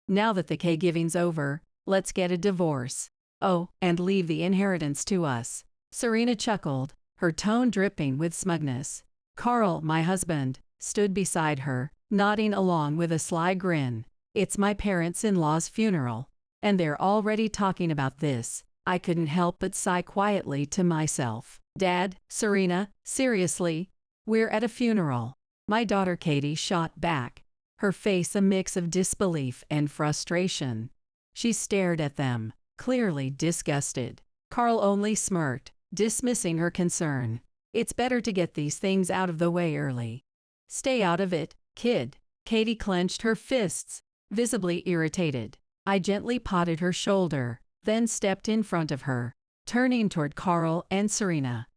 Now that the caregiving's over, let's get a divorce. Oh, and leave the inheritance to us." Serena chuckled, her tone dripping with smugness. Carl, my husband, stood beside her, nodding along with a sly grin. "It's my parents-in-law's funeral, and they're already talking about this." I couldn't help but sigh quietly to myself. "Dad, Serena, seriously? We're at a funeral?" My daughter Katie shot back, her face a mix of disbelief and frustration. She stared at them, clearly disgusted. Carl only smirked, dismissing her concern. "It's better to get these things out of the way early." "Stay out of it, kid." Katie clenched her fists, visibly irritated. I gently patted her shoulder, then stepped in front of her, turning toward Carl and Serena.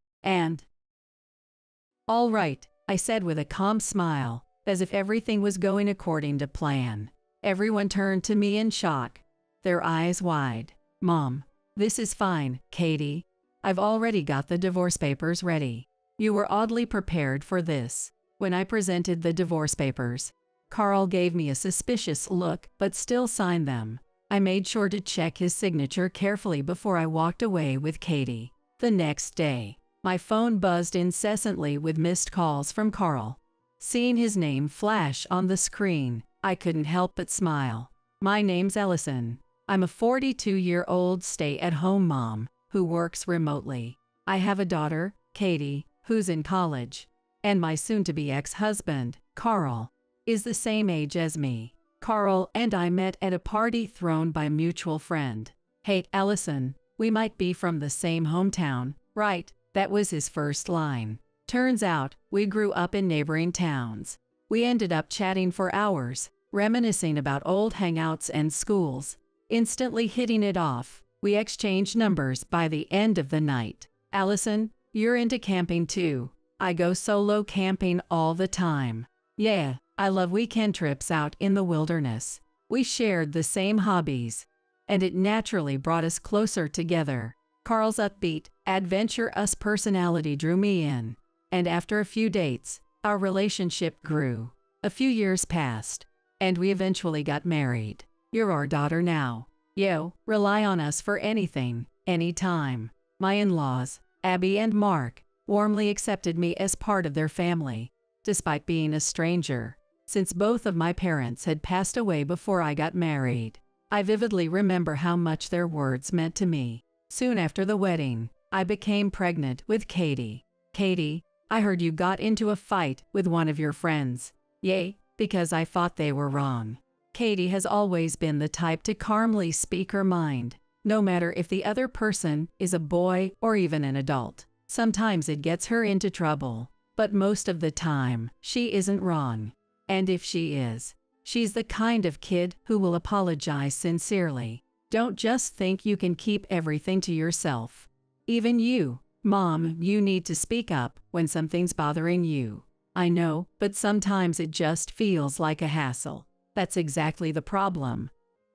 "All right," I said with a calm smile, as if everything was going according to plan. Everyone turned to me in shock, their eyes wide. "Mom, this is fine, Katie. I've already got the divorce papers ready." "You were oddly prepared for this." When I presented the divorce papers, Carl gave me a suspicious look but still signed them. I made sure to check his signature carefully before I walked away with Katie. The next day, my phone buzzed incessantly with missed calls from Carl. Seeing his name flash on the screen, I couldn't help but smile. "My name's Ellison. I'm a 42-year-old stay-at-home mom who works remotely. I have a daughter, Katie, who's in college, and my soon-to-be ex-husband, Carl, is the same age as me." Carl and I met at a party thrown by a mutual friend. "Hey, Ellison, we might be from the same hometown, right?" That was his first line. Turns out, we grew up in neighboring towns. We ended up chatting for hours, reminiscing about old hangouts and schools. Instantly hitting it off, we exchanged numbers by the end of the night. "Ellison, you're into camping too." "I go solo camping all the time." "Yeah, I love weekend trips out in the wilderness." We shared the same hobbies, and it naturally brought us closer together. Carl's upbeat, adventurous personality drew me in, and after a few dates, our relationship grew. A few years passed, and we eventually got married. "You're our daughter now. Yo, rely on us for anything, anytime." My in-laws, Abby and Mark, warmly accepted me as part of their family, despite being a stranger, since both of my parents had passed away before I got married. I vividly remember how much their words meant to me. Soon after the wedding, I became pregnant with Katie. "Katie, I heard you got into a fight with one of your friends." "Yay, because I thought they were wrong." Katie has always been the type to calmly speak her mind, no matter if the other person is a boy or even an adult. Sometimes it gets her into trouble, but most of the time, she isn't wrong. And if she is, she's the kind of kid who will apologize sincerely. Don't just think you can keep everything to yourself. Even you, Mom, you need to speak up when something's bothering you. I know, but sometimes it just feels like a hassle. That's exactly the problem.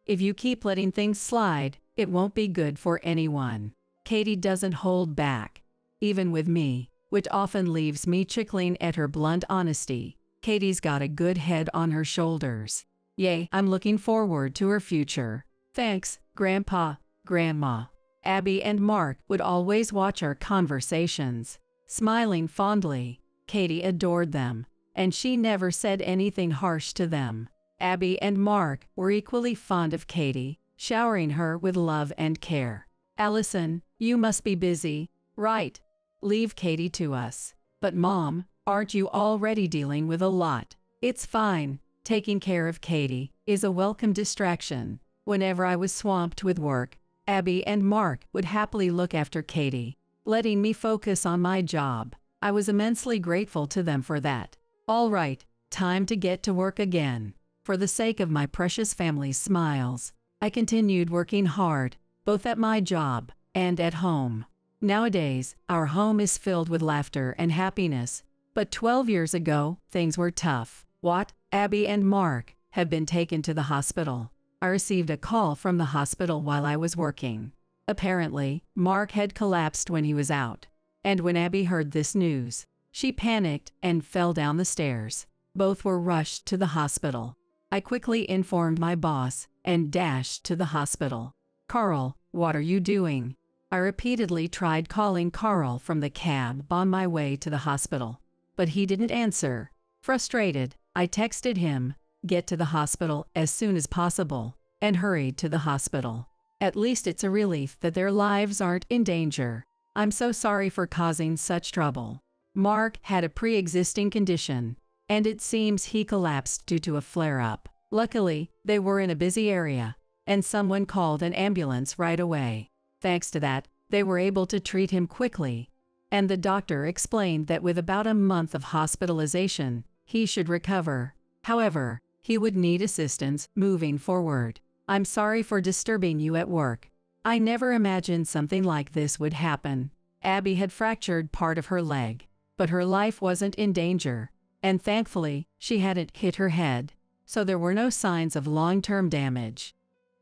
If you keep letting things slide, it won't be good for anyone. Katie doesn't hold back, even with me, which often leaves me chuckling at her blunt honesty. Katie's got a good head on her shoulders. Yay, I'm looking forward to her future. "Thanks, Grandpa, Grandma." Abby and Mark would always watch our conversations, smiling fondly. Katie adored them, and she never said anything harsh to them. Abby and Mark were equally fond of Katie, showering her with love and care. "Ellison, you must be busy, right? Leave Katie to us." "But Mom, aren't you already dealing with a lot?" "It's fine. Taking care of Katie is a welcome distraction." Whenever I was swamped with work, Abby and Mark would happily look after Katie, letting me focus on my job. I was immensely grateful to them for that. All right, time to get to work again. For the sake of my precious family's smiles, I continued working hard, both at my job and at home. Nowadays, our home is filled with laughter and happiness, but 12 years ago, things were tough. "What? Abby and Mark have been taken to the hospital." I received a call from the hospital while I was working. Apparently, Mark had collapsed when he was out, and when Abby heard this news, she panicked and fell down the stairs. Both were rushed to the hospital. I quickly informed my boss, and dashed to the hospital. "Carl, what are you doing?" I repeatedly tried calling Carl from the cab on my way to the hospital, but he didn't answer. Frustrated, I texted him, "Get to the hospital as soon as possible," and hurried to the hospital. At least it's a relief that their lives aren't in danger. I'm so sorry for causing such trouble. Mark had a pre-existing condition, and it seems he collapsed due to a flare-up. Luckily, they were in a busy area, and someone called an ambulance right away. Thanks to that, they were able to treat him quickly, and the doctor explained that with about a month of hospitalization, he should recover. However, he would need assistance moving forward. I'm sorry for disturbing you at work. I never imagined something like this would happen. Abby had fractured part of her leg, but her life wasn't in danger, and thankfully, she hadn't hit her head, so there were no signs of long-term damage.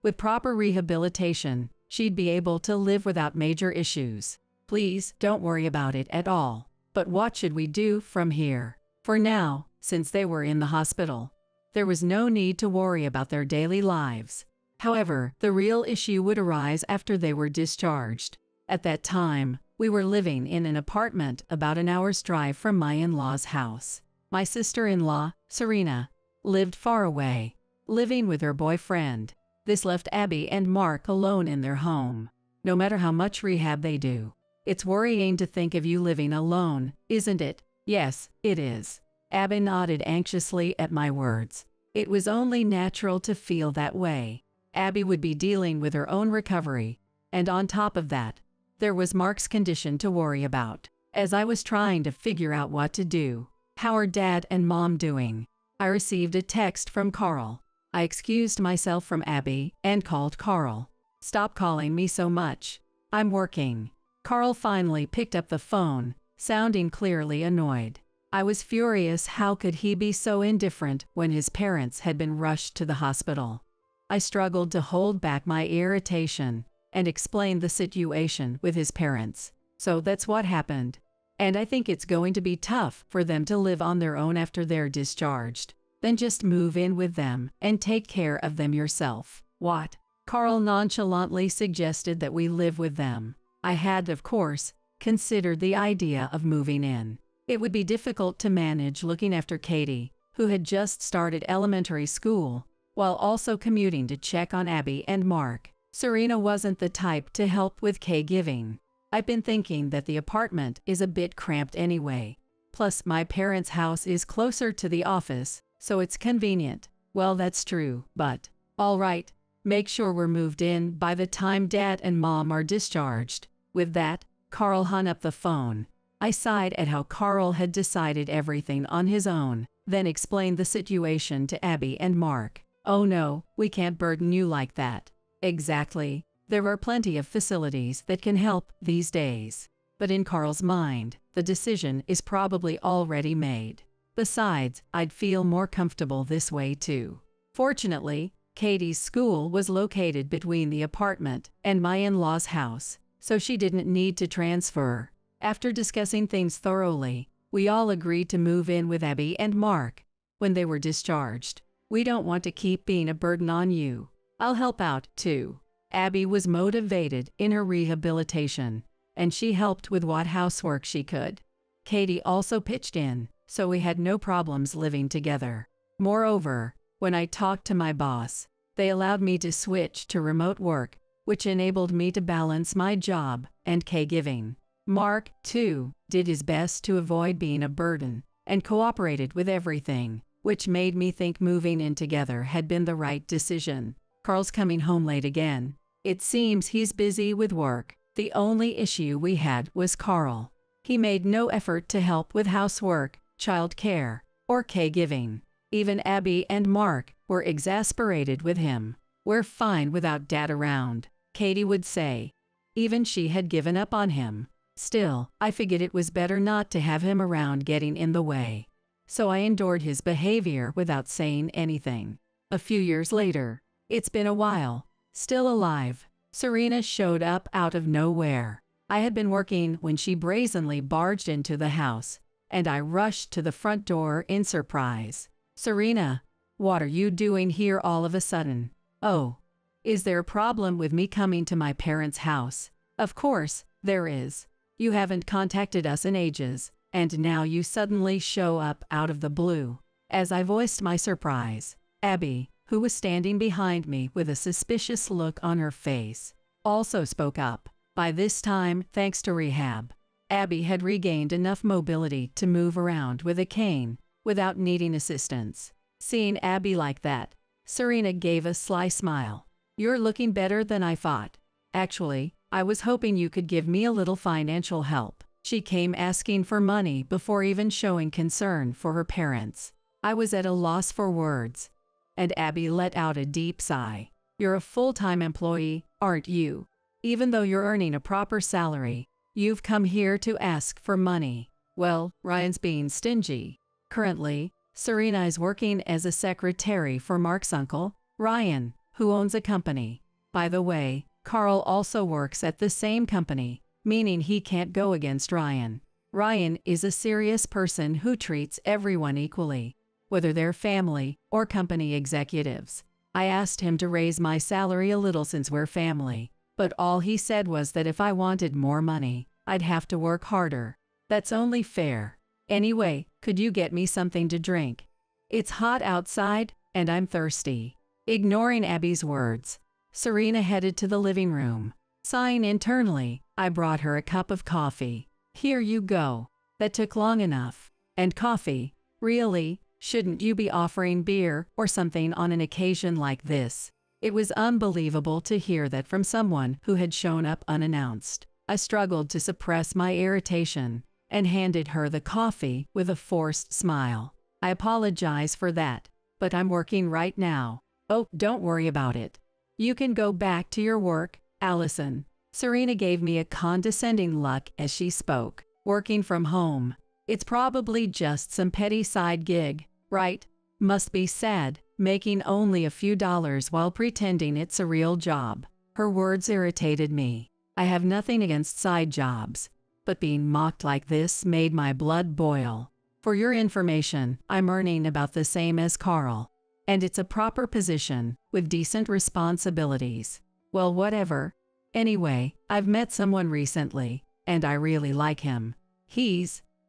With proper rehabilitation, she'd be able to live without major issues. Please don't worry about it at all. But what should we do from here? For now, since they were in the hospital, there was no need to worry about their daily lives. However, the real issue would arise after they were discharged. At that time, we were living in an apartment about an hour's drive from my in-laws' house. My sister-in-law, Serena, lived far away, living with her boyfriend. This left Abby and Mark alone in their home. No matter how much rehab they do, it's worrying to think of you living alone, isn't it? Yes, it is. Abby nodded anxiously at my words. It was only natural to feel that way. Abby would be dealing with her own recovery, and on top of that, there was Mark's condition to worry about. As I was trying to figure out what to do, "How are Dad and Mom doing?" I received a text from Carl. I excused myself from Abby and called Carl. "Stop calling me so much. I'm working." Carl finally picked up the phone, sounding clearly annoyed. I was furious. How could he be so indifferent when his parents had been rushed to the hospital? I struggled to hold back my irritation and explained the situation with his parents. "So that's what happened. And I think it's going to be tough for them to live on their own after they're discharged. Then just move in with them and take care of them yourself." "What?" Carl nonchalantly suggested that we live with them. I had, of course, considered the idea of moving in. It would be difficult to manage looking after Katie, who had just started elementary school, while also commuting to check on Abby and Mark. Serena wasn't the type to help with caregiving. I've been thinking that the apartment is a bit cramped anyway. Plus, my parents' house is closer to the office, so it's convenient. Well, that's true, but all right, make sure we're moved in by the time Dad and Mom are discharged. With that, Carl hung up the phone. I sighed at how Carl had decided everything on his own, then explained the situation to Abby and Mark. "Oh no, we can't burden you like that." "Exactly. There are plenty of facilities that can help these days." But in Carl's mind, the decision is probably already made. Besides, I'd feel more comfortable this way too. Fortunately, Katie's school was located between the apartment and my in-laws' house, so she didn't need to transfer. After discussing things thoroughly, we all agreed to move in with Abby and Mark when they were discharged. "We don't want to keep being a burden on you. I'll help out, too." Abby was motivated in her rehabilitation, and she helped with what housework she could. Katie also pitched in, so we had no problems living together. Moreover, when I talked to my boss, they allowed me to switch to remote work, which enabled me to balance my job and caregiving. Mark, too, did his best to avoid being a burden and cooperated with everything, which made me think moving in together had been the right decision. Carl's coming home late again. It seems he's busy with work. The only issue we had was Carl. He made no effort to help with housework, child care, or caregiving. Even Abby and Mark were exasperated with him. "We're fine without Dad around," Katie would say. Even she had given up on him. Still, I figured it was better not to have him around getting in the way. So I endured his behavior without saying anything. A few years later, it's been a while, still alive, Serena showed up out of nowhere. I had been working when she brazenly barged into the house, and I rushed to the front door in surprise. "Serena, what are you doing here all of a sudden?" Oh, is there a problem with me coming to my parents' house? Of course, there is. You haven't contacted us in ages, and now you suddenly show up out of the blue. As I voiced my surprise, Abby, who was standing behind me with a suspicious look on her face, also spoke up. By this time, thanks to rehab, Abby had regained enough mobility to move around with a cane without needing assistance. Seeing Abby like that, Serena gave a sly smile. You're looking better than I thought. Actually, I was hoping you could give me a little financial help. She came asking for money before even showing concern for her parents. I was at a loss for words, and Abby let out a deep sigh. You're a full-time employee, aren't you? Even though you're earning a proper salary, you've come here to ask for money. Well, Ryan's being stingy. Currently, Serena is working as a secretary for Mark's uncle, Ryan, who owns a company. By the way, Carl also works at the same company, meaning he can't go against Ryan. Ryan is a serious person who treats everyone equally, whether they're family or company executives. I asked him to raise my salary a little since we're family, but all he said was that if I wanted more money, I'd have to work harder. That's only fair. Anyway, could you get me something to drink? It's hot outside, and I'm thirsty. Ignoring Abby's words, Serena headed to the living room. Sighing internally, I brought her a cup of coffee. Here you go. That took long enough. And coffee? Really? Shouldn't you be offering beer or something on an occasion like this? It was unbelievable to hear that from someone who had shown up unannounced. I struggled to suppress my irritation and handed her the coffee with a forced smile. I apologize for that, but I'm working right now. Oh, don't worry about it. You can go back to your work, Allison. Serena gave me a condescending look as she spoke. Working from home. It's probably just some petty side gig, right? Must be sad, making only a few dollars while pretending it's a real job. Her words irritated me. I have nothing against side jobs, but being mocked like this made my blood boil. For your information, I'm earning about the same as Carl. And it's a proper position, with decent responsibilities. Well, whatever. Anyway, I've met someone recently, and I really like him.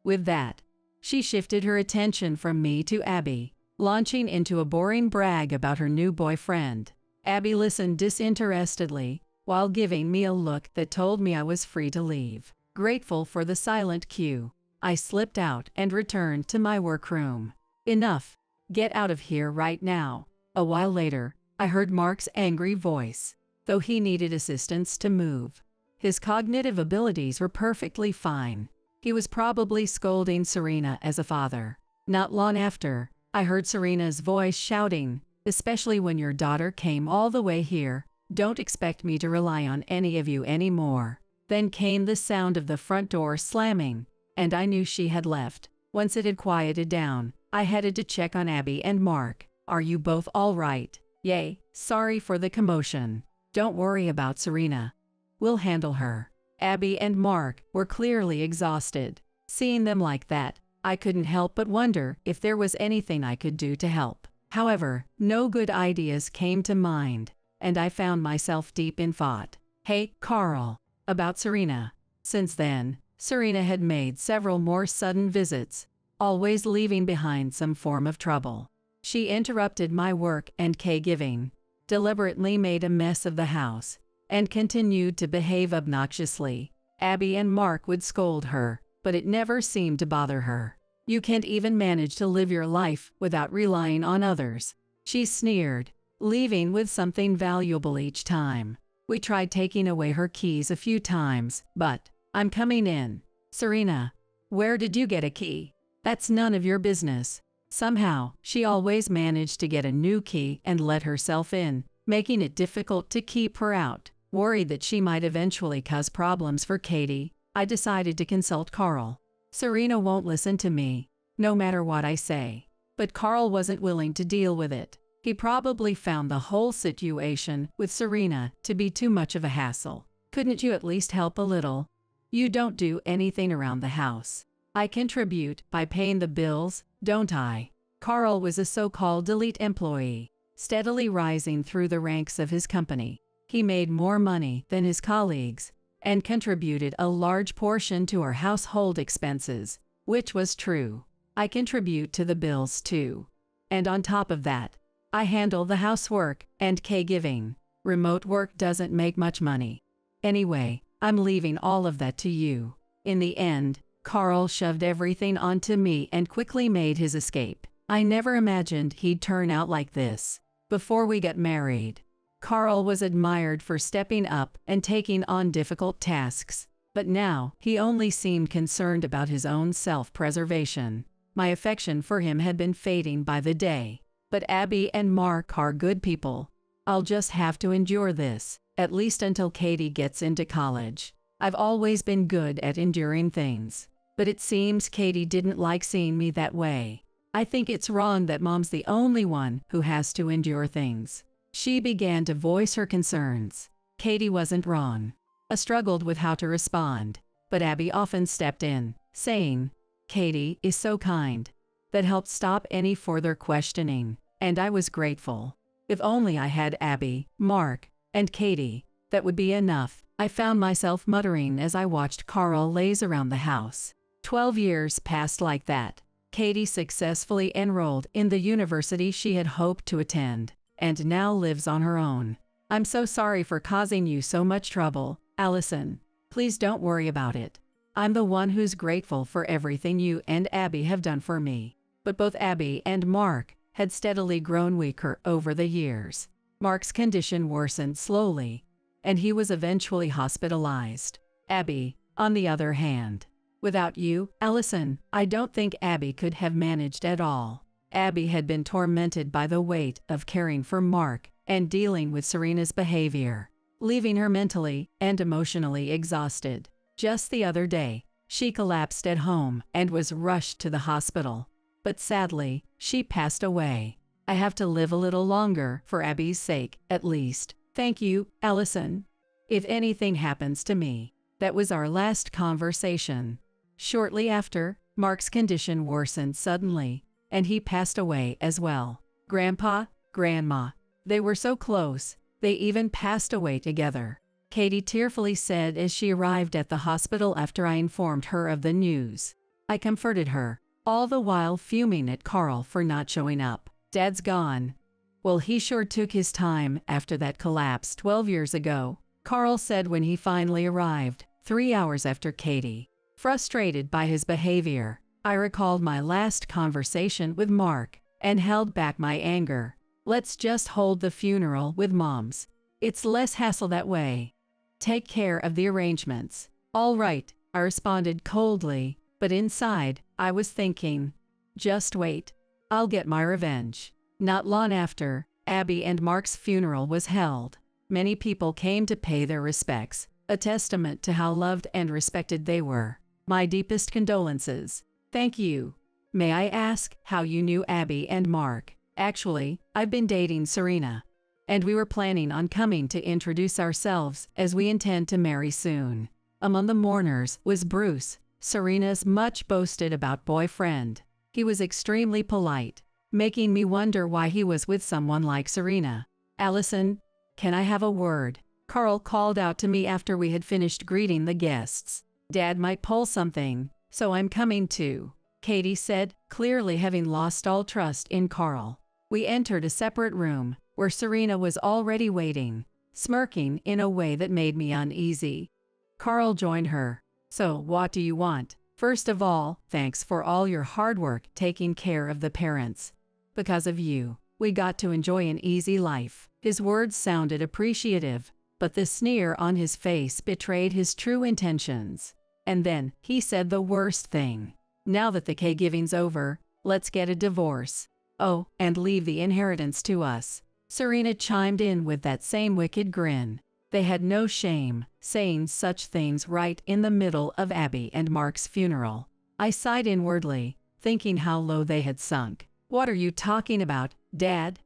With that, she shifted her attention from me to Abby, launching into a boring brag about her new boyfriend. Abby listened disinterestedly, while giving me a look that told me I was free to leave. Grateful for the silent cue, I slipped out and returned to my workroom. Enough. Get out of here right now. A while later, I heard Mark's angry voice, though he needed assistance to move. His cognitive abilities were perfectly fine. He was probably scolding Serena as a father. Not long after, I heard Serena's voice shouting, especially when your daughter came all the way here. Don't expect me to rely on any of you anymore. Then came the sound of the front door slamming, and I knew she had left. Once it had quieted down, I headed to check on Abby and Mark. Are you both all right? Yay, sorry for the commotion. Don't worry about Serena. We'll handle her. Abby and Mark were clearly exhausted. Seeing them like that, I couldn't help but wonder if there was anything I could do to help. However, no good ideas came to mind, and I found myself deep in thought. Hey, Carl. About Serena. Since then, Serena had made several more sudden visits, always leaving behind some form of trouble. She interrupted my work and caregiving, deliberately made a mess of the house, and continued to behave obnoxiously. Abby and Mark would scold her, but it never seemed to bother her. You can't even manage to live your life without relying on others. She sneered, leaving with something valuable each time. We tried taking away her keys a few times, but, I'm coming in. Serena, where did you get a key? That's none of your business. Somehow, she always managed to get a new key and let herself in, making it difficult to keep her out. Worried that she might eventually cause problems for Katie, I decided to consult Carl. Serena won't listen to me, no matter what I say. But Carl wasn't willing to deal with it. He probably found the whole situation with Serena to be too much of a hassle. Couldn't you at least help a little? You don't do anything around the house. I contribute by paying the bills, don't I? Carl was a so-called elite employee, steadily rising through the ranks of his company. He made more money than his colleagues and contributed a large portion to our household expenses, which was true. I contribute to the bills too. And on top of that, I handle the housework and caregiving. Remote work doesn't make much money. Anyway, I'm leaving all of that to you. In the end, Carl shoved everything onto me and quickly made his escape. I never imagined he'd turn out like this. Before we got married, Carl was admired for stepping up and taking on difficult tasks, but now he only seemed concerned about his own self-preservation. My affection for him had been fading by the day. But Abby and Mark are good people. I'll just have to endure this, at least until Katie gets into college. I've always been good at enduring things, but it seems Katie didn't like seeing me that way. I think it's wrong that Mom's the only one who has to endure things. She began to voice her concerns. Katie wasn't wrong. I struggled with how to respond, but Abby often stepped in, saying, "Katie is so kind." That helped stop any further questioning, and I was grateful. If only I had Abby, Mark, and Katie, that would be enough. I found myself muttering as I watched Carl laze around the house. 12 years passed like that. Katie successfully enrolled in the university she had hoped to attend, and now lives on her own. I'm so sorry for causing you so much trouble, Allison. Please don't worry about it. I'm the one who's grateful for everything you and Abby have done for me. But both Abby and Mark had steadily grown weaker over the years. Mark's condition worsened slowly, and he was eventually hospitalized. Abby, on the other hand, without you, Allison, I don't think Abby could have managed at all. Abby had been tormented by the weight of caring for Mark and dealing with Serena's behavior, leaving her mentally and emotionally exhausted. Just the other day, she collapsed at home and was rushed to the hospital. But sadly, she passed away. I have to live a little longer for Abby's sake, at least. Thank you, Allison. If anything happens to me. That was our last conversation. Shortly after, Mark's condition worsened suddenly, and he passed away as well. Grandpa, Grandma, they were so close, they even passed away together. Katie tearfully said as she arrived at the hospital after I informed her of the news. I comforted her, all the while fuming at Carl for not showing up. Dad's gone. Well, he sure took his time after that collapse 12 years ago, Carl said when he finally arrived, 3 hours after Katie. Frustrated by his behavior, I recalled my last conversation with Mark and held back my anger. Let's just hold the funeral with Moms. It's less hassle that way. Take care of the arrangements. All right, I responded coldly, but inside, I was thinking, just wait. I'll get my revenge. Not long after, Abby and Mark's funeral was held. Many people came to pay their respects, a testament to how loved and respected they were. My deepest condolences. Thank you. May I ask how you knew Abby and Mark? Actually, I've been dating Serena, and we were planning on coming to introduce ourselves as we intend to marry soon. Among the mourners was Bruce, Serena's much boasted about boyfriend. He was extremely polite, making me wonder why he was with someone like Serena. Allison, can I have a word? Carl called out to me after we had finished greeting the guests. Dad might pull something, so I'm coming too, Katie said, clearly having lost all trust in Carl. We entered a separate room, where Serena was already waiting, smirking in a way that made me uneasy. Carl joined her. So, what do you want? First of all, thanks for all your hard work taking care of the parents. Because of you, we got to enjoy an easy life. His words sounded appreciative, but the sneer on his face betrayed his true intentions. And then, he said the worst thing. Now that the caregiving's over, let's get a divorce. Oh, and leave the inheritance to us. Serena chimed in with that same wicked grin. They had no shame, saying such things right in the middle of Abby and Mark's funeral. I sighed inwardly, thinking how low they had sunk. What are you talking about, Dad?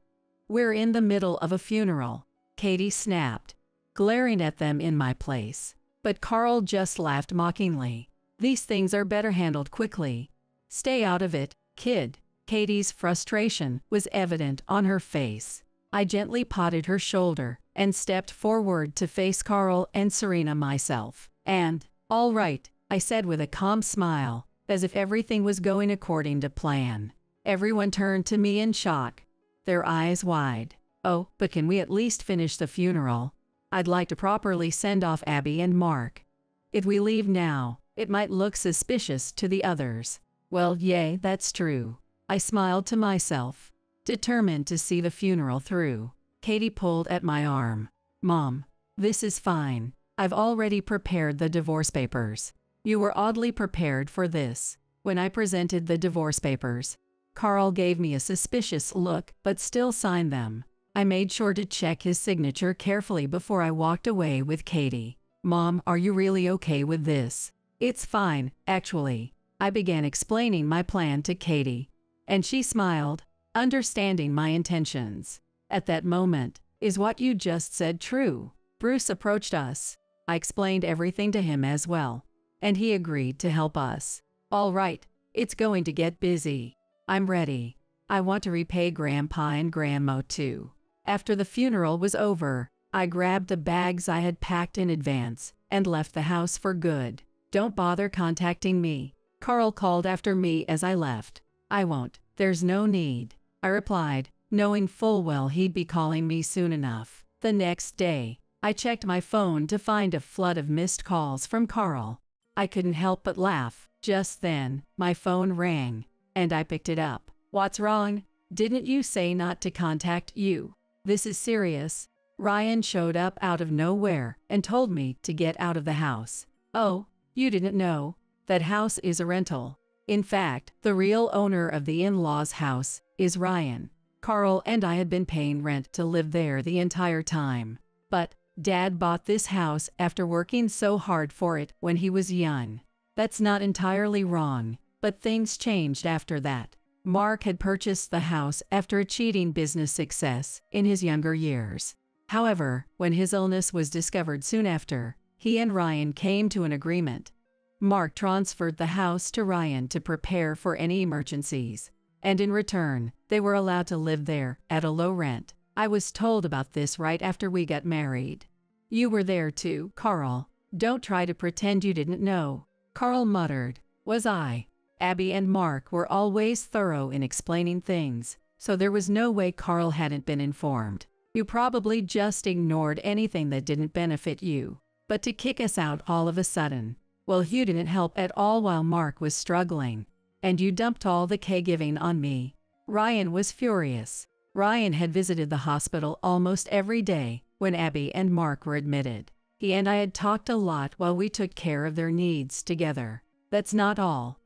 We're in the middle of a funeral, Katie snapped, glaring at them in my place. But Carl just laughed mockingly. These things are better handled quickly. Stay out of it, kid. Katie's frustration was evident on her face. I gently patted her shoulder and stepped forward to face Carl and Serena myself. And, all right, I said with a calm smile, as if everything was going according to plan. Everyone turned to me in shock, their eyes wide. Oh, but can we at least finish the funeral? I'd like to properly send off Abby and Mark. If we leave now, it might look suspicious to the others. Well, yay, that's true. I smiled to myself, determined to see the funeral through. Katie pulled at my arm. Mom, this is fine. I've already prepared the divorce papers. You were oddly prepared for this. When I presented the divorce papers, Carl gave me a suspicious look but still signed them. I made sure to check his signature carefully before I walked away with Katie. Mom, are you really okay with this? It's fine, actually. I began explaining my plan to Katie, and she smiled, understanding my intentions. At that moment, is what you just said true? Bruce approached us. I explained everything to him as well, and he agreed to help us. All right, it's going to get busy. I'm ready. I want to repay Grandpa and Grandma too. After the funeral was over, I grabbed the bags I had packed in advance and left the house for good. Don't bother contacting me, Carl called after me as I left. I won't. There's no need, I replied, knowing full well he'd be calling me soon enough. The next day, I checked my phone to find a flood of missed calls from Carl. I couldn't help but laugh. Just then, my phone rang, and I picked it up. What's wrong? Didn't you say not to contact you? This is serious. Ryan showed up out of nowhere and told me to get out of the house. Oh, you didn't know? That house is a rental. In fact, the real owner of the in-laws' house is Ryan. Carl and I had been paying rent to live there the entire time. But Dad bought this house after working so hard for it when he was young. That's not entirely wrong, but things changed after that. Mark had purchased the house after achieving business success in his younger years. However, when his illness was discovered soon after, he and Ryan came to an agreement. Mark transferred the house to Ryan to prepare for any emergencies, and in return, they were allowed to live there at a low rent. I was told about this right after we got married. You were there too, Carl. Don't try to pretend you didn't know, Carl muttered. Was I? Abby and Mark were always thorough in explaining things, so there was no way Carl hadn't been informed. You probably just ignored anything that didn't benefit you. But to kick us out all of a sudden, well, you didn't help at all while Mark was struggling, and you dumped all the caregiving on me. Ryan was furious. Ryan had visited the hospital almost every day when Abby and Mark were admitted. He and I had talked a lot while we took care of their needs together. That's not all.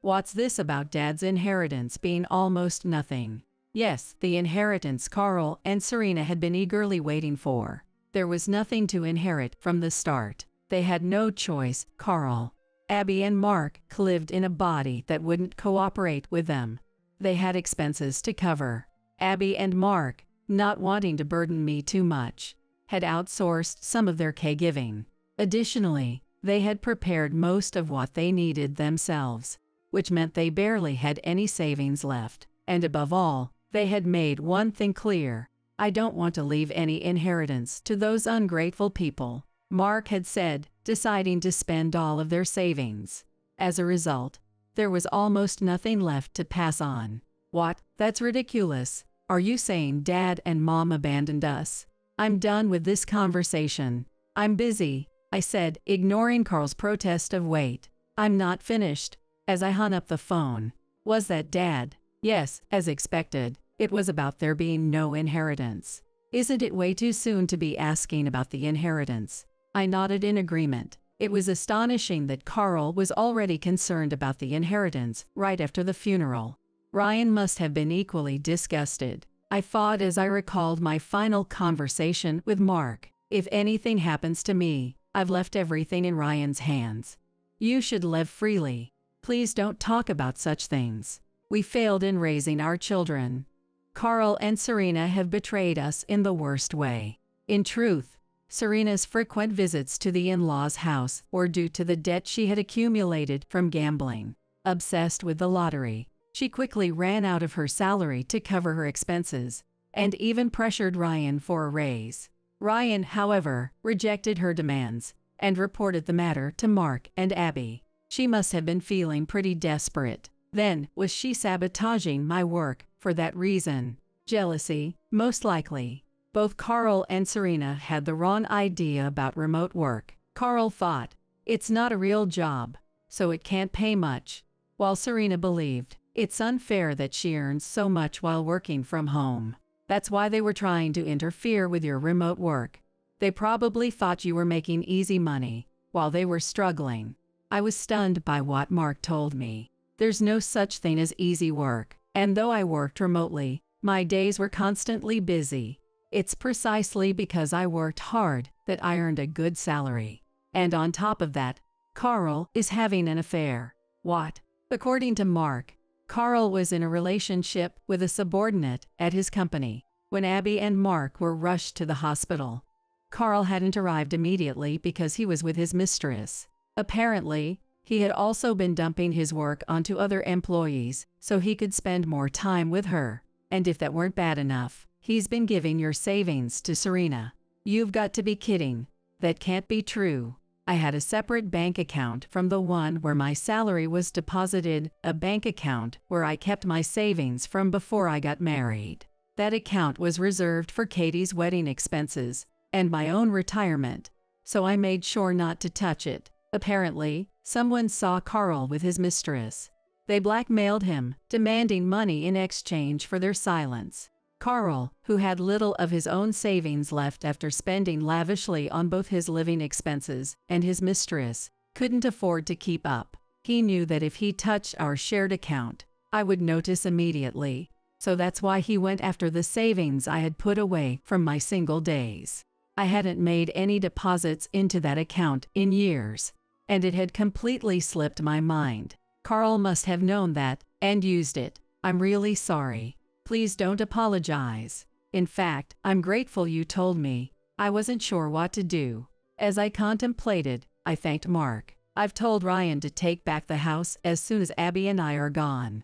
What's this about Dad's inheritance being almost nothing? Yes, the inheritance Carl and Serena had been eagerly waiting for. There was nothing to inherit from the start. They had no choice, Carl. Abby and Mark lived in a body that wouldn't cooperate with them. They had expenses to cover. Abby and Mark, not wanting to burden me too much, had outsourced some of their caregiving. Additionally, they had prepared most of what they needed themselves, which meant they barely had any savings left. And above all, they had made one thing clear. I don't want to leave any inheritance to those ungrateful people, Mark had said, deciding to spend all of their savings. As a result, there was almost nothing left to pass on. What? That's ridiculous. Are you saying Dad and Mom abandoned us? I'm done with this conversation. I'm busy, I said, ignoring Carl's protest of wait. I'm not finished. As I hung up the phone. Was that Dad? Yes, as expected. It was about there being no inheritance. Isn't it way too soon to be asking about the inheritance? I nodded in agreement. It was astonishing that Carl was already concerned about the inheritance right after the funeral. Ryan must have been equally disgusted. I thought as I recalled my final conversation with Mark. If anything happens to me, I've left everything in Ryan's hands. You should live freely. Please don't talk about such things. We failed in raising our children. Carl and Serena have betrayed us in the worst way. In truth, Serena's frequent visits to the in-laws' house were due to the debt she had accumulated from gambling. Obsessed with the lottery, she quickly ran out of her salary to cover her expenses, and even pressured Ryan for a raise. Ryan, however, rejected her demands and reported the matter to Mark and Abby. She must have been feeling pretty desperate. Then, was she sabotaging my work for that reason? Jealousy, most likely. Both Carl and Serena had the wrong idea about remote work. Carl thought, it's not a real job, so it can't pay much, while Serena believed, it's unfair that she earns so much while working from home. That's why they were trying to interfere with your remote work. They probably thought you were making easy money, while they were struggling. I was stunned by what Mark told me. There's no such thing as easy work, and though I worked remotely, my days were constantly busy. It's precisely because I worked hard that I earned a good salary. And on top of that, Carl is having an affair. What? According to Mark, Carl was in a relationship with a subordinate at his company. When Abby and Mark were rushed to the hospital, Carl hadn't arrived immediately because he was with his mistress. Apparently, he had also been dumping his work onto other employees so he could spend more time with her. And if that weren't bad enough, he's been giving your savings to Serena. You've got to be kidding. That can't be true. I had a separate bank account from the one where my salary was deposited, a bank account where I kept my savings from before I got married. That account was reserved for Katie's wedding expenses and my own retirement, so I made sure not to touch it. Apparently, someone saw Carl with his mistress. They blackmailed him, demanding money in exchange for their silence. Carl, who had little of his own savings left after spending lavishly on both his living expenses and his mistress, couldn't afford to keep up. He knew that if he touched our shared account, I would notice immediately, so that's why he went after the savings I had put away from my single days. I hadn't made any deposits into that account in years, and it had completely slipped my mind. Carl must have known that and used it. I'm really sorry. Please don't apologize. In fact, I'm grateful you told me. I wasn't sure what to do. As I contemplated, I thanked Mark. I've told Ryan to take back the house as soon as Abby and I are gone.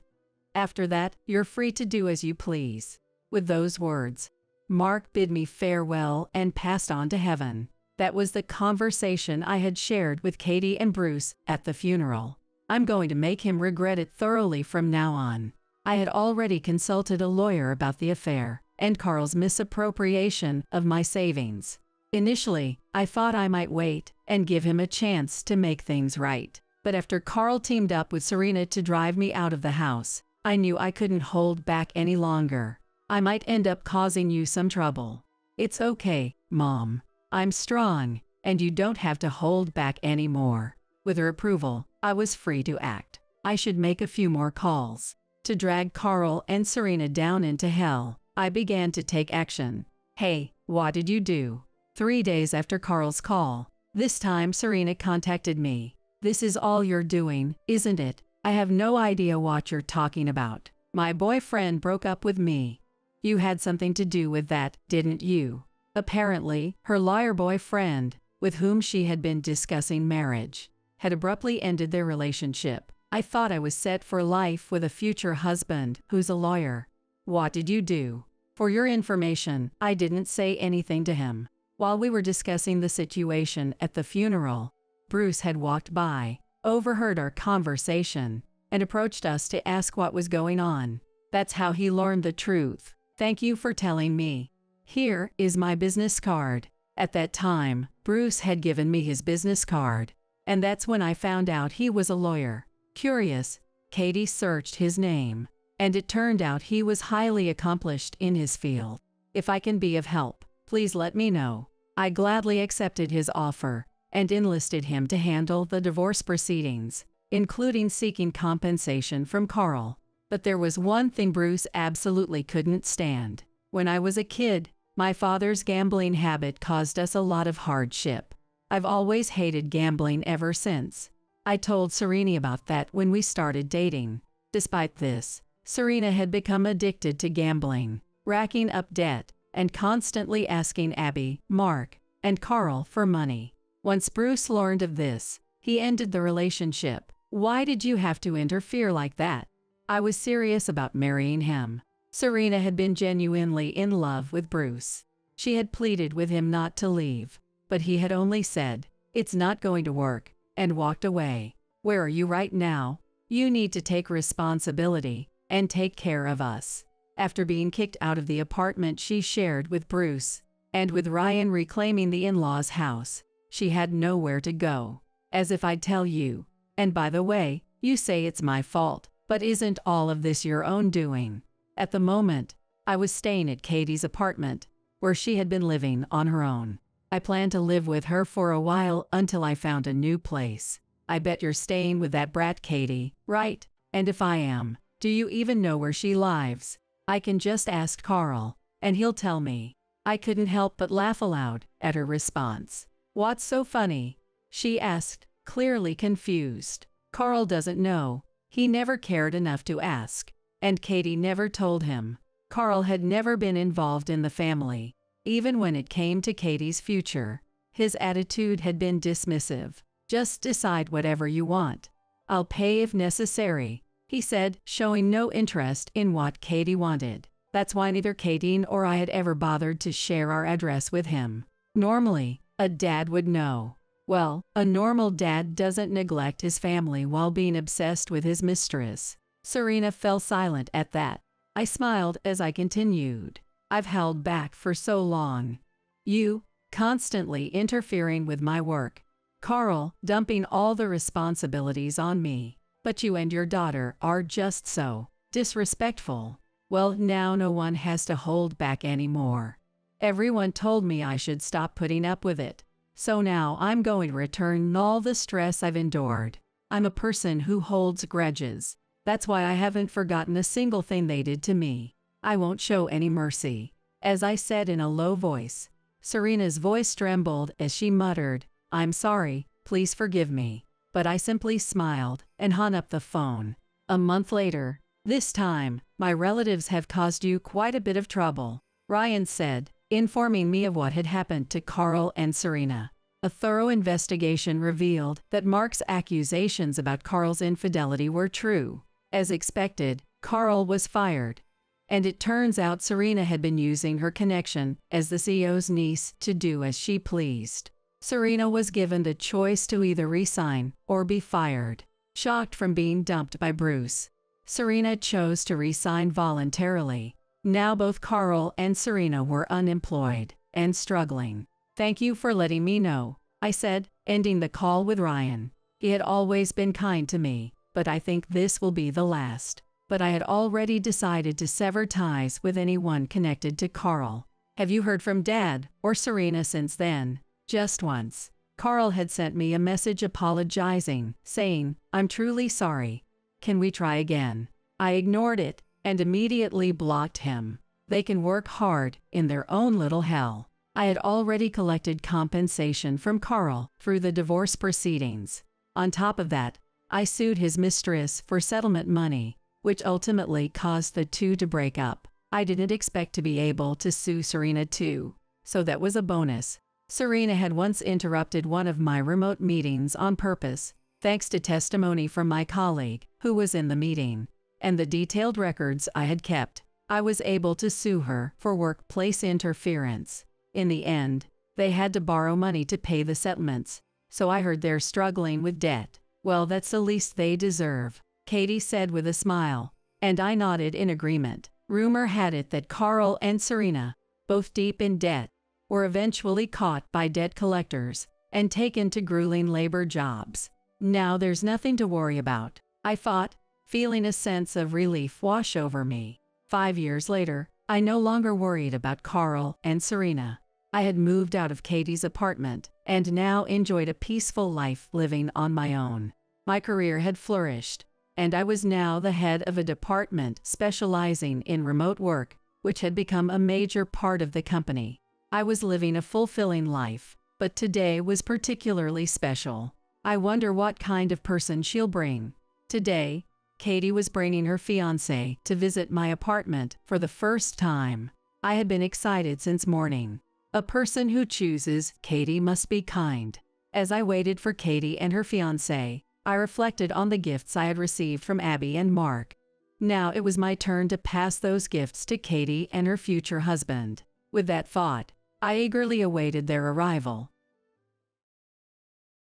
After that, you're free to do as you please. With those words, Mark bid me farewell and passed on to heaven. That was the conversation I had shared with Katie and Bruce at the funeral. I'm going to make him regret it thoroughly from now on. I had already consulted a lawyer about the affair and Carl's misappropriation of my savings. Initially, I thought I might wait and give him a chance to make things right. But after Carl teamed up with Serena to drive me out of the house, I knew I couldn't hold back any longer. I might end up causing you some trouble. It's okay, Mom. I'm strong, and you don't have to hold back anymore. With her approval, I was free to act. I should make a few more calls. To drag Carl and Serena down into hell, I began to take action. Hey, what did you do? 3 days after Carl's call, this time Serena contacted me. This is all you're doing, isn't it? I have no idea what you're talking about. My boyfriend broke up with me. You had something to do with that, didn't you? Apparently, her liar boyfriend, with whom she had been discussing marriage, had abruptly ended their relationship. I thought I was set for life with a future husband who's a lawyer. What did you do? For your information, I didn't say anything to him. While we were discussing the situation at the funeral, Bruce had walked by, overheard our conversation, and approached us to ask what was going on. That's how he learned the truth. Thank you for telling me. Here is my business card. At that time, Bruce had given me his business card, and that's when I found out he was a lawyer. Curious, Katie searched his name, and it turned out he was highly accomplished in his field. If I can be of help, please let me know. I gladly accepted his offer and enlisted him to handle the divorce proceedings, including seeking compensation from Carl. But there was one thing Bruce absolutely couldn't stand. When I was a kid, my father's gambling habit caused us a lot of hardship. I've always hated gambling ever since. I told Serena about that when we started dating. Despite this, Serena had become addicted to gambling, racking up debt, and constantly asking Abby, Mark, and Carl for money. Once Bruce learned of this, he ended the relationship. Why did you have to interfere like that? I was serious about marrying him. Serena had been genuinely in love with Bruce. She had pleaded with him not to leave, but he had only said, "It's not going to work," and walked away. "Where are you right now? You need to take responsibility and take care of us." After being kicked out of the apartment she shared with Bruce, and with Ryan reclaiming the in-laws' house, she had nowhere to go. "As if I'd tell you. And by the way, you say it's my fault, but isn't all of this your own doing?" At the moment, I was staying at Katie's apartment, where she had been living on her own. I planned to live with her for a while until I found a new place. "I bet you're staying with that brat Katie, right? And if I am, do you even know where she lives? I can just ask Carl, and he'll tell me." I couldn't help but laugh aloud at her response. "What's so funny?" she asked, clearly confused. "Carl doesn't know. He never cared enough to ask. And Katie never told him." Carl had never been involved in the family. Even when it came to Katie's future, his attitude had been dismissive. "Just decide whatever you want. I'll pay if necessary," he said, showing no interest in what Katie wanted. That's why neither Katie nor I had ever bothered to share our address with him. Normally, a dad would know. Well, a normal dad doesn't neglect his family while being obsessed with his mistress. Serena fell silent at that. I smiled as I continued. "I've held back for so long. You, constantly interfering with my work. Carl, dumping all the responsibilities on me. But you and your daughter are just so disrespectful. Well, now no one has to hold back anymore. Everyone told me I should stop putting up with it. So now I'm going to return all the stress I've endured. I'm a person who holds grudges. That's why I haven't forgotten a single thing they did to me. I won't show any mercy." As I said in a low voice, Serena's voice trembled as she muttered, "I'm sorry, please forgive me." But I simply smiled and hung up the phone. A month later, "This time, my relatives have caused you quite a bit of trouble," Ryan said, informing me of what had happened to Carl and Serena. A thorough investigation revealed that Mark's accusations about Carl's infidelity were true. As expected, Carl was fired. And it turns out Serena had been using her connection as the CEO's niece to do as she pleased. Serena was given the choice to either resign or be fired. Shocked from being dumped by Bruce, Serena chose to resign voluntarily. Now both Carl and Serena were unemployed and struggling. "Thank you for letting me know," I said, ending the call with Ryan. He had always been kind to me, but I think this will be the last. But I had already decided to sever ties with anyone connected to Carl. "Have you heard from Dad or Serena since then?" "Just once. Carl had sent me a message apologizing, saying, 'I'm truly sorry. Can we try again?' I ignored it and immediately blocked him. They can work hard in their own little hell." I had already collected compensation from Carl through the divorce proceedings. On top of that, I sued his mistress for settlement money, which ultimately caused the two to break up. I didn't expect to be able to sue Serena too, so that was a bonus. Serena had once interrupted one of my remote meetings on purpose, thanks to testimony from my colleague, who was in the meeting, and the detailed records I had kept. I was able to sue her for workplace interference. In the end, they had to borrow money to pay the settlements, so I heard they're struggling with debt. "Well, that's the least they deserve," Katie said with a smile, and I nodded in agreement. Rumor had it that Carl and Serena, both deep in debt, were eventually caught by debt collectors and taken to grueling labor jobs. "Now there's nothing to worry about," I thought, feeling a sense of relief wash over me. 5 years later, I no longer worried about Carl and Serena. I had moved out of Katie's apartment and now enjoyed a peaceful life living on my own. My career had flourished, and I was now the head of a department specializing in remote work, which had become a major part of the company. I was living a fulfilling life, but today was particularly special. I wonder what kind of person she'll bring. Today, Katie was bringing her fiancé to visit my apartment for the first time. I had been excited since morning. A person who chooses Katie must be kind. As I waited for Katie and her fiancé, I reflected on the gifts I had received from Abby and Mark. Now it was my turn to pass those gifts to Katie and her future husband. With that thought, I eagerly awaited their arrival.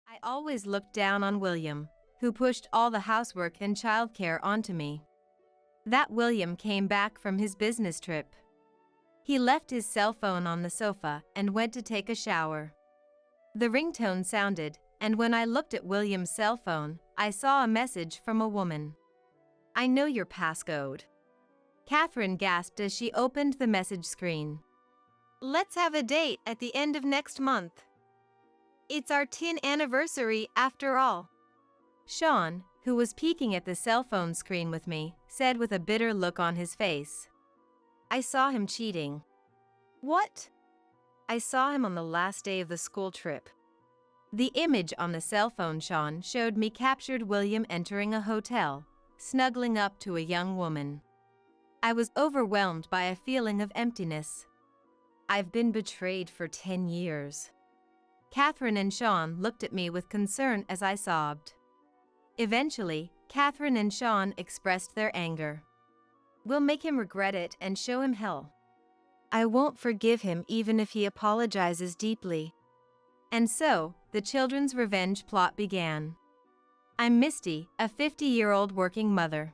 I always looked down on William, who pushed all the housework and childcare onto me. That William came back from his business trip. He left his cell phone on the sofa and went to take a shower. The ringtone sounded, and when I looked at William's cell phone, I saw a message from a woman. "I know your passcode." Catherine gasped as she opened the message screen. "Let's have a date at the end of next month. It's our 10th anniversary after all." Sean, who was peeking at the cell phone screen with me, said with a bitter look on his face. "I saw him cheating." "What?" "I saw him on the last day of the school trip." The image on the cell phone Sean showed me captured William entering a hotel, snuggling up to a young woman. I was overwhelmed by a feeling of emptiness. I've been betrayed for 10 years. Catherine and Sean looked at me with concern as I sobbed. Eventually, Catherine and Sean expressed their anger. "We'll make him regret it and show him hell. I won't forgive him even if he apologizes deeply." And so, the children's revenge plot began. I'm Misty, a 50-year-old working mother.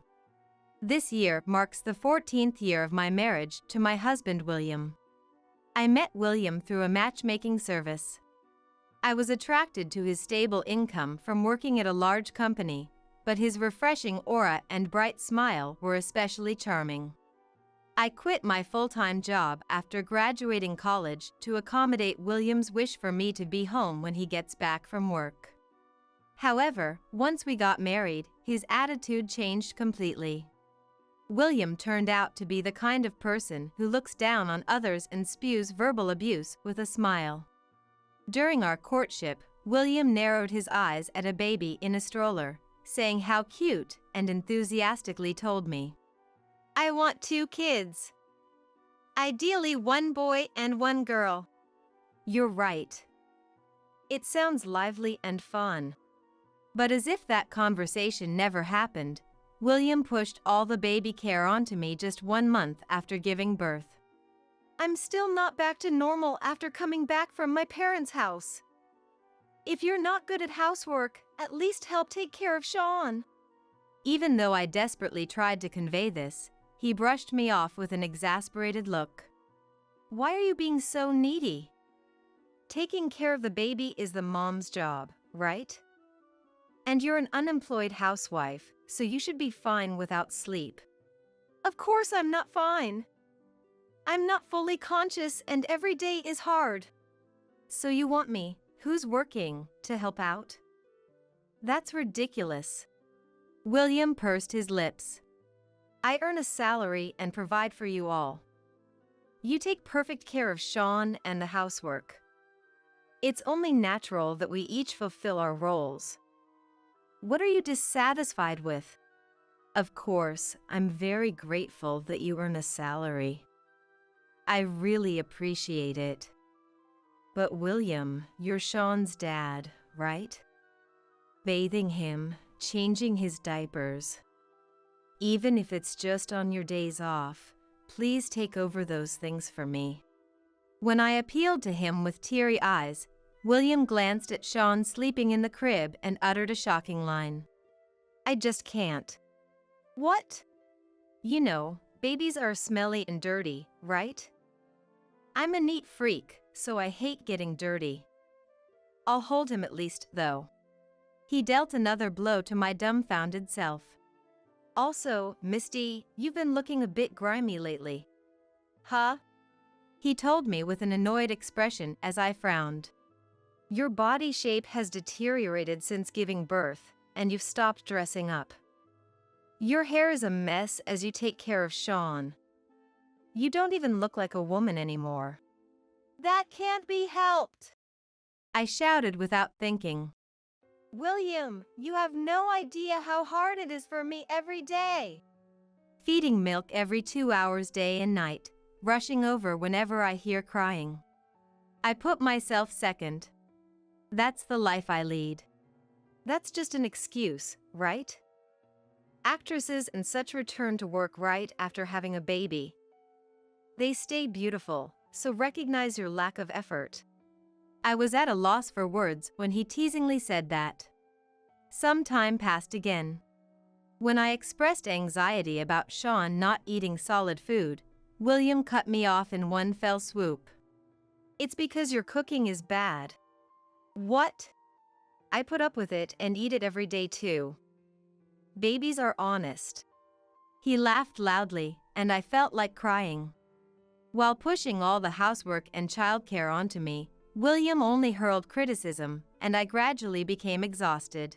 This year marks the 14th year of my marriage to my husband William. I met William through a matchmaking service. I was attracted to his stable income from working at a large company, but his refreshing aura and bright smile were especially charming. I quit my full-time job after graduating college to accommodate William's wish for me to be home when he gets back from work. However, once we got married, his attitude changed completely. William turned out to be the kind of person who looks down on others and spews verbal abuse with a smile. During our courtship, William narrowed his eyes at a baby in a stroller, saying how cute, and enthusiastically told me, "I want 2 kids. Ideally 1 boy and 1 girl." You're right. It sounds lively and fun. But as if that conversation never happened, William pushed all the baby care onto me just 1 month after giving birth. "I'm still not back to normal after coming back from my parents' house. If you're not good at housework, at least help take care of Sean." Even though I desperately tried to convey this, he brushed me off with an exasperated look. "Why are you being so needy? Taking care of the baby is the mom's job, right? And you're an unemployed housewife, so you should be fine without sleep." "Of course I'm not fine. I'm not fully conscious and every day is hard." "So you want me, who's working, to help out?" That's ridiculous. William pursed his lips. "I earn a salary and provide for you all. You take perfect care of Sean and the housework. It's only natural that we each fulfill our roles. What are you dissatisfied with?" "Of course, I'm very grateful that you earn a salary. I really appreciate it. But William, you're Sean's dad, right? Bathing him, changing his diapers. Even if it's just on your days off, please take over those things for me." When I appealed to him with teary eyes, William glanced at Sean sleeping in the crib and uttered a shocking line. "I just can't." "What?" "You know, babies are smelly and dirty, right? I'm a neat freak, so I hate getting dirty. I'll hold him at least, though." He dealt another blow to my dumbfounded self. "Also, Misty, you've been looking a bit grimy lately." "Huh?" He told me with an annoyed expression as I frowned. "Your body shape has deteriorated since giving birth, and you've stopped dressing up. Your hair is a mess as you take care of Sean. You don't even look like a woman anymore." "That can't be helped," I shouted without thinking. "William, you have no idea how hard it is for me every day. Feeding milk every 2 hours day and night, rushing over whenever I hear crying. I put myself second. That's the life I lead. That's just an excuse, right?" Actresses and such return to work right after having a baby. They stay beautiful, so recognize your lack of effort. I was at a loss for words when he teasingly said that. Some time passed again. When I expressed anxiety about Sean not eating solid food, William cut me off in one fell swoop. "It's because your cooking is bad." "What?" "I put up with it and eat it every day too. Babies are honest." He laughed loudly, and I felt like crying. While pushing all the housework and childcare onto me, William only hurled criticism, and I gradually became exhausted.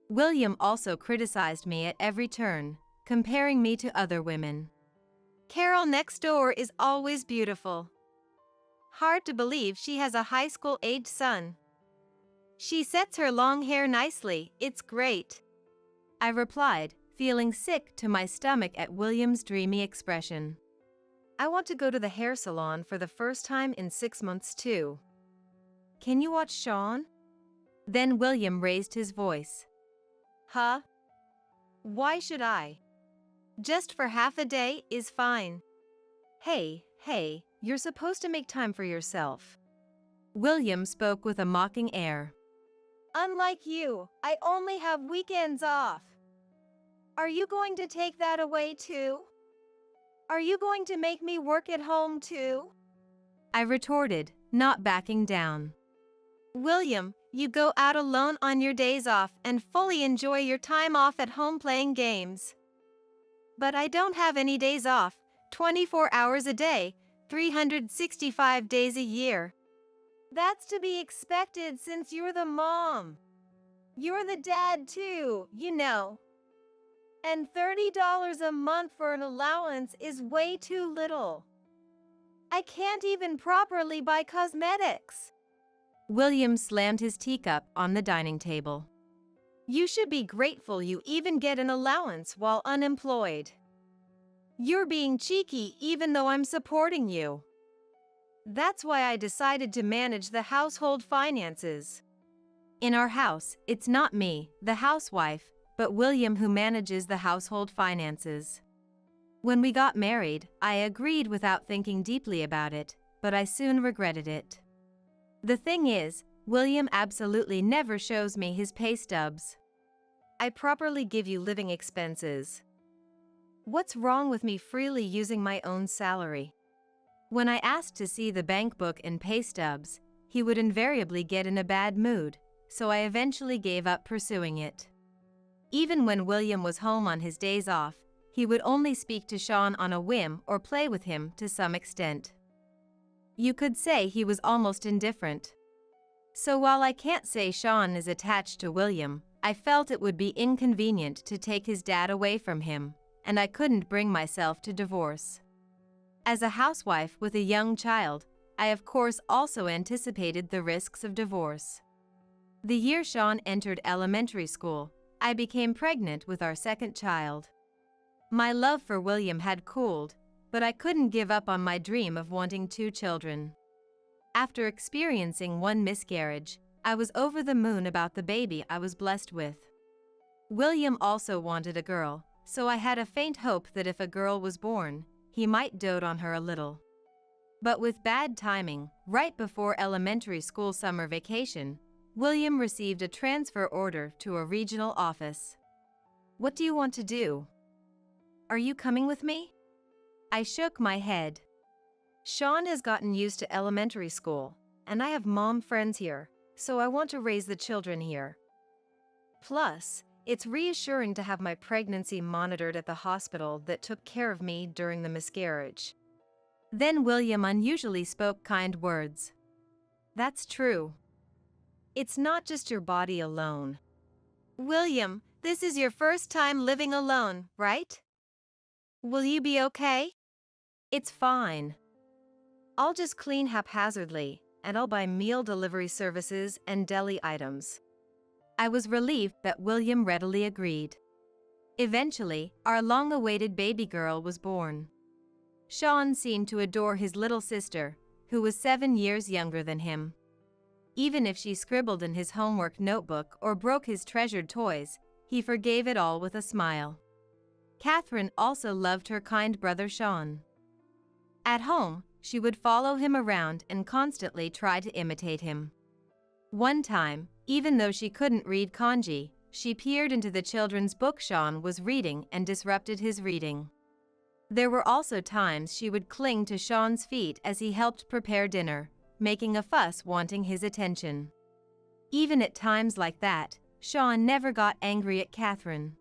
William also criticized me at every turn, comparing me to other women. "Carol next door is always beautiful. Hard to believe she has a high school-aged son. She sets her long hair nicely, it's great." I replied, feeling sick to my stomach at William's dreamy expression. "I want to go to the hair salon for the first time in 6 months too. Can you watch Sean?" Then William raised his voice. "Huh? Why should I? Just for half a day is fine." Hey, you're supposed to make time for yourself." William spoke with a mocking air. "Unlike you, I only have weekends off. Are you going to take that away too? Are you going to make me work at home too?" I retorted, not backing down. "William, you go out alone on your days off and fully enjoy your time off at home playing games. But I don't have any days off, 24 hours a day, 365 days a year. That's to be expected since you're the mom. You're the dad too, you know. And $30 a month for an allowance is way too little. I can't even properly buy cosmetics." William slammed his teacup on the dining table. "You should be grateful you even get an allowance while unemployed. You're being cheeky even though I'm supporting you. That's why I decided to manage the household finances. In our house, it's not me, the housewife, but William who manages the household finances. When we got married, I agreed without thinking deeply about it, but I soon regretted it. The thing is, William absolutely never shows me his pay stubs. I properly give you living expenses. What's wrong with me freely using my own salary?" When I asked to see the bank book and pay stubs, he would invariably get in a bad mood, so I eventually gave up pursuing it. Even when William was home on his days off, he would only speak to Sean on a whim or play with him to some extent. You could say he was almost indifferent. So while I can't say Sean is attached to William, I felt it would be inconvenient to take his dad away from him, and I couldn't bring myself to divorce. As a housewife with a young child, I of course also anticipated the risks of divorce. The year Sean entered elementary school, I became pregnant with our second child. My love for William had cooled, but I couldn't give up on my dream of wanting 2 children. After experiencing one miscarriage, I was over the moon about the baby I was blessed with. William also wanted a girl, so I had a faint hope that if a girl was born, he might dote on her a little. But with bad timing, right before elementary school summer vacation, William received a transfer order to a regional office. "What do you want to do? Are you coming with me?" I shook my head. "Sean has gotten used to elementary school, and I have mom friends here, so I want to raise the children here. Plus, it's reassuring to have my pregnancy monitored at the hospital that took care of me during the miscarriage." Then William unusually spoke kind words. "That's true. It's not just your body alone. William, this is your first time living alone, right? Will you be okay?" "It's fine. I'll just clean haphazardly, and I'll buy meal delivery services and deli items." I was relieved that William readily agreed. Eventually, our long-awaited baby girl was born. Sean seemed to adore his little sister, who was 7 years younger than him. Even if she scribbled in his homework notebook or broke his treasured toys, he forgave it all with a smile. Catherine also loved her kind brother Sean. At home, she would follow him around and constantly try to imitate him. One time, even though she couldn't read kanji, she peered into the children's book Sean was reading and disrupted his reading. There were also times she would cling to Sean's feet as he helped prepare dinner, making a fuss wanting his attention. Even at times like that, Sean never got angry at Catherine.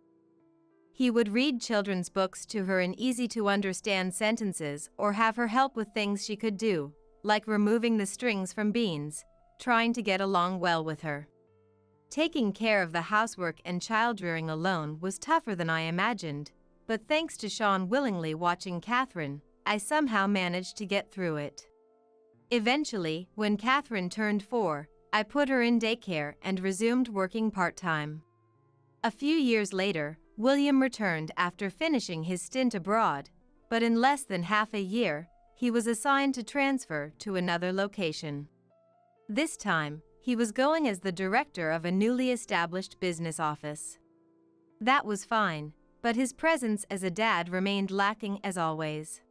He would read children's books to her in easy-to-understand sentences or have her help with things she could do, like removing the strings from beans, trying to get along well with her. Taking care of the housework and child-rearing alone was tougher than I imagined, but thanks to Sean willingly watching Catherine, I somehow managed to get through it. Eventually, when Catherine turned 4, I put her in daycare and resumed working part-time. A few years later, William returned after finishing his stint abroad, but in less than half a year, he was assigned to transfer to another location. This time, he was going as the director of a newly established business office. That was fine, but his presence as a dad remained lacking as always.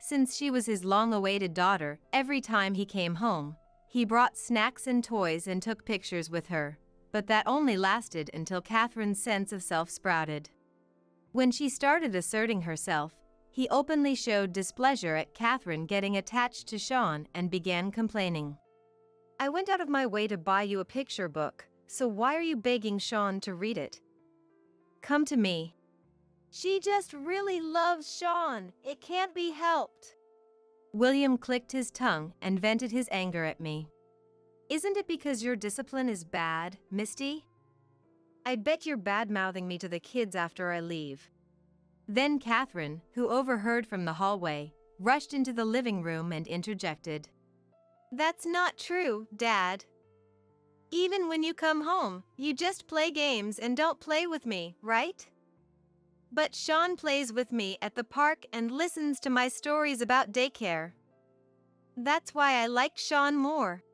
Since she was his long-awaited daughter, every time he came home, he brought snacks and toys and took pictures with her, but that only lasted until Catherine's sense of self sprouted. When she started asserting herself, he openly showed displeasure at Catherine getting attached to Sean and began complaining. "I went out of my way to buy you a picture book, so why are you begging Sean to read it? Come to me. She just really loves Sean. It can't be helped." William clicked his tongue and vented his anger at me. "Isn't it because your discipline is bad, Misty? I bet you're bad-mouthing me to the kids after I leave." Then Catherine, who overheard from the hallway, rushed into the living room and interjected. "That's not true, Dad. Even when you come home, you just play games and don't play with me, right? But Sean plays with me at the park and listens to my stories about daycare. That's why I like Sean more."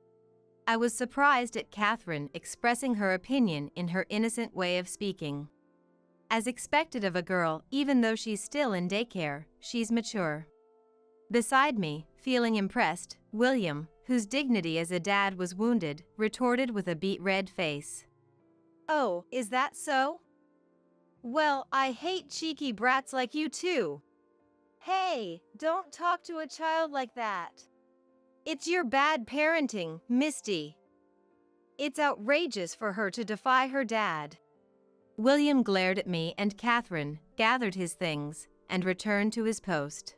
I was surprised at Catherine expressing her opinion in her innocent way of speaking. As expected of a girl, even though she's still in daycare, she's mature. Beside me, feeling impressed, William, whose dignity as a dad was wounded, retorted with a beet-red face. "Oh, is that so? Well, I hate cheeky brats like you too. Hey, don't talk to a child like that. It's your bad parenting, Misty. It's outrageous for her to defy her dad." William glared at me and Catherine, gathered his things, and returned to his post.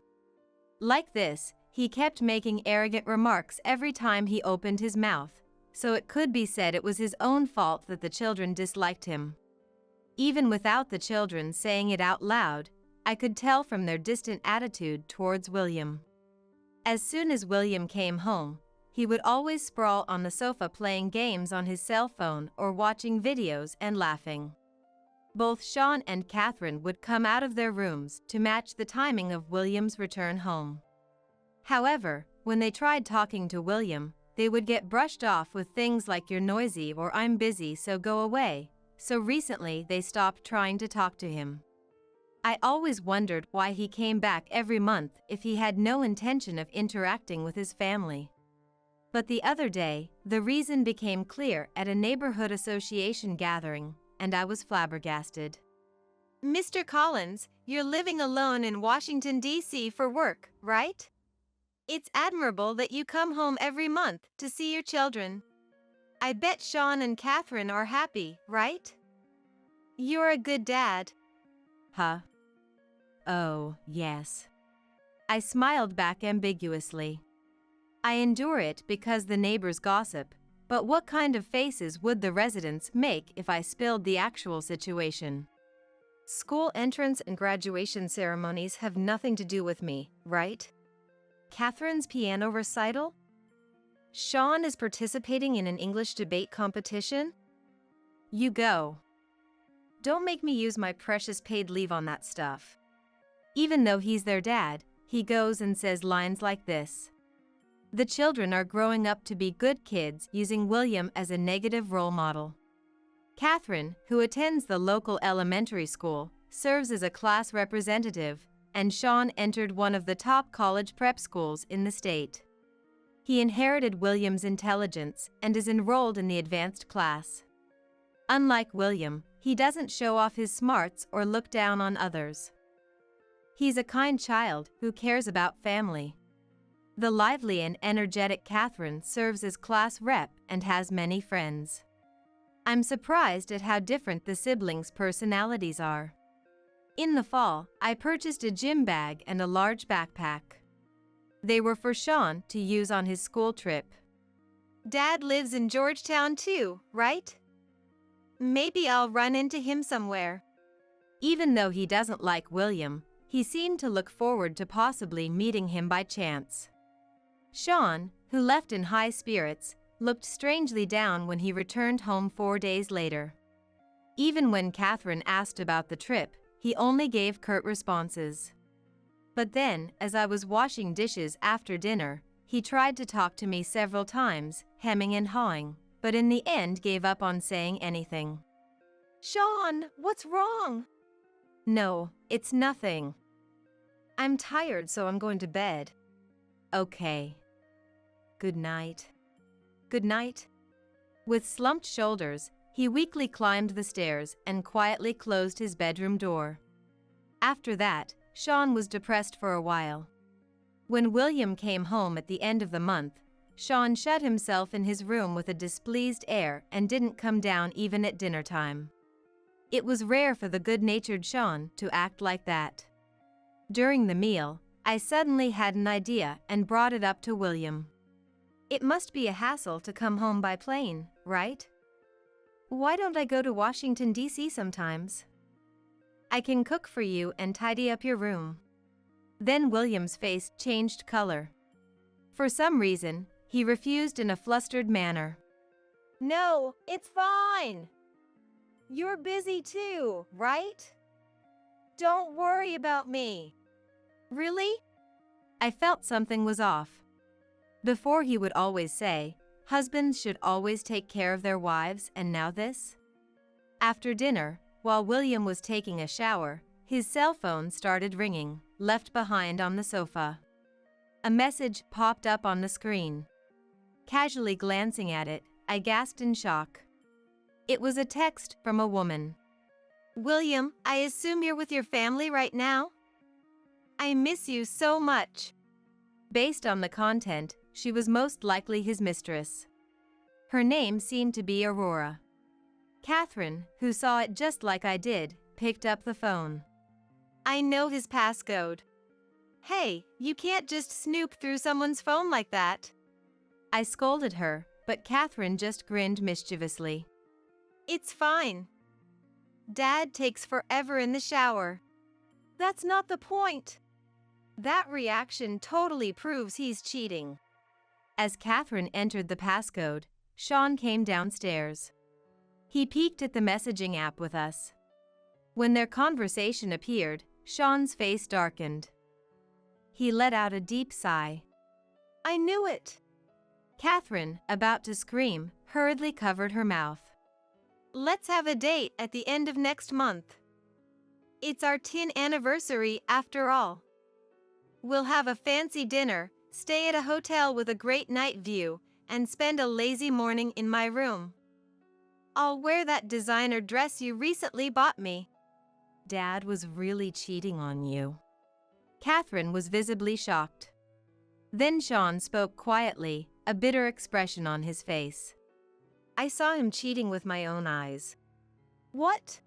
Like this, he kept making arrogant remarks every time he opened his mouth, so it could be said it was his own fault that the children disliked him. Even without the children saying it out loud, I could tell from their distant attitude towards William. As soon as William came home, he would always sprawl on the sofa playing games on his cell phone or watching videos and laughing. Both Sean and Catherine would come out of their rooms to match the timing of William's return home. However, when they tried talking to William, they would get brushed off with things like "you're noisy" or "I'm busy, so go away," so recently they stopped trying to talk to him. I always wondered why he came back every month if he had no intention of interacting with his family. But the other day, the reason became clear at a neighborhood association gathering, and I was flabbergasted. "Mr. Collins, you're living alone in Washington, D.C. for work, right? It's admirable that you come home every month to see your children. I bet Sean and Catherine are happy, right? You're a good dad." Huh? Oh, yes. I smiled back ambiguously. I endure it because the neighbors gossip, but what kind of faces would the residents make if I spilled the actual situation? School entrance and graduation ceremonies have nothing to do with me, right? Catherine's piano recital? Sean is participating in an English debate competition? You go. Don't make me use my precious paid leave on that stuff. Even though he's their dad, he goes and says lines like this. The children are growing up to be good kids using William as a negative role model. Catherine, who attends the local elementary school, serves as a class representative, and Sean entered one of the top college prep schools in the state. He inherited William's intelligence and is enrolled in the advanced class. Unlike William, he doesn't show off his smarts or look down on others. He's a kind child who cares about family. The lively and energetic Catherine serves as class rep and has many friends. I'm surprised at how different the siblings' personalities are. In the fall, I purchased a gym bag and a large backpack. They were for Sean to use on his school trip. Dad lives in Georgetown too, right? Maybe I'll run into him somewhere. Even though he doesn't like William, he seemed to look forward to possibly meeting him by chance. Sean, who left in high spirits, looked strangely down when he returned home 4 days later. Even when Catherine asked about the trip, he only gave curt responses. But then, as I was washing dishes after dinner, he tried to talk to me several times, hemming and hawing, but in the end gave up on saying anything. Sean, what's wrong? No, it's nothing. I'm tired, so I'm going to bed. Okay. Good night. Good night. With slumped shoulders, he weakly climbed the stairs and quietly closed his bedroom door. After that, Sean was depressed for a while. When William came home at the end of the month, Sean shut himself in his room with a displeased air and didn't come down even at dinner time. It was rare for the good-natured Sean to act like that. During the meal, I suddenly had an idea and brought it up to William. It must be a hassle to come home by plane, right? Why don't I go to Washington, D.C. sometimes? I can cook for you and tidy up your room. Then William's face changed color. For some reason, he refused in a flustered manner. No, it's fine. You're busy too, right? Don't worry about me. Really? I felt something was off. Before he would always say, husbands should always take care of their wives, and now this? After dinner, while William was taking a shower, his cell phone started ringing, left behind on the sofa. A message popped up on the screen. Casually glancing at it, I gasped in shock. It was a text from a woman. William, I assume you're with your family right now? I miss you so much. Based on the content, she was most likely his mistress. Her name seemed to be Aurora. Catherine, who saw it just like I did, picked up the phone. I know his passcode. Hey, you can't just snoop through someone's phone like that. I scolded her, but Catherine just grinned mischievously. It's fine. Dad takes forever in the shower. That's not the point. That reaction totally proves he's cheating. As Catherine entered the passcode, Sean came downstairs. He peeked at the messaging app with us. When their conversation appeared, Sean's face darkened. He let out a deep sigh. I knew it. Catherine, about to scream, hurriedly covered her mouth. Let's have a date at the end of next month. It's our 10th anniversary after all. We'll have a fancy dinner, stay at a hotel with a great night view, and spend a lazy morning in my room. I'll wear that designer dress you recently bought me. Dad was really cheating on you. Catherine was visibly shocked. Then Sean spoke quietly, a bitter expression on his face. I saw him cheating with my own eyes. What?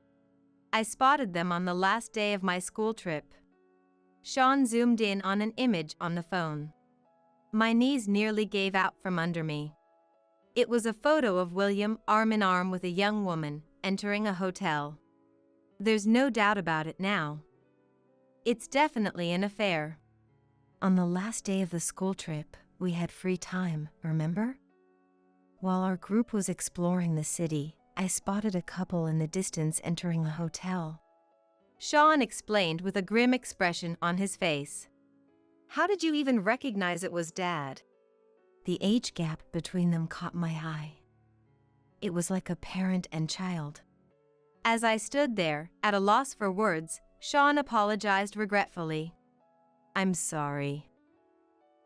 I spotted them on the last day of my school trip. Sean zoomed in on an image on the phone. My knees nearly gave out from under me. It was a photo of William arm in arm with a young woman, entering a hotel. There's no doubt about it now. It's definitely an affair. On the last day of the school trip, we had free time, remember? While our group was exploring the city, I spotted a couple in the distance entering a hotel. Sean explained with a grim expression on his face. How did you even recognize it was Dad? The age gap between them caught my eye. It was like a parent and child. As I stood there, at a loss for words, Sean apologized regretfully. "I'm sorry.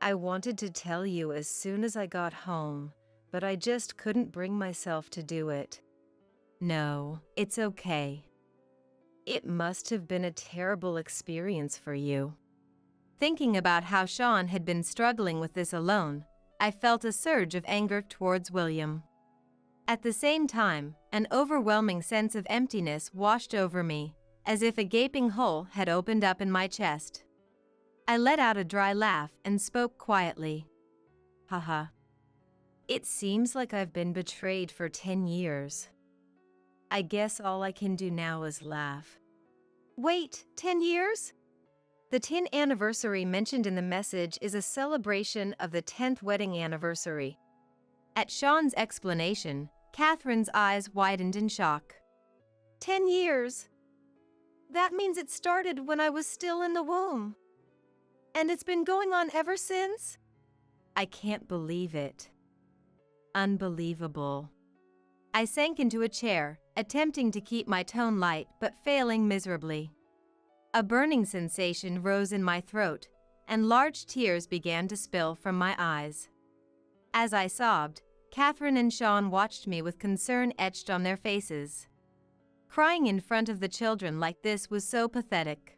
I wanted to tell you as soon as I got home, but I just couldn't bring myself to do it." "No, it's okay. It must have been a terrible experience for you." Thinking about how Sean had been struggling with this alone, I felt a surge of anger towards William. At the same time, an overwhelming sense of emptiness washed over me, as if a gaping hole had opened up in my chest. I let out a dry laugh and spoke quietly. "Haha. It seems like I've been betrayed for 10 years. I guess all I can do now is laugh." "Wait, 10 years? The 10th anniversary mentioned in the message is a celebration of the 10th wedding anniversary." At Sean's explanation, Catherine's eyes widened in shock. 10 years? That means it started when I was still in the womb. And it's been going on ever since? I can't believe it. Unbelievable. I sank into a chair, attempting to keep my tone light but failing miserably. A burning sensation rose in my throat, and large tears began to spill from my eyes. As I sobbed, Catherine and Sean watched me with concern etched on their faces. Crying in front of the children like this was so pathetic.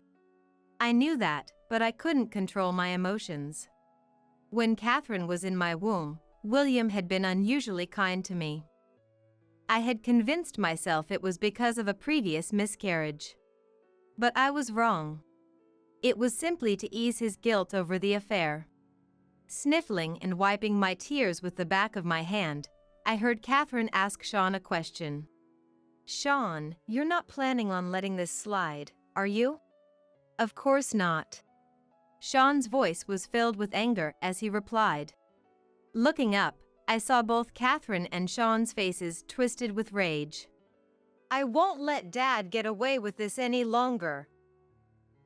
I knew that, but I couldn't control my emotions. When Catherine was in my womb, William had been unusually kind to me. I had convinced myself it was because of a previous miscarriage. But I was wrong. It was simply to ease his guilt over the affair. Sniffling and wiping my tears with the back of my hand, I heard Catherine ask Sean a question. "Sean, you're not planning on letting this slide, are you?" "Of course not." Sean's voice was filled with anger as he replied. Looking up, I saw both Catherine and Sean's faces twisted with rage. "I won't let Dad get away with this any longer.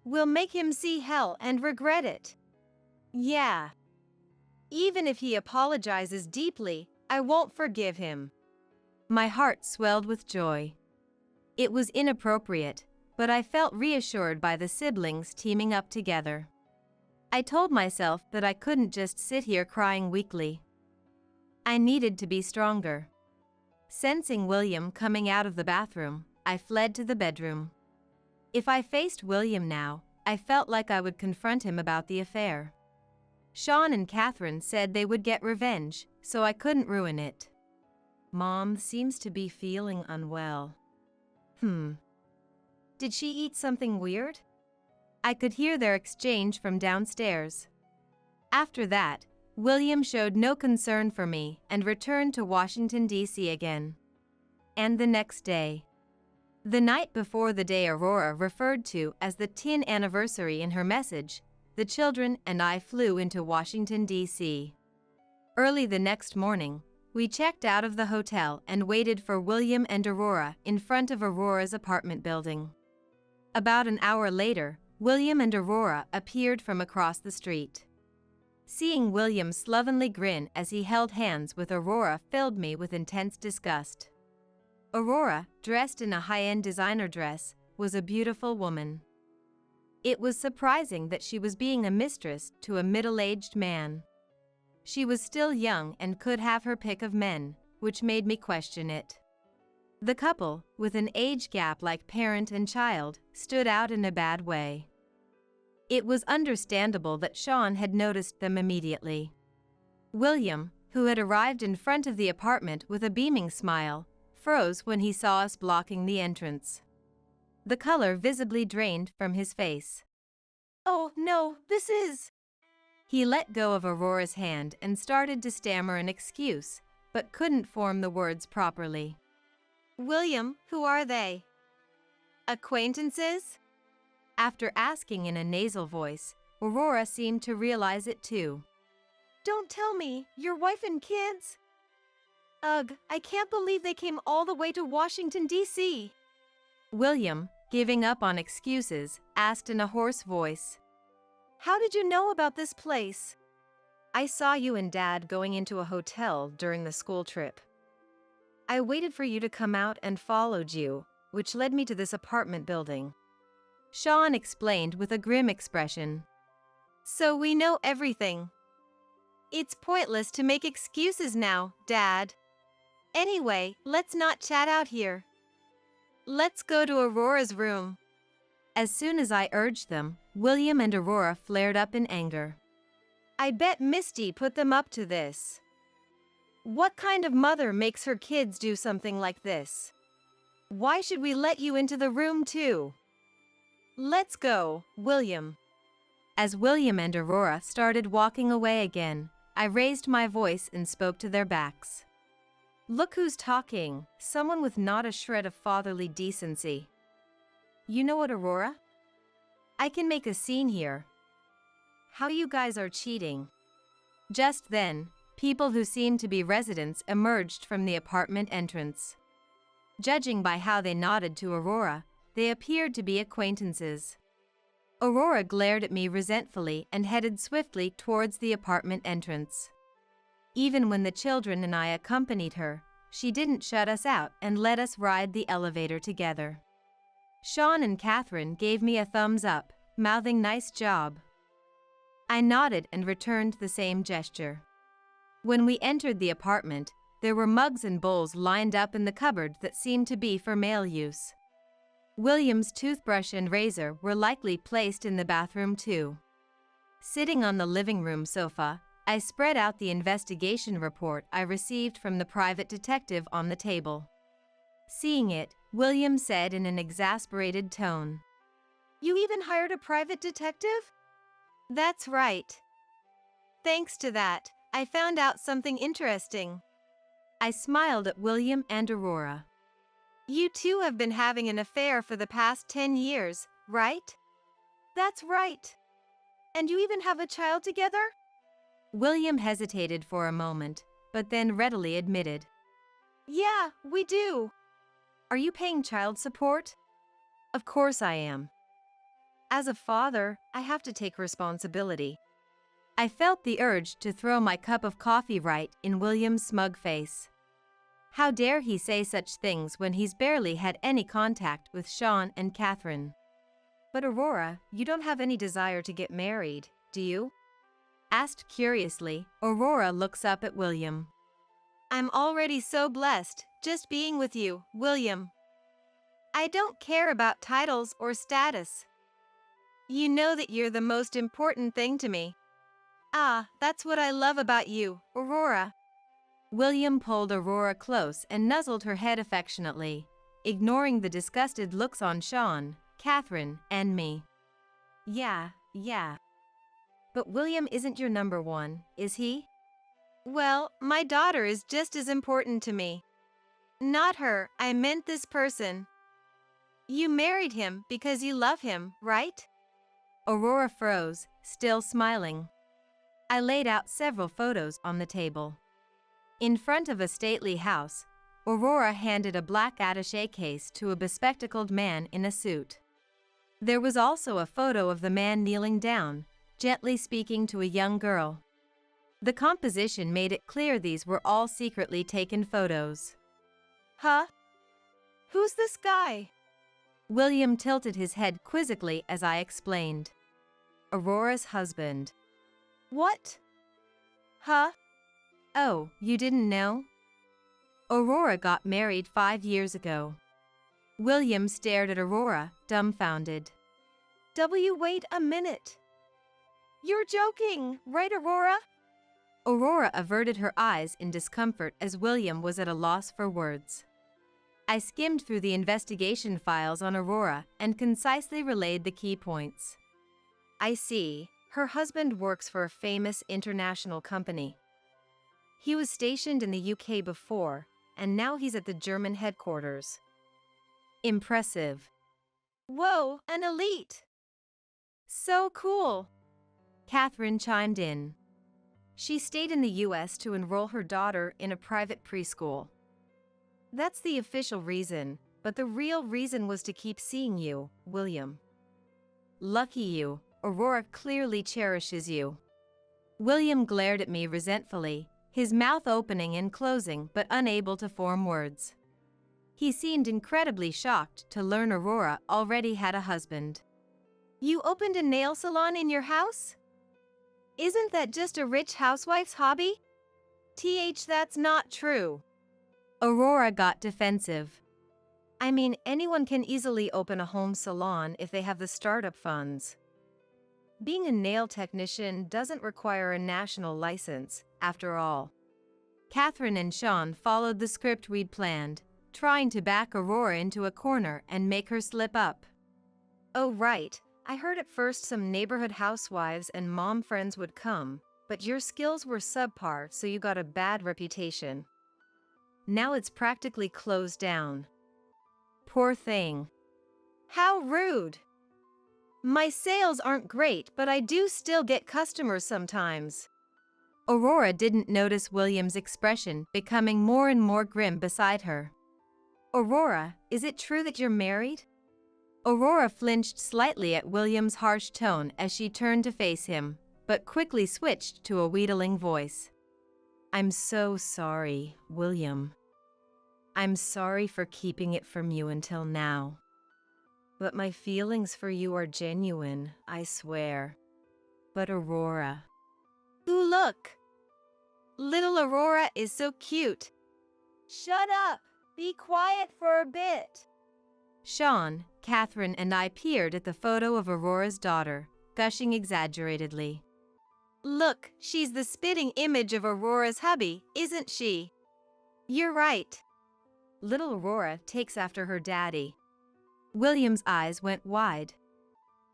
We'll make him see hell and regret it. Yeah. Even if he apologizes deeply, I won't forgive him." My heart swelled with joy. It was inappropriate, but I felt reassured by the siblings teaming up together. I told myself that I couldn't just sit here crying weakly. I needed to be stronger. Sensing William coming out of the bathroom, I fled to the bedroom. If I faced William now, I felt like I would confront him about the affair. Sean and Catherine said they would get revenge, so I couldn't ruin it. "Mom seems to be feeling unwell." Did she eat something weird?" I could hear their exchange from downstairs. After that, William showed no concern for me and returned to Washington, D.C. again. And the next day. The night before the day Aurora referred to as the 10th anniversary in her message, the children and I flew into Washington, D.C. Early the next morning, we checked out of the hotel and waited for William and Aurora in front of Aurora's apartment building. About an hour later, William and Aurora appeared from across the street. Seeing William slovenly grin as he held hands with Aurora filled me with intense disgust. Aurora, dressed in a high-end designer dress, was a beautiful woman. It was surprising that she was being a mistress to a middle-aged man. She was still young and could have her pick of men, which made me question it. The couple, with an age gap like parent and child, stood out in a bad way. It was understandable that Sean had noticed them immediately. William, who had arrived in front of the apartment with a beaming smile, froze when he saw us blocking the entrance. The color visibly drained from his face. "Oh, no, this is..." He let go of Aurora's hand and started to stammer an excuse, but couldn't form the words properly. "William, who are they? Acquaintances?" After asking in a nasal voice, Aurora seemed to realize it too. "Don't tell me, your wife and kids? Ugh, I can't believe they came all the way to Washington, D.C. William, giving up on excuses, asked in a hoarse voice. "How did you know about this place?" "I saw you and Dad going into a hotel during the school trip. I waited for you to come out and followed you, which led me to this apartment building. Sean explained with a grim expression. So we know everything. It's pointless to make excuses now, Dad. Anyway, let's not chat out here. Let's go to Aurora's room. As soon as I urged them, William and Aurora flared up in anger. I bet Misty put them up to this. What kind of mother makes her kids do something like this? Why should we let you into the room too? Let's go, William. As William and Aurora started walking away again, I raised my voice and spoke to their backs. Look who's talking, someone with not a shred of fatherly decency. You know what, Aurora? I can make a scene here. How you guys are cheating. Just then, people who seemed to be residents emerged from the apartment entrance. Judging by how they nodded to Aurora, they appeared to be acquaintances. Aurora glared at me resentfully and headed swiftly towards the apartment entrance. Even when the children and I accompanied her, she didn't shut us out and let us ride the elevator together. Sean and Catherine gave me a thumbs up, mouthing "nice job." I nodded and returned the same gesture. When we entered the apartment, there were mugs and bowls lined up in the cupboard that seemed to be for male use. William's toothbrush and razor were likely placed in the bathroom too. Sitting on the living room sofa, I spread out the investigation report I received from the private detective on the table. Seeing it, William said in an exasperated tone, "You even hired a private detective?" "That's right. Thanks to that, I found out something interesting." I smiled at William and Aurora. "You two have been having an affair for the past 10 years, right?" "That's right. And you even have a child together?" William hesitated for a moment, but then readily admitted, "Yeah, we do." "Are you paying child support?" "Of course I am. As a father, I have to take responsibility." I felt the urge to throw my cup of coffee right in William's smug face. How dare he say such things when he's barely had any contact with Sean and Catherine? "But Aurora, you don't have any desire to get married, do you?" Asked curiously, Aurora looks up at William. "I'm already so blessed, just being with you, William. I don't care about titles or status. You know that you're the most important thing to me. Ah, that's what I love about you, Aurora." William pulled Aurora close and nuzzled her head affectionately, ignoring the disgusted looks on Sean, Catherine, and me. Yeah. But William isn't your number one, is he?" "Well, my daughter is just as important to me." "Not her, I meant this person. You married him because you love him, right?" Aurora froze, still smiling. I laid out several photos on the table. In front of a stately house, Aurora handed a black attaché case to a bespectacled man in a suit. There was also a photo of the man kneeling down, gently speaking to a young girl. The composition made it clear these were all secretly taken photos. "Huh? Who's this guy?" William tilted his head quizzically as I explained. "Aurora's husband." "What? Huh? Oh, you didn't know? Aurora got married 5 years ago." William stared at Aurora, dumbfounded. Wait a minute. You're joking, right, Aurora?" Aurora averted her eyes in discomfort as William was at a loss for words. I skimmed through the investigation files on Aurora and concisely relayed the key points. "I see. Her husband works for a famous international company. He was stationed in the UK before, and now he's at the German headquarters. Impressive." "Whoa, an elite! So cool!" Catherine chimed in. "She stayed in the US to enroll her daughter in a private preschool. That's the official reason, but the real reason was to keep seeing you, William. Lucky you, Aurora clearly cherishes you." William glared at me resentfully, his mouth opening and closing but unable to form words. He seemed incredibly shocked to learn Aurora already had a husband. You opened a nail salon in your house? Isn't that just a rich housewife's hobby? That's not true. Aurora got defensive. I mean, anyone can easily open a home salon if they have the startup funds. Being a nail technician doesn't require a national license, after all. Catherine and Sean followed the script we'd planned, trying to back Aurora into a corner and make her slip up. Oh right, I heard at first some neighborhood housewives and mom friends would come, but your skills were subpar, so you got a bad reputation. Now it's practically closed down. Poor thing. How rude. My sales aren't great, but I do still get customers sometimes. Aurora didn't notice William's expression becoming more and more grim beside her. Aurora, is it true that you're married? Aurora flinched slightly at William's harsh tone as she turned to face him, but quickly switched to a wheedling voice. I'm so sorry, William. I'm sorry for keeping it from you until now. But my feelings for you are genuine, I swear. But Aurora... Ooh, look! Little Aurora is so cute. Shut up! Be quiet for a bit. Sean, Catherine, and I peered at the photo of Aurora's daughter, gushing exaggeratedly. Look, she's the spitting image of Aurora's hubby, isn't she? You're right. Little Aurora takes after her daddy. William's eyes went wide.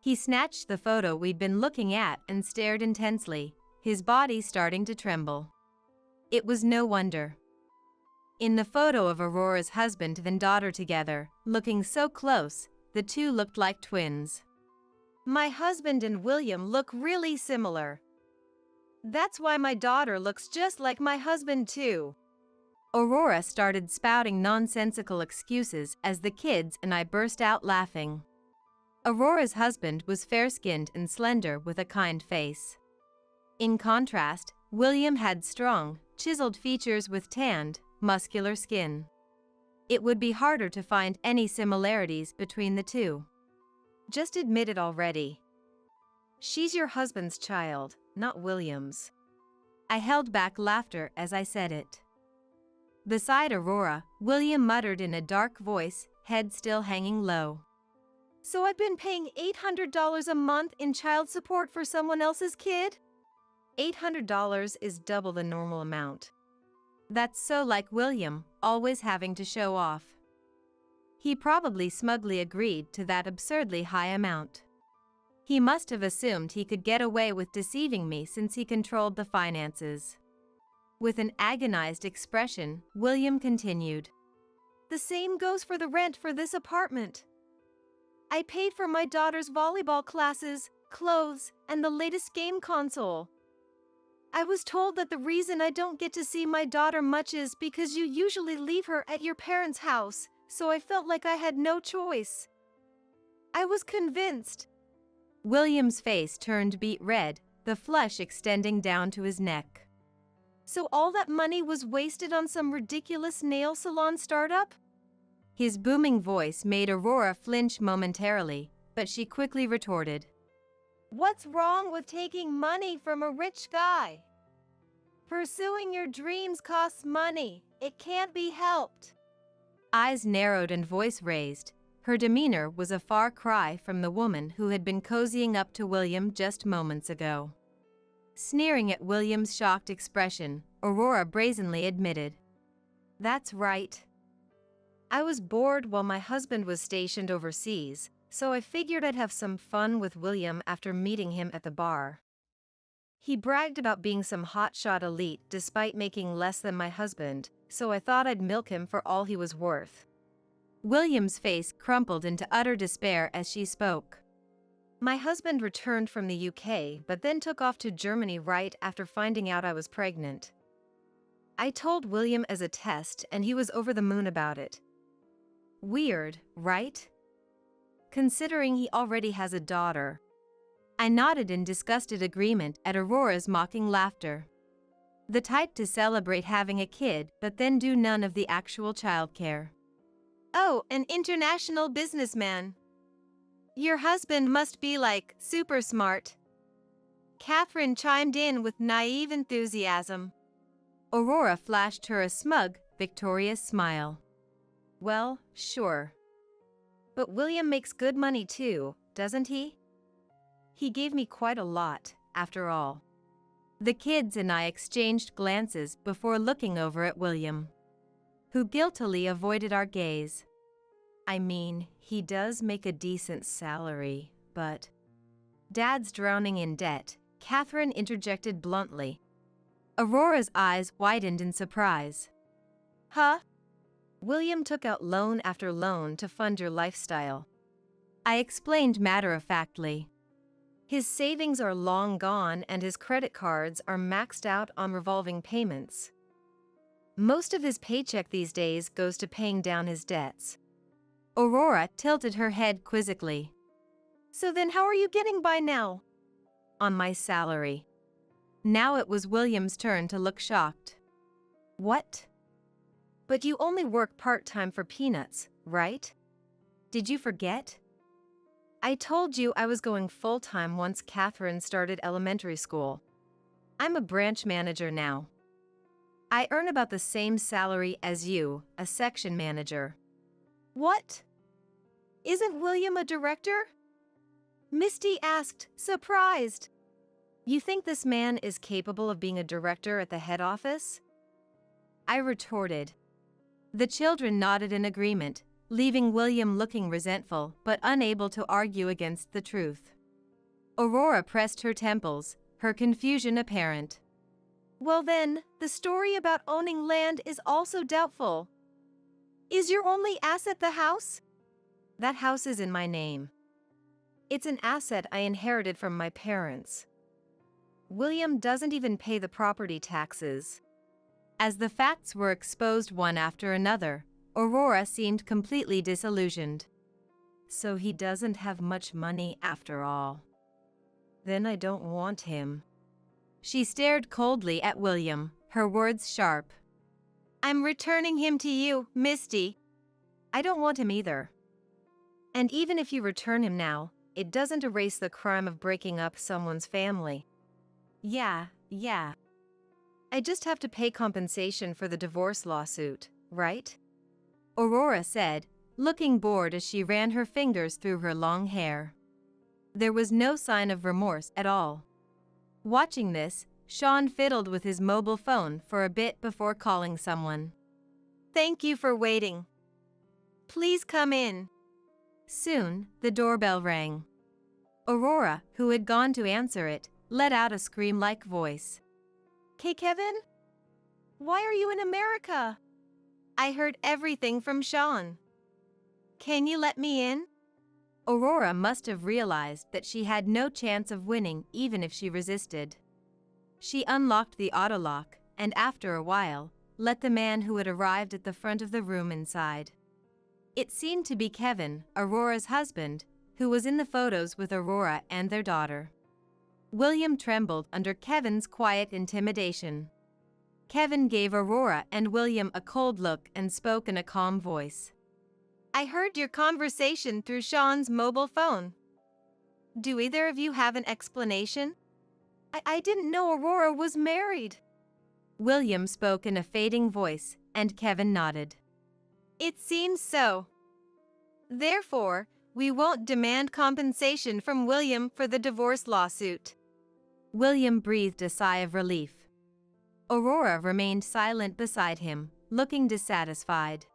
He snatched the photo we'd been looking at and stared intensely, his body starting to tremble. It was no wonder. In the photo of Aurora's husband and daughter together, looking so close, the two looked like twins. My husband and William look really similar. That's why my daughter looks just like my husband too. Aurora started spouting nonsensical excuses as the kids and I burst out laughing. Aurora's husband was fair-skinned and slender with a kind face. In contrast, William had strong, chiseled features with tanned, muscular skin. It would be harder to find any similarities between the two. Just admit it already. She's your husband's child, not William's. I held back laughter as I said it. Beside Aurora, William muttered in a dark voice, head still hanging low. So I've been paying $800 a month in child support for someone else's kid? $800 is double the normal amount. That's so like William, always having to show off. He probably smugly agreed to that absurdly high amount. He must have assumed he could get away with deceiving me since he controlled the finances. With an agonized expression, William continued. The same goes for the rent for this apartment. I paid for my daughter's volleyball classes, clothes, and the latest game console. I was told that the reason I don't get to see my daughter much is because you usually leave her at your parents' house, so I felt like I had no choice. I was convinced. William's face turned beet red, the flush extending down to his neck. So all that money was wasted on some ridiculous nail salon startup? His booming voice made Aurora flinch momentarily, but she quickly retorted. What's wrong with taking money from a rich guy? Pursuing your dreams costs money. It can't be helped. Eyes narrowed and voice raised, her demeanor was a far cry from the woman who had been cozying up to William just moments ago. Sneering at William's shocked expression, Aurora brazenly admitted. That's right. I was bored while my husband was stationed overseas, so I figured I'd have some fun with William after meeting him at the bar. He bragged about being some hotshot elite despite making less than my husband, so I thought I'd milk him for all he was worth. William's face crumpled into utter despair as she spoke. My husband returned from the UK but then took off to Germany right after finding out I was pregnant. I told William as a test and he was over the moon about it. Weird, right? Considering he already has a daughter. I nodded in disgusted agreement at Aurora's mocking laughter. The type to celebrate having a kid but then do none of the actual childcare. Oh, an international businessman. Your husband must be like super smart. Catherine chimed in with naive enthusiasm. Aurora flashed her a smug, victorious smile. Well, sure. But William makes good money too, doesn't he? He gave me quite a lot, after all. The kids and I exchanged glances before looking over at William, who guiltily avoided our gaze. I mean, he does make a decent salary, but... Dad's drowning in debt, Catherine interjected bluntly. Aurora's eyes widened in surprise. Huh? William took out loan after loan to fund your lifestyle. I explained matter-of-factly. His savings are long gone and his credit cards are maxed out on revolving payments. Most of his paycheck these days goes to paying down his debts. Aurora tilted her head quizzically. So then how are you getting by now? On my salary. Now it was William's turn to look shocked. What? But you only work part-time for peanuts, right? Did you forget? I told you I was going full-time once Catherine started elementary school. I'm a branch manager now. I earn about the same salary as you, a section manager. What? Isn't William a director? Misty asked, surprised. You think this man is capable of being a director at the head office? I retorted. The children nodded in agreement, leaving William looking resentful but unable to argue against the truth. Aurora pressed her temples, her confusion apparent. Well then, the story about owning land is also doubtful. Is your only asset the house? That house is in my name. It's an asset I inherited from my parents. William doesn't even pay the property taxes. As the facts were exposed one after another, Aurora seemed completely disillusioned. So he doesn't have much money after all. Then I don't want him. She stared coldly at William, her words sharp. I'm returning him to you, Misty. I don't want him either. And even if you return him now, it doesn't erase the crime of breaking up someone's family. Yeah. I just have to pay compensation for the divorce lawsuit, right? Aurora said, looking bored as she ran her fingers through her long hair. There was no sign of remorse at all. Watching this, Sean fiddled with his mobile phone for a bit before calling someone. Thank you for waiting. Please come in. Soon, the doorbell rang. Aurora, who had gone to answer it, let out a scream-like voice. Hey, Kevin? Why are you in America? I heard everything from Sean. Can you let me in? Aurora must have realized that she had no chance of winning even if she resisted. She unlocked the autolock and after a while, let the man who had arrived at the front of the room inside. It seemed to be Kevin, Aurora's husband, who was in the photos with Aurora and their daughter. William trembled under Kevin's quiet intimidation. Kevin gave Aurora and William a cold look and spoke in a calm voice. I heard your conversation through Sean's mobile phone. Do either of you have an explanation? I didn't know Aurora was married. William spoke in a fading voice, and Kevin nodded. It seems so. Therefore, we won't demand compensation from William for the divorce lawsuit. William breathed a sigh of relief. Aurora remained silent beside him, looking dissatisfied.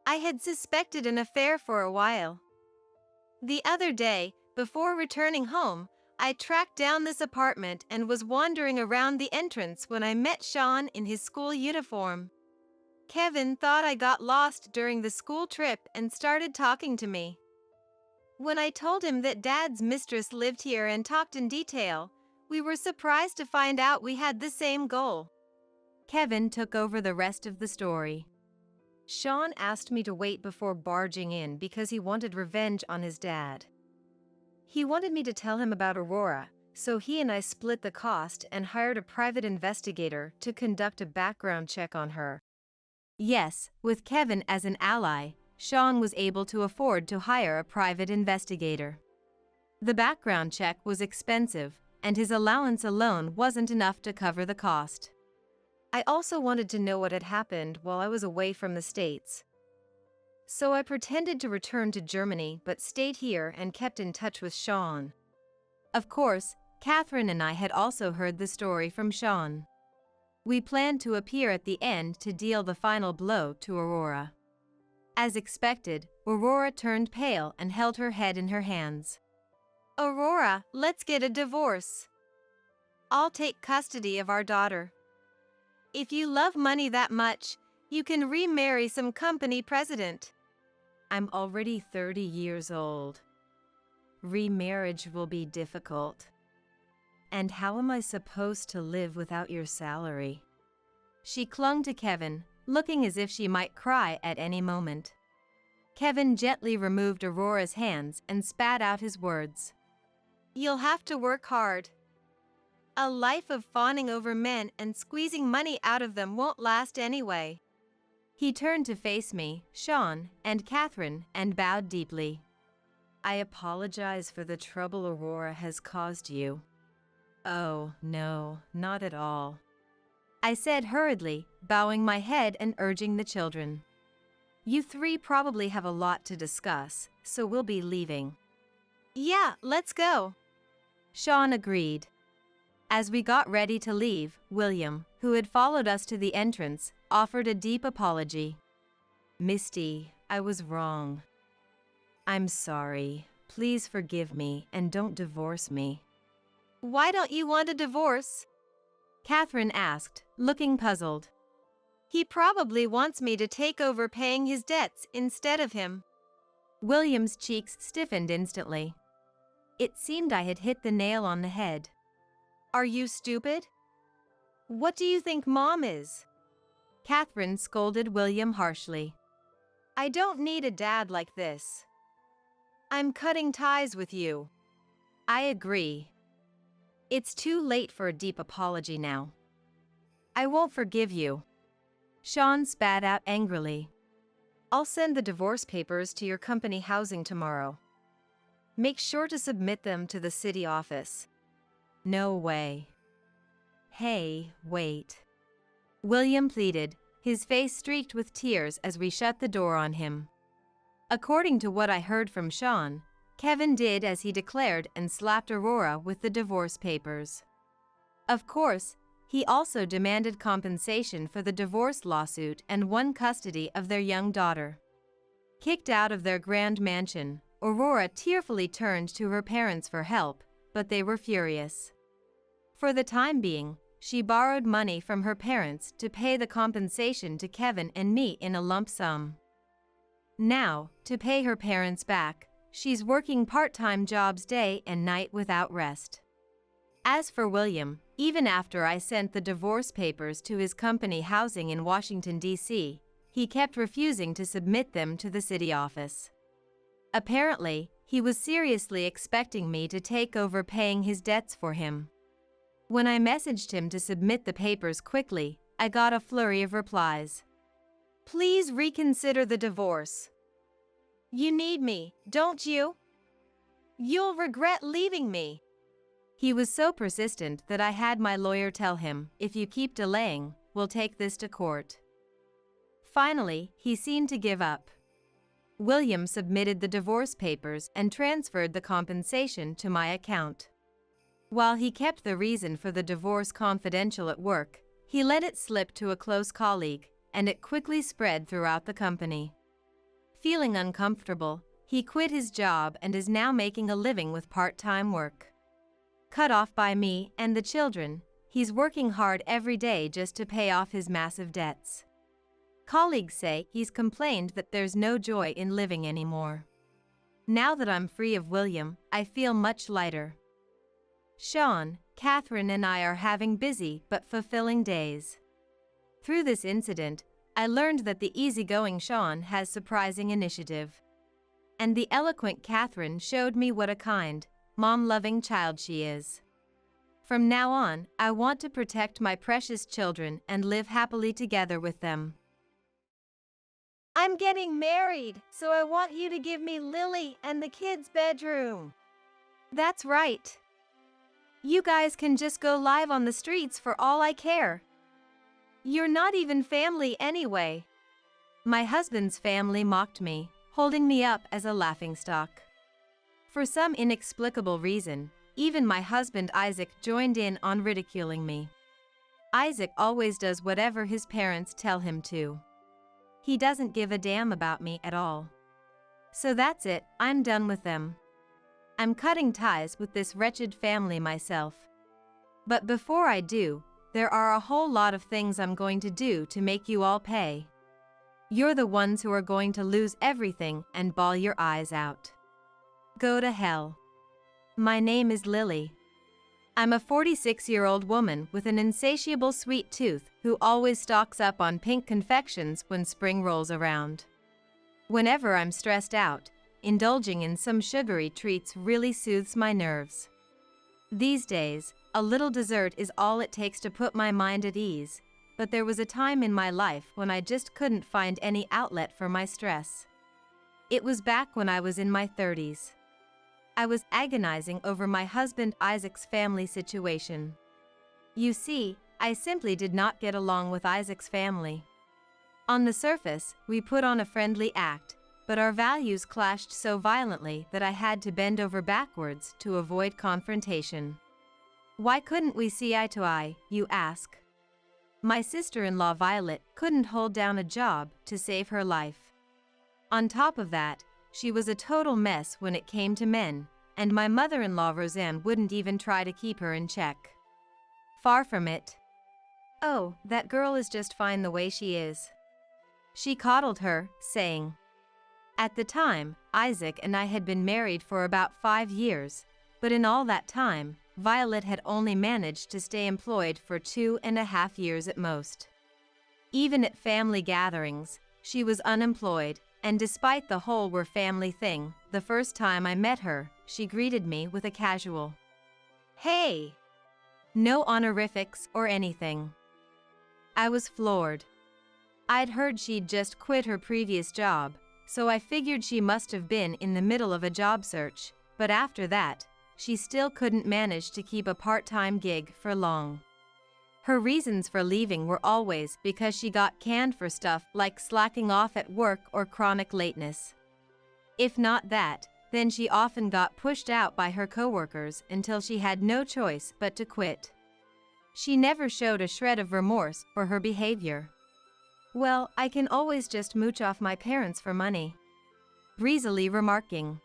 I had suspected an affair for a while. The other day, before returning home, I tracked down this apartment and was wandering around the entrance when I met Sean in his school uniform. Kevin thought I got lost during the school trip and started talking to me. When I told him that Dad's mistress lived here and talked in detail, we were surprised to find out we had the same goal. Kevin took over the rest of the story. Sean asked me to wait before barging in because he wanted revenge on his dad. He wanted me to tell him about Aurora, so he and I split the cost and hired a private investigator to conduct a background check on her. Yes, with Kevin as an ally, Sean was able to afford to hire a private investigator. The background check was expensive, and his allowance alone wasn't enough to cover the cost. I also wanted to know what had happened while I was away from the States. So I pretended to return to Germany but stayed here and kept in touch with Sean. Of course, Catherine and I had also heard the story from Sean. We planned to appear at the end to deal the final blow to Aurora. As expected, Aurora turned pale and held her head in her hands. "Aurora, let's get a divorce. I'll take custody of our daughter. If you love money that much, you can remarry some company president." I'm already 30 years old. Remarriage will be difficult. And how am I supposed to live without your salary? She clung to Kevin, looking as if she might cry at any moment. Kevin gently removed Aurora's hands and spat out his words. "You'll have to work hard. A life of fawning over men and squeezing money out of them won't last anyway." He turned to face me, Sean, and Catherine, and bowed deeply. "I apologize for the trouble Aurora has caused you." "Oh, no, not at all," I said hurriedly, bowing my head and urging the children. "You three probably have a lot to discuss, so we'll be leaving." "Yeah, let's go," Sean agreed. As we got ready to leave, William, who had followed us to the entrance, offered a deep apology. "Misty, I was wrong. I'm sorry. Please forgive me and don't divorce me." "Why don't you want a divorce?" Catherine asked, looking puzzled. "He probably wants me to take over paying his debts instead of him." William's cheeks stiffened instantly. It seemed I had hit the nail on the head. "Are you stupid? What do you think Mom is?" Catherine scolded William harshly. "I don't need a dad like this. I'm cutting ties with you." "I agree. It's too late for a deep apology now. I won't forgive you." Sean spat out angrily. "I'll send the divorce papers to your company housing tomorrow. Make sure to submit them to the city office." "No way." "Hey, wait." William pleaded, his face streaked with tears as we shut the door on him. According to what I heard from Sean, Kevin did as he declared and slapped Aurora with the divorce papers. Of course, he also demanded compensation for the divorce lawsuit and won custody of their young daughter. Kicked out of their grand mansion, Aurora tearfully turned to her parents for help, but they were furious. For the time being, she borrowed money from her parents to pay the compensation to Kevin and me in a lump sum. Now, to pay her parents back, she's working part-time jobs day and night without rest. As for William, even after I sent the divorce papers to his company housing in Washington, D.C., he kept refusing to submit them to the city office. Apparently, he was seriously expecting me to take over paying his debts for him. When I messaged him to submit the papers quickly, I got a flurry of replies. "Please reconsider the divorce. You need me, don't you? You'll regret leaving me." He was so persistent that I had my lawyer tell him, "If you keep delaying, we'll take this to court." Finally, he seemed to give up. William submitted the divorce papers and transferred the compensation to my account. While he kept the reason for the divorce confidential at work, he let it slip to a close colleague, and it quickly spread throughout the company. Feeling uncomfortable, he quit his job and is now making a living with part-time work. Cut off by me and the children, he's working hard every day just to pay off his massive debts. Colleagues say he's complained that there's no joy in living anymore. Now that I'm free of William, I feel much lighter. Sean, Catherine and I are having busy but fulfilling days. Through this incident, I learned that the easygoing Sean has surprising initiative. And the eloquent Catherine showed me what a kind, mom-loving child she is. From now on, I want to protect my precious children and live happily together with them. I'm getting married, so I want you to give me Lily and the kids' bedroom. That's right. You guys can just go live on the streets for all I care. You're not even family anyway. My husband's family mocked me, holding me up as a laughingstock. For some inexplicable reason, even my husband Isaac joined in on ridiculing me. Isaac always does whatever his parents tell him to. He doesn't give a damn about me at all. So that's it, I'm done with them. I'm cutting ties with this wretched family myself. But before I do, there are a whole lot of things I'm going to do to make you all pay. You're the ones who are going to lose everything and bawl your eyes out. Go to hell. My name is Lily. I'm a 46-year-old woman with an insatiable sweet tooth who always stocks up on pink confections when spring rolls around. Whenever I'm stressed out, indulging in some sugary treats really soothes my nerves. These days, a little dessert is all it takes to put my mind at ease, but there was a time in my life when I just couldn't find any outlet for my stress. It was back when I was in my 30s. I was agonizing over my husband Isaac's family situation. You see, I simply did not get along with Isaac's family. On the surface, we put on a friendly act, but our values clashed so violently that I had to bend over backwards to avoid confrontation. Why couldn't we see eye to eye, you ask? My sister-in-law Violet couldn't hold down a job to save her life. On top of that, she was a total mess when it came to men, and my mother-in-law Roseanne wouldn't even try to keep her in check. Far from it. Oh, that girl is just fine the way she is. She coddled her, saying. At the time, Isaac and I had been married for about 5 years, but in all that time, Violet had only managed to stay employed for 2.5 years at most. Even at family gatherings, she was unemployed, and despite the whole we're family thing, the first time I met her, she greeted me with a casual, "Hey!" No honorifics or anything. I was floored. I'd heard she'd just quit her previous job, so I figured she must have been in the middle of a job search, but after that, she still couldn't manage to keep a part-time gig for long. Her reasons for leaving were always because she got canned for stuff like slacking off at work or chronic lateness. If not that, then she often got pushed out by her coworkers until she had no choice but to quit. She never showed a shred of remorse for her behavior. Well, I can always just mooch off my parents for money. Breezily remarking.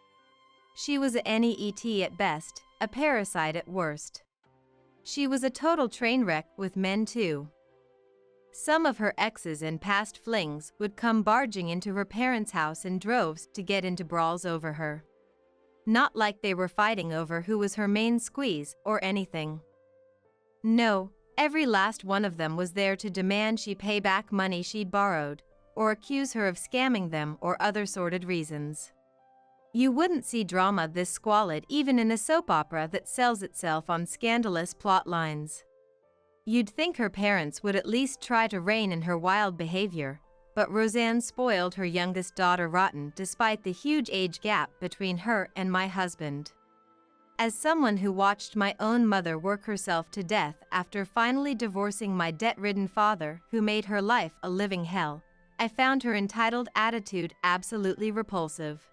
She was a NEET at best, a parasite at worst. She was a total train wreck with men too. Some of her exes and past flings would come barging into her parents' house in droves to get into brawls over her. Not like they were fighting over who was her main squeeze or anything. No, every last one of them was there to demand she pay back money she'd borrowed, or accuse her of scamming them or other sordid reasons. You wouldn't see drama this squalid even in a soap opera that sells itself on scandalous plot lines. You'd think her parents would at least try to rein in her wild behavior, but Roseanne spoiled her youngest daughter rotten despite the huge age gap between her and my husband. As someone who watched my own mother work herself to death after finally divorcing my debt-ridden father who made her life a living hell, I found her entitled attitude absolutely repulsive.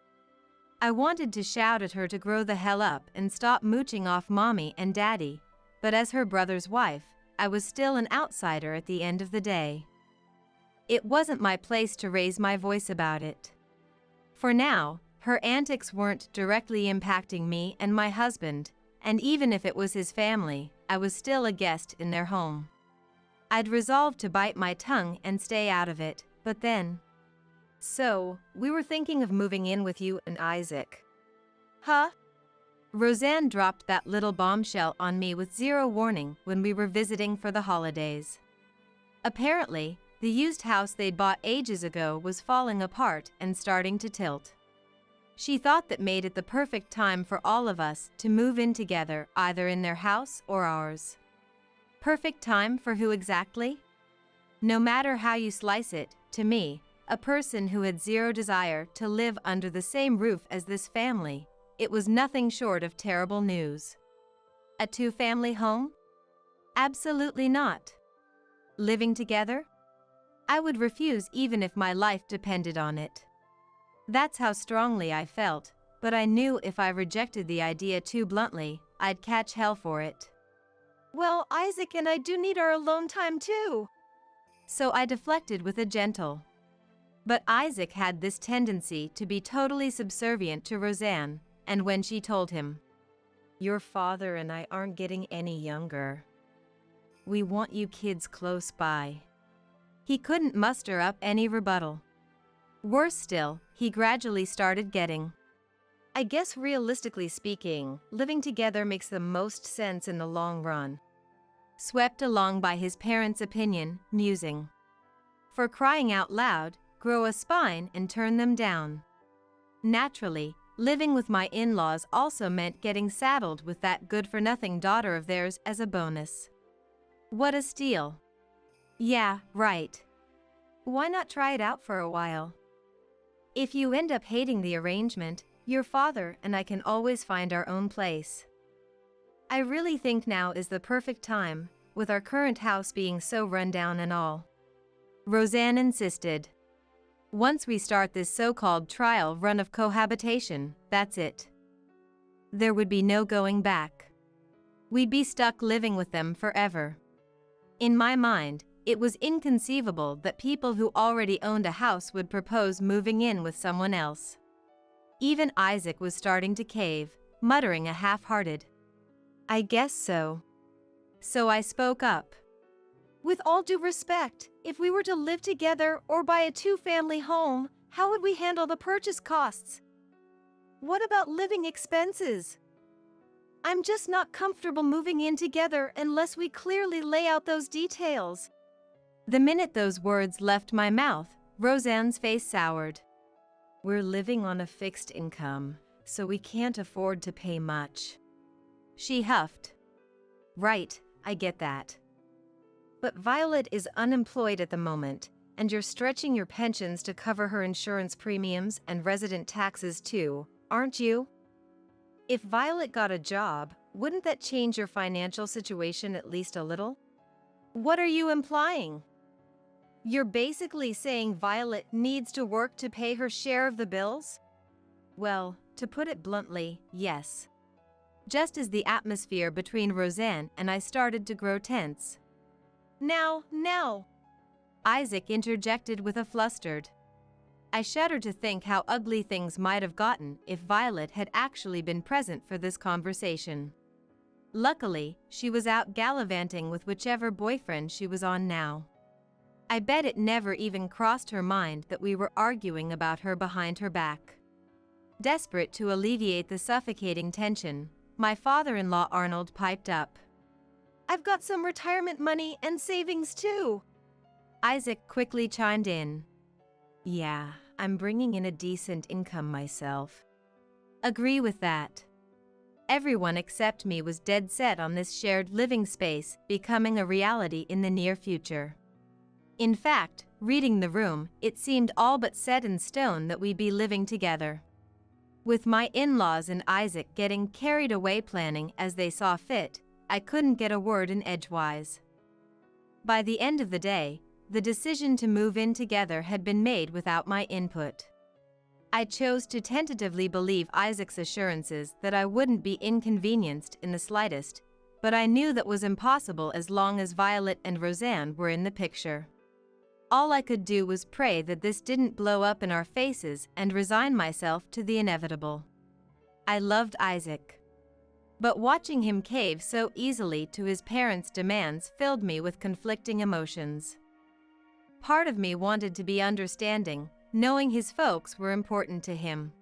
I wanted to shout at her to grow the hell up and stop mooching off mommy and daddy, but as her brother's wife, I was still an outsider at the end of the day. It wasn't my place to raise my voice about it. For now, her antics weren't directly impacting me and my husband, and even if it was his family, I was still a guest in their home. I'd resolved to bite my tongue and stay out of it, but then... So, we were thinking of moving in with you and Isaac. Huh? Roseanne dropped that little bombshell on me with zero warning when we were visiting for the holidays. Apparently, the used house they'd bought ages ago was falling apart and starting to tilt. She thought that made it the perfect time for all of us to move in together, either in their house or ours. Perfect time for who exactly? No matter how you slice it, to me, a person who had zero desire to live under the same roof as this family. It was nothing short of terrible news. A two-family home? Absolutely not. Living together? I would refuse even if my life depended on it. That's how strongly I felt, but I knew if I rejected the idea too bluntly, I'd catch hell for it. Well, Isaac and I do need our alone time too. So I deflected with a gentle. But Isaac had this tendency to be totally subservient to Roseanne, and when she told him, "Your father and I aren't getting any younger. We want you kids close by," he couldn't muster up any rebuttal. Worse still, he gradually started getting, "I guess realistically speaking, living together makes the most sense in the long run." Swept along by his parents' opinion, musing, "For crying out loud, grow a spine and turn them down." Naturally, living with my in-laws also meant getting saddled with that good-for-nothing daughter of theirs as a bonus. What a steal. Yeah, right. Why not try it out for a while? If you end up hating the arrangement, your father and I can always find our own place. I really think now is the perfect time, with our current house being so run down and all. Roseanne insisted. Once we start this so-called trial run of cohabitation, that's it. There would be no going back. We'd be stuck living with them forever. In my mind, it was inconceivable that people who already owned a house would propose moving in with someone else. Even Isaac was starting to cave, muttering a half-hearted, "I guess so." So I spoke up. "With all due respect, if we were to live together or buy a two-family home, how would we handle the purchase costs? What about living expenses? I'm just not comfortable moving in together unless we clearly lay out those details." The minute those words left my mouth, Roseanne's face soured. "We're living on a fixed income, so we can't afford to pay much." She huffed. "Right, I get that. But Violet is unemployed at the moment, and you're stretching your pensions to cover her insurance premiums and resident taxes too, aren't you? If Violet got a job, wouldn't that change your financial situation at least a little?" "What are you implying? You're basically saying Violet needs to work to pay her share of the bills?" Well, to put it bluntly, yes. Just as the atmosphere between Roseanne and I started to grow tense. Now, Isaac interjected with a flustered. I shuddered to think how ugly things might have gotten if Violet had actually been present for this conversation. Luckily, she was out gallivanting with whichever boyfriend she was on now. I bet it never even crossed her mind that we were arguing about her behind her back. Desperate to alleviate the suffocating tension, my father-in-law Arnold piped up. "I've got some retirement money and savings too." Isaac quickly chimed in. "Yeah, I'm bringing in a decent income myself." Agree with that. Everyone except me was dead set on this shared living space becoming a reality in the near future. In fact, reading the room, it seemed all but set in stone that we'd be living together. With my in-laws and Isaac getting carried away planning as they saw fit, I couldn't get a word in edgewise. By the end of the day, the decision to move in together had been made without my input. I chose to tentatively believe Isaac's assurances that I wouldn't be inconvenienced in the slightest, but I knew that was impossible as long as Violet and Roseanne were in the picture. All I could do was pray that this didn't blow up in our faces and resign myself to the inevitable. I loved Isaac. But watching him cave so easily to his parents' demands filled me with conflicting emotions. Part of me wanted to be understanding, knowing his folks were important to him.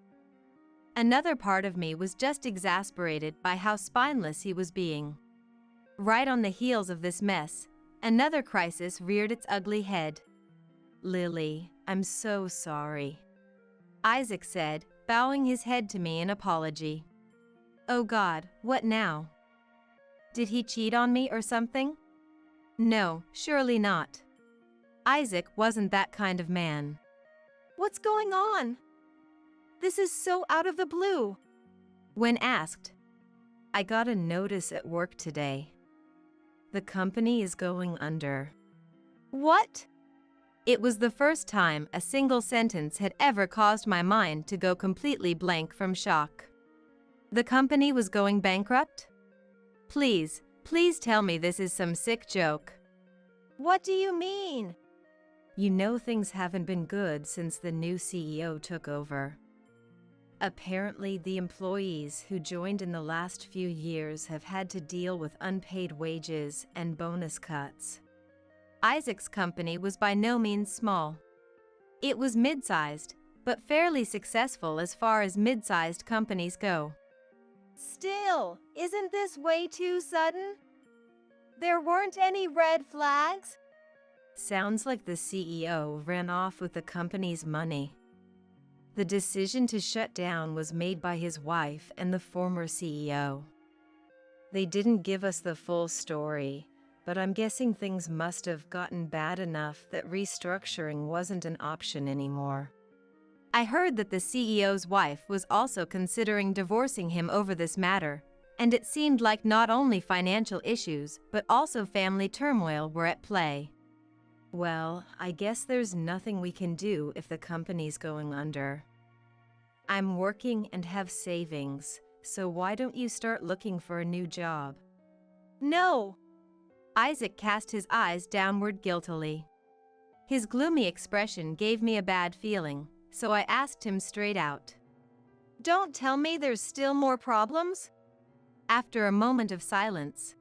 Another part of me was just exasperated by how spineless he was being. Right on the heels of this mess, another crisis reared its ugly head. "Lily, I'm so sorry," Isaac said, bowing his head to me in apology. "Oh God, what now? Did he cheat on me or something?" "No, surely not. Isaac wasn't that kind of man. What's going on? This is so out of the blue. When asked, I got a notice at work today. The company is going under. What? It was the first time a single sentence had ever caused my mind to go completely blank from shock. The company was going bankrupt? Please tell me this is some sick joke. What do you mean? You know things haven't been good since the new CEO took over. Apparently, the employees who joined in the last few years have had to deal with unpaid wages and bonus cuts. Isaac's company was by no means small. It was mid-sized, but fairly successful as far as mid-sized companies go. Still, isn't this way too sudden? There weren't any red flags? Sounds like the CEO ran off with the company's money. The decision to shut down was made by his wife and the former CEO. They didn't give us the full story, but I'm guessing things must have gotten bad enough that restructuring wasn't an option anymore. I heard that the CEO's wife was also considering divorcing him over this matter, and it seemed like not only financial issues but also family turmoil were at play. Well, I guess there's nothing we can do if the company's going under. I'm working and have savings, so why don't you start looking for a new job? No! Isaac cast his eyes downward guiltily. His gloomy expression gave me a bad feeling, so I asked him straight out. Don't tell me there's still more problems? After a moment of silence.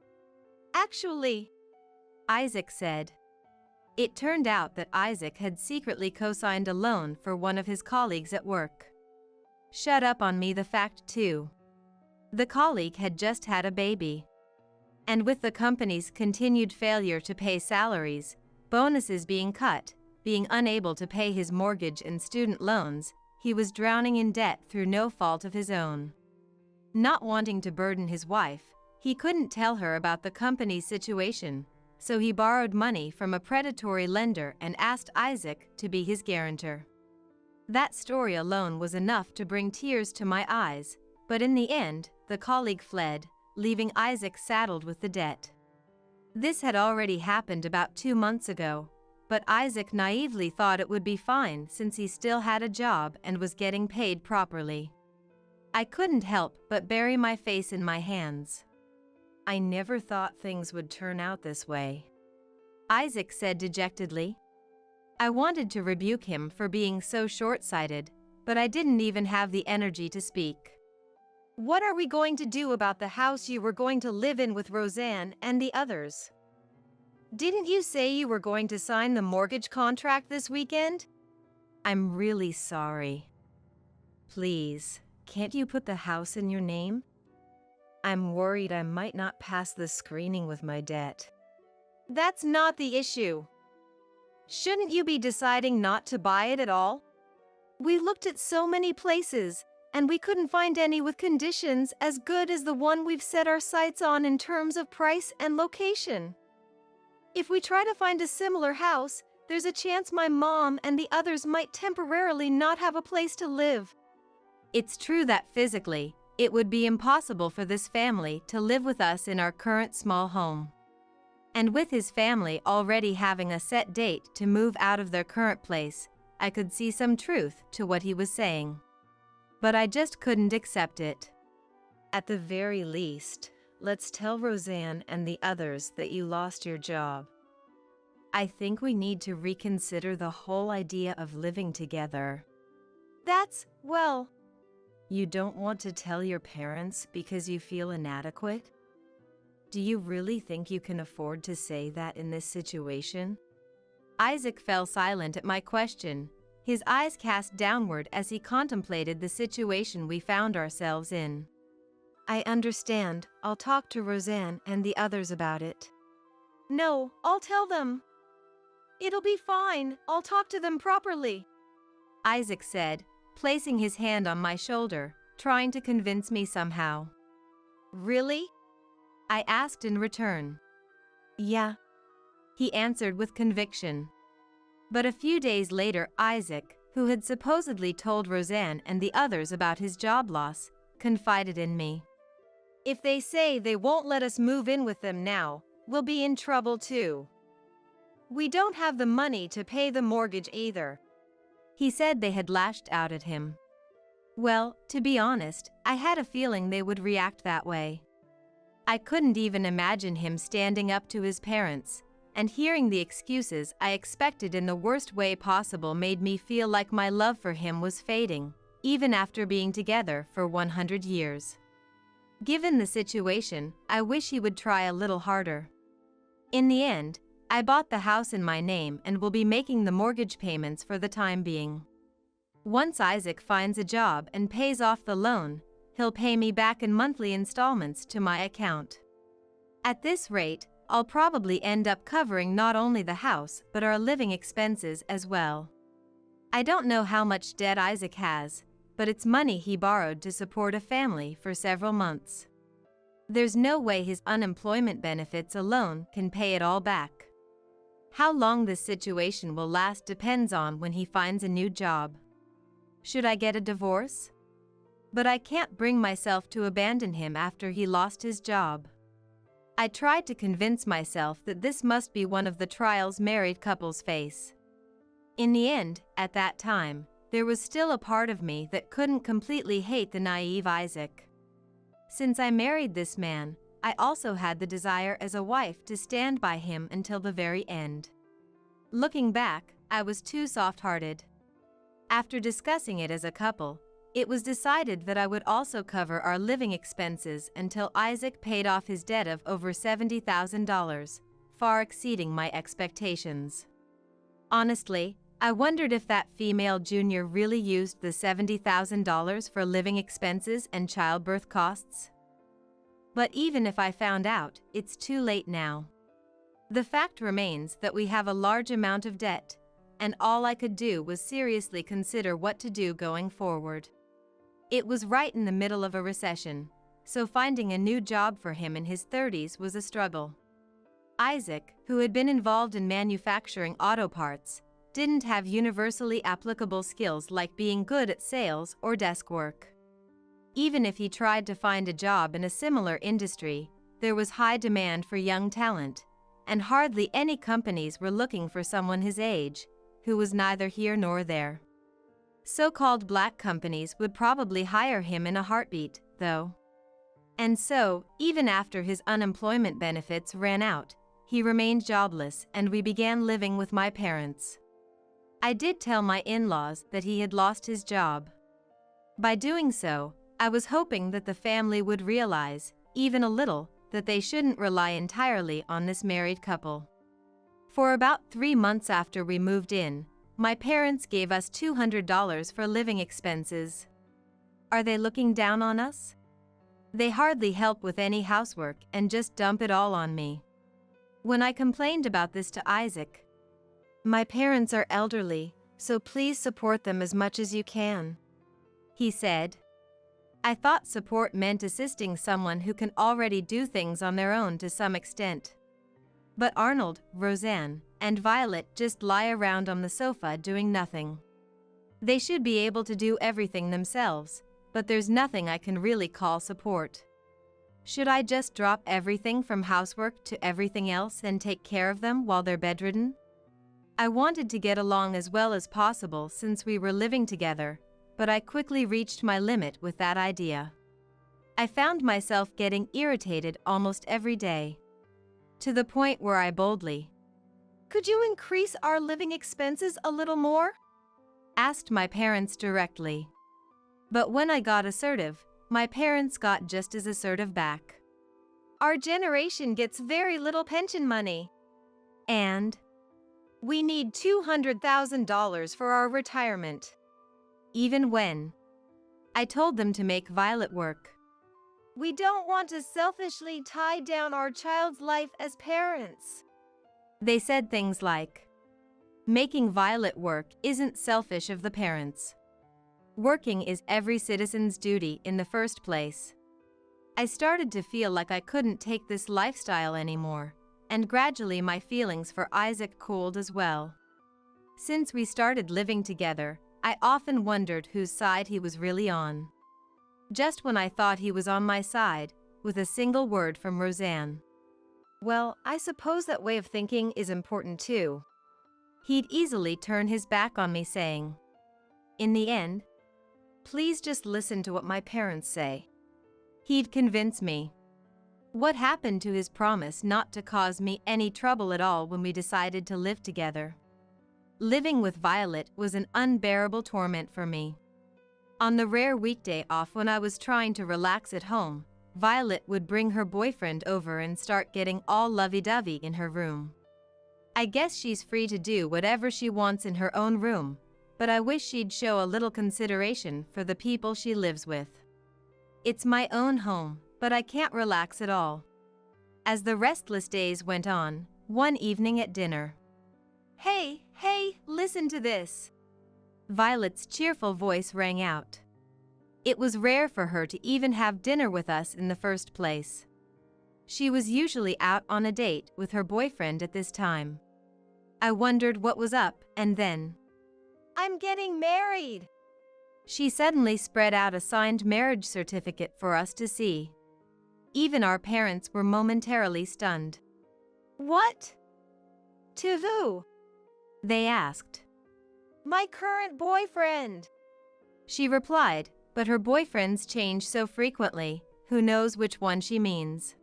Actually, Isaac said. It turned out that Isaac had secretly co-signed a loan for one of his colleagues at work. Shut up on me the fact too. The colleague had just had a baby. And with the company's continued failure to pay salaries, bonuses being cut, being unable to pay his mortgage and student loans, he was drowning in debt through no fault of his own. Not wanting to burden his wife, he couldn't tell her about the company's situation, so he borrowed money from a predatory lender and asked Isaac to be his guarantor. That story alone was enough to bring tears to my eyes, but in the end, the colleague fled, leaving Isaac saddled with the debt. This had already happened about 2 months ago, but Isaac naively thought it would be fine since he still had a job and was getting paid properly. I couldn't help but bury my face in my hands. I never thought things would turn out this way, Isaac said dejectedly. I wanted to rebuke him for being so short-sighted, but I didn't even have the energy to speak. What are we going to do about the house you were going to live in with Roseanne and the others? Didn't you say you were going to sign the mortgage contract this weekend? I'm really sorry. Please, can't you put the house in your name? I'm worried I might not pass the screening with my debt. That's not the issue. Shouldn't you be deciding not to buy it at all? We looked at so many places, and we couldn't find any with conditions as good as the one we've set our sights on in terms of price and location. If we try to find a similar house, there's a chance my mom and the others might temporarily not have a place to live. It's true that physically, it would be impossible for this family to live with us in our current small home. And with his family already having a set date to move out of their current place, I could see some truth to what he was saying. But I just couldn't accept it. At the very least, let's tell Roseanne and the others that you lost your job. I think we need to reconsider the whole idea of living together. Well, you don't want to tell your parents because you feel inadequate? Do you really think you can afford to say that in this situation? Isaac fell silent at my question, his eyes cast downward as he contemplated the situation we found ourselves in. I understand. I'll talk to Roseanne and the others about it. No, I'll tell them. It'll be fine. I'll talk to them properly, Isaac said, placing his hand on my shoulder, trying to convince me somehow. Really? I asked in return. Yeah, he answered with conviction. But a few days later, Isaac, who had supposedly told Roseanne and the others about his job loss, confided in me. "If they say they won't let us move in with them now, we'll be in trouble too. We don't have the money to pay the mortgage either." He said they had lashed out at him. Well, to be honest, I had a feeling they would react that way. I couldn't even imagine him standing up to his parents, and hearing the excuses I expected in the worst way possible made me feel like my love for him was fading, even after being together for 100 years. Given the situation, I wish he would try a little harder. In the end, I bought the house in my name and will be making the mortgage payments for the time being. Once Isaac finds a job and pays off the loan, he'll pay me back in monthly installments to my account. At this rate, I'll probably end up covering not only the house but our living expenses as well. I don't know how much debt Isaac has, but it's money he borrowed to support a family for several months. There's no way his unemployment benefits alone can pay it all back. How long this situation will last depends on when he finds a new job. Should I get a divorce? But I can't bring myself to abandon him after he lost his job. I tried to convince myself that this must be one of the trials married couples face. In the end, at that time, there was still a part of me that couldn't completely hate the naive Isaac. Since I married this man, I also had the desire as a wife to stand by him until the very end. Looking back, I was too soft-hearted. After discussing it as a couple, it was decided that I would also cover our living expenses until Isaac paid off his debt of over $70,000, far exceeding my expectations. Honestly, I wondered if that female junior really used the $70,000 for living expenses and childbirth costs. But even if I found out, it's too late now. The fact remains that we have a large amount of debt, and all I could do was seriously consider what to do going forward. It was right in the middle of a recession, so finding a new job for him in his 30s was a struggle. Isaac, who had been involved in manufacturing auto parts, didn't have universally applicable skills like being good at sales or desk work. Even if he tried to find a job in a similar industry, there was high demand for young talent, and hardly any companies were looking for someone his age, who was neither here nor there. So-called black companies would probably hire him in a heartbeat, though. And so, even after his unemployment benefits ran out, he remained jobless and we began living with my parents. I did tell my in-laws that he had lost his job. By doing so, I was hoping that the family would realize, even a little, that they shouldn't rely entirely on this married couple. For about 3 months after we moved in, my parents gave us $200 for living expenses. Are they looking down on us? They hardly help with any housework and just dump it all on me. When I complained about this to Isaac, "My parents are elderly, so please support them as much as you can," he said. I thought support meant assisting someone who can already do things on their own to some extent. But Arnold, Roseanne, and Violet just lie around on the sofa doing nothing. They should be able to do everything themselves, but there's nothing I can really call support. Should I just drop everything from housework to everything else and take care of them while they're bedridden? I wanted to get along as well as possible since we were living together, but I quickly reached my limit with that idea. I found myself getting irritated almost every day, to the point where I boldly, "Could you increase our living expenses a little more?" asked my parents directly. But when I got assertive, my parents got just as assertive back. "Our generation gets very little pension money. And we need $200,000 for our retirement." Even when I told them to make Violet work, "We don't want to selfishly tie down our child's life as parents," they said things like, "Making Violet work isn't selfish of the parents. Working is every citizen's duty in the first place." I started to feel like I couldn't take this lifestyle anymore, and gradually my feelings for Isaac cooled as well. Since we started living together, I often wondered whose side he was really on. Just when I thought he was on my side, with a single word from Roseanne. Well, I suppose that way of thinking is important too. He'd easily turn his back on me saying, in the end, please just listen to what my parents say. He'd convince me. What happened to his promise not to cause me any trouble at all when we decided to live together? Living with Violet was an unbearable torment for me. On the rare weekday off when I was trying to relax at home, Violet would bring her boyfriend over and start getting all lovey-dovey in her room. I guess she's free to do whatever she wants in her own room, but I wish she'd show a little consideration for the people she lives with. It's my own home, but I can't relax at all. As the restless days went on, one evening at dinner. Hey, listen to this. Violet's cheerful voice rang out. It was rare for her to even have dinner with us in the first place. She was usually out on a date with her boyfriend at this time. I wondered what was up, and then, I'm getting married! She suddenly spread out a signed marriage certificate for us to see. Even our parents were momentarily stunned. What? To who? They asked. My current boyfriend, she replied, but her boyfriends change so frequently, who knows which one she means.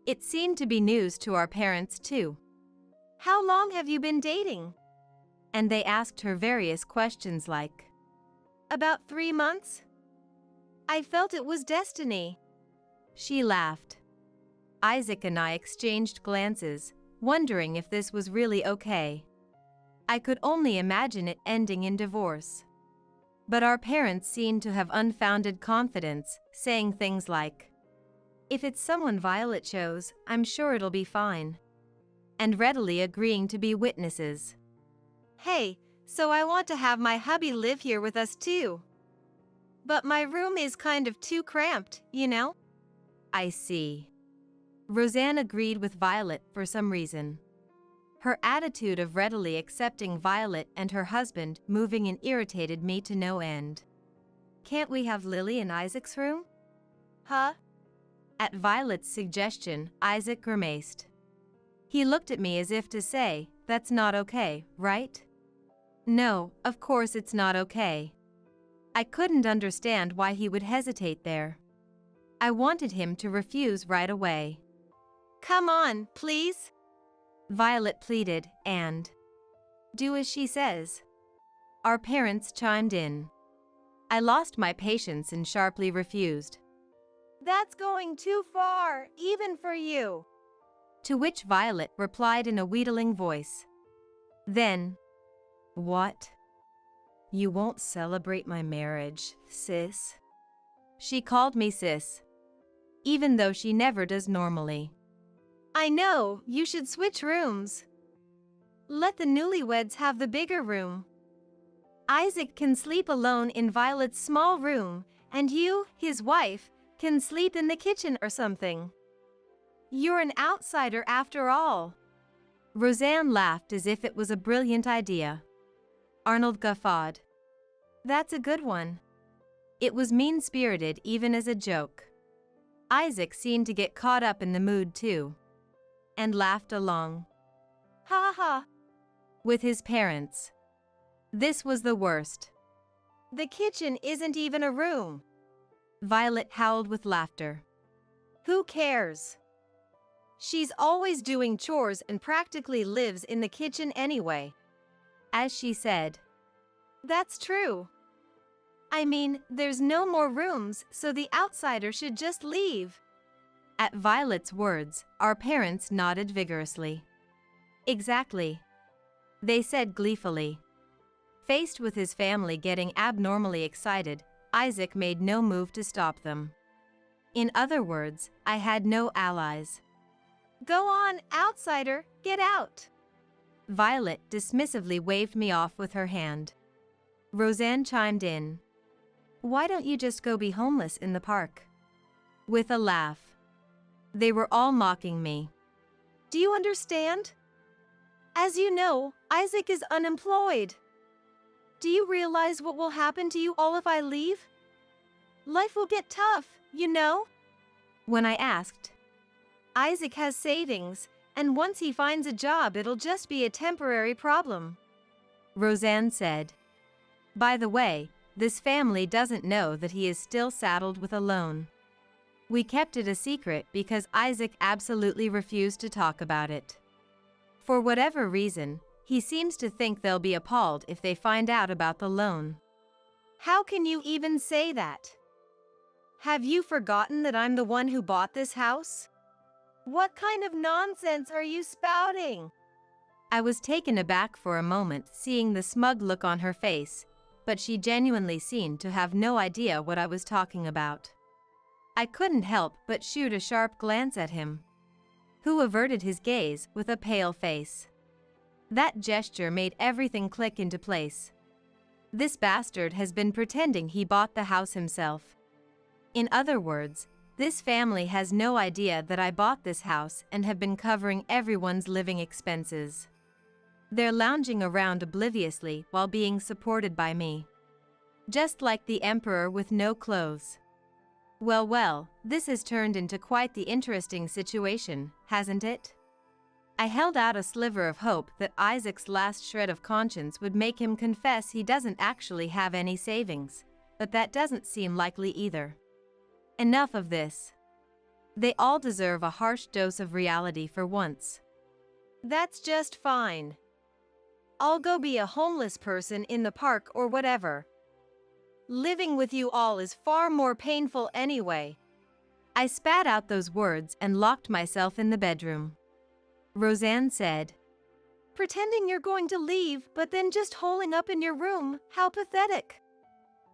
It seemed to be news to our parents too. How long have you been dating? And they asked her various questions like, about 3 months? I felt it was destiny. She laughed. Isaac and I exchanged glances, wondering if this was really okay. I could only imagine it ending in divorce. But our parents seemed to have unfounded confidence, saying things like, if it's someone Violet chose, I'm sure it'll be fine. And readily agreeing to be witnesses. Hey, so I want to have my hubby live here with us too. But my room is kind of too cramped, you know? I see. Roseanne agreed with Violet for some reason. Her attitude of readily accepting Violet and her husband moving in irritated me to no end. Can't we have Lily in Isaac's room? Huh? At Violet's suggestion, Isaac grimaced. He looked at me as if to say, that's not okay, right? No, of course it's not okay. I couldn't understand why he would hesitate there. I wanted him to refuse right away. Come on, please. Violet pleaded, and do as she says. Our parents chimed in. I lost my patience and sharply refused. That's going too far, even for you. To which Violet replied in a wheedling voice. Then, what? You won't celebrate my marriage, sis? She called me sis, even though she never does normally. I know, you should switch rooms. Let the newlyweds have the bigger room. Isaac can sleep alone in Violet's small room, and you, his wife, can sleep in the kitchen or something. You're an outsider after all. Roseanne laughed as if it was a brilliant idea. Arnold guffawed. That's a good one. It was mean-spirited even as a joke. Isaac seemed to get caught up in the mood too, and laughed along. Ha ha! With his parents. This was the worst. The kitchen isn't even a room. Violet howled with laughter. Who cares? She's always doing chores and practically lives in the kitchen anyway. As she said. That's true. I mean, there's no more rooms, so the outsider should just leave. At Violet's words, our parents nodded vigorously. Exactly. They said gleefully. Faced with his family getting abnormally excited, Isaac made no move to stop them. In other words, I had no allies. Go on, outsider, get out. Violet dismissively waved me off with her hand. Roseanne chimed in. Why don't you just go be homeless in the park? With a laugh. They were all mocking me. Do you understand? As you know, Isaac is unemployed. Do you realize what will happen to you all if I leave? Life will get tough, you know? When I asked, Isaac has savings, and once he finds a job, it'll just be a temporary problem. Roseanne said, by the way, this family doesn't know that he is still saddled with a loan. We kept it a secret because Isaac absolutely refused to talk about it. For whatever reason, he seems to think they'll be appalled if they find out about the loan. How can you even say that? Have you forgotten that I'm the one who bought this house? What kind of nonsense are you spouting? I was taken aback for a moment seeing the smug look on her face, but she genuinely seemed to have no idea what I was talking about. I couldn't help but shoot a sharp glance at him, who averted his gaze with a pale face. That gesture made everything click into place. This bastard has been pretending he bought the house himself. In other words, this family has no idea that I bought this house and have been covering everyone's living expenses. They're lounging around obliviously while being supported by me. Just like the emperor with no clothes. Well, this has turned into quite the interesting situation, hasn't it? I held out a sliver of hope that Isaac's last shred of conscience would make him confess he doesn't actually have any savings, but that doesn't seem likely either. Enough of this. They all deserve a harsh dose of reality for once. That's just fine. I'll go be a homeless person in the park or whatever. Living with you all is far more painful anyway. I spat out those words and locked myself in the bedroom. Roseanne said, pretending you're going to leave, but then just holing up in your room, how pathetic.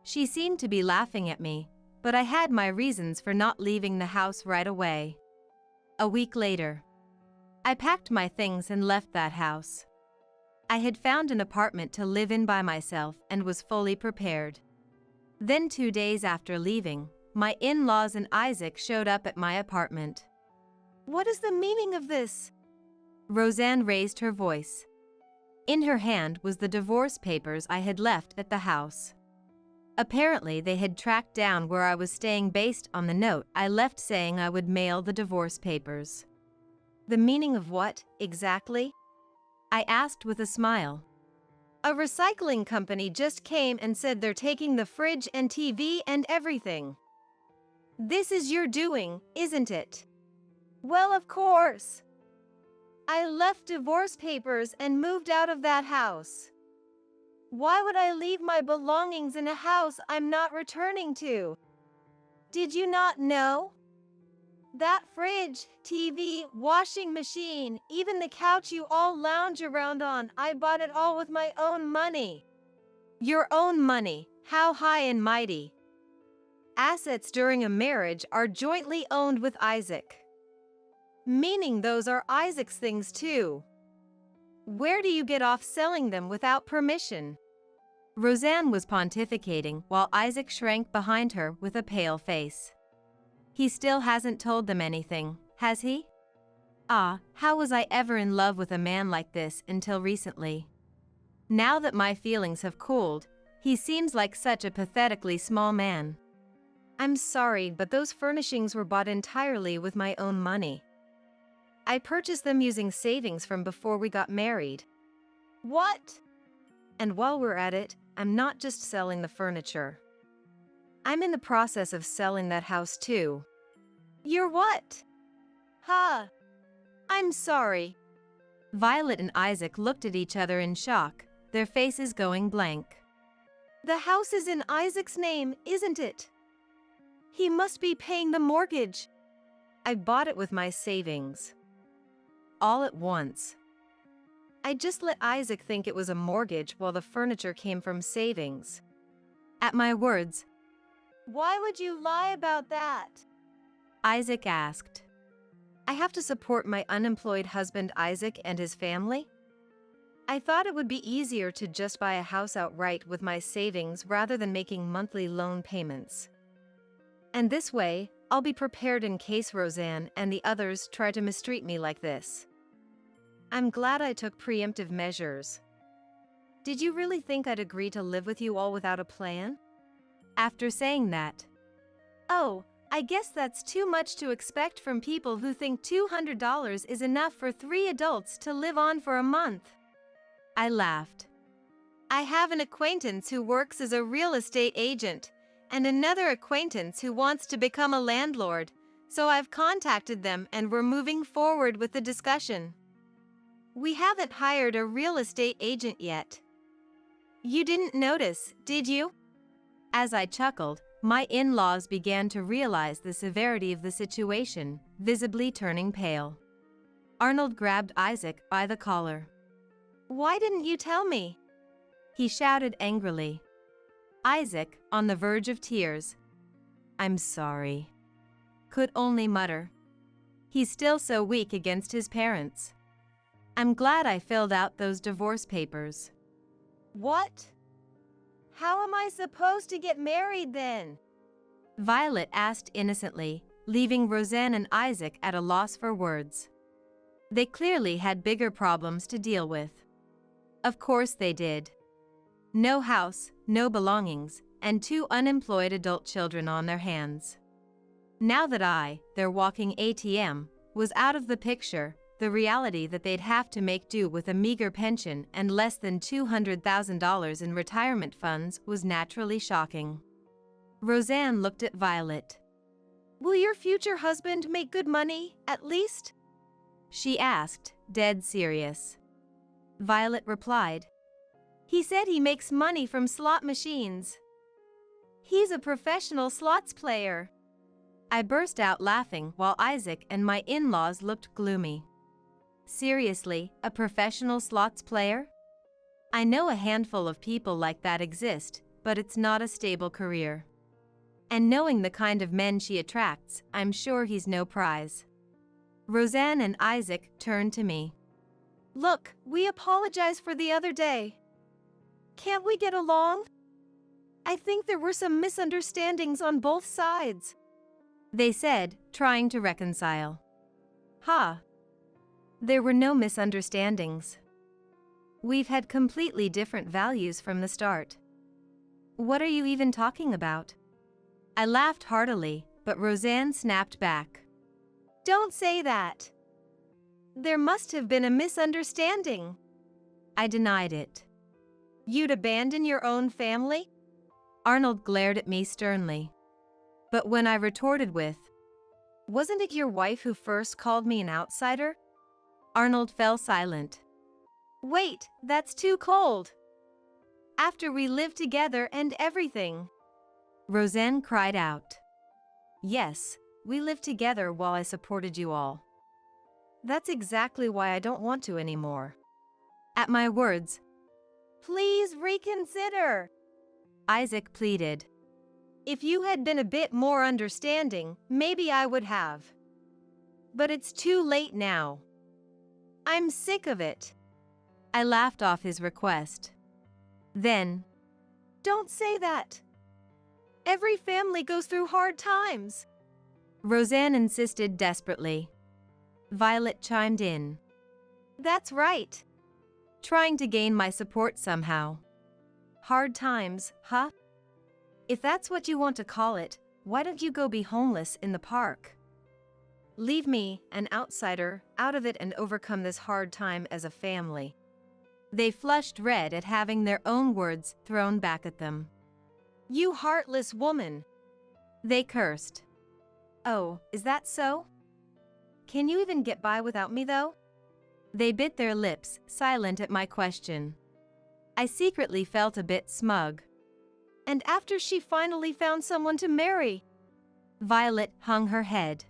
She seemed to be laughing at me, but I had my reasons for not leaving the house right away. A week later, I packed my things and left that house. I had found an apartment to live in by myself and was fully prepared. Then 2 days after leaving, my in-laws and Isaac showed up at my apartment. What is the meaning of this? Roseanne raised her voice. In her hand was the divorce papers I had left at the house. Apparently, they had tracked down where I was staying based on the note I left saying I would mail the divorce papers. The meaning of what, exactly? I asked with a smile. A recycling company just came and said they're taking the fridge and TV and everything. This is your doing, isn't it? Well, of course. I left divorce papers and moved out of that house. Why would I leave my belongings in a house I'm not returning to? Did you not know? That fridge, TV, washing machine, even the couch you all lounge around on, I bought it all with my own money. Your own money, how high and mighty. Assets during a marriage are jointly owned with Isaac. Meaning those are Isaac's things too. Where do you get off selling them without permission? Roseanne was pontificating while Isaac shrank behind her with a pale face. He still hasn't told them anything, has he? Ah, how was I ever in love with a man like this until recently? Now that my feelings have cooled, he seems like such a pathetically small man. I'm sorry, but those furnishings were bought entirely with my own money. I purchased them using savings from before we got married. What? And while we're at it, I'm not just selling the furniture. I'm in the process of selling that house too. You're what? Huh. I'm sorry. Violet and Isaac looked at each other in shock, their faces going blank. The house is in Isaac's name, isn't it? He must be paying the mortgage. I bought it with my savings. All at once. I just let Isaac think it was a mortgage while the furniture came from savings. At my words, why would you lie about that? Isaac asked. I have to support my unemployed husband Isaac and his family? I thought it would be easier to just buy a house outright with my savings rather than making monthly loan payments. And this way, I'll be prepared in case Roseanne and the others try to mistreat me like this. I'm glad I took preemptive measures. Did you really think I'd agree to live with you all without a plan? After saying that, oh, I guess that's too much to expect from people who think $200 is enough for 3 adults to live on for a month. I laughed. I have an acquaintance who works as a real estate agent, and another acquaintance who wants to become a landlord, so I've contacted them and we're moving forward with the discussion. We haven't hired a real estate agent yet. You didn't notice, did you? As I chuckled, my in-laws began to realize the severity of the situation, visibly turning pale. Arnold grabbed Isaac by the collar. Why didn't you tell me? He shouted angrily. Isaac, on the verge of tears, I'm sorry, could only mutter. He's still so weak against his parents. I'm glad I filled out those divorce papers. What? How am I supposed to get married then? Violet asked innocently, leaving Roseanne and Isaac at a loss for words. They clearly had bigger problems to deal with. Of course they did. No house, no belongings, and 2 unemployed adult children on their hands. Now that I, their walking ATM, was out of the picture, the reality that they'd have to make do with a meager pension and less than $200,000 in retirement funds was naturally shocking. Roseanne looked at Violet. Will your future husband make good money, at least? She asked, dead serious. Violet replied, He said he makes money from slot machines. He's a professional slots player. I burst out laughing while Isaac and my in-laws looked gloomy. Seriously, a professional slots player? I know a handful of people like that exist, but it's not a stable career. And knowing the kind of men she attracts, I'm sure he's no prize. Roseanne and Isaac turned to me. Look, we apologize for the other day. Can't we get along? I think there were some misunderstandings on both sides, they said, trying to reconcile. Ha! There were no misunderstandings. We've had completely different values from the start. What are you even talking about? I laughed heartily, but Roseanne snapped back. Don't say that. There must have been a misunderstanding. I denied it. You'd abandon your own family? Arnold glared at me sternly. But when I retorted with, Wasn't it your wife who first called me an outsider? Arnold fell silent. Wait, that's too cold. After we lived together and everything. Roseanne cried out. Yes, we lived together while I supported you all. That's exactly why I don't want to anymore. At my words, Please reconsider, Isaac pleaded. If you had been a bit more understanding, maybe I would have. But it's too late now. I'm sick of it. I laughed off his request. Then, Don't say that. Every family goes through hard times, Roseanne insisted desperately. Violet chimed in. That's right. Trying to gain my support somehow. Hard times, huh? If that's what you want to call it, why don't you go be homeless in the park? Leave me, an outsider, out of it and overcome this hard time as a family. They flushed red at having their own words thrown back at them. You heartless woman, they cursed. Oh, is that so? Can you even get by without me though? They bit their lips, silent at my question. I secretly felt a bit smug. And after she finally found someone to marry? Violet hung her head.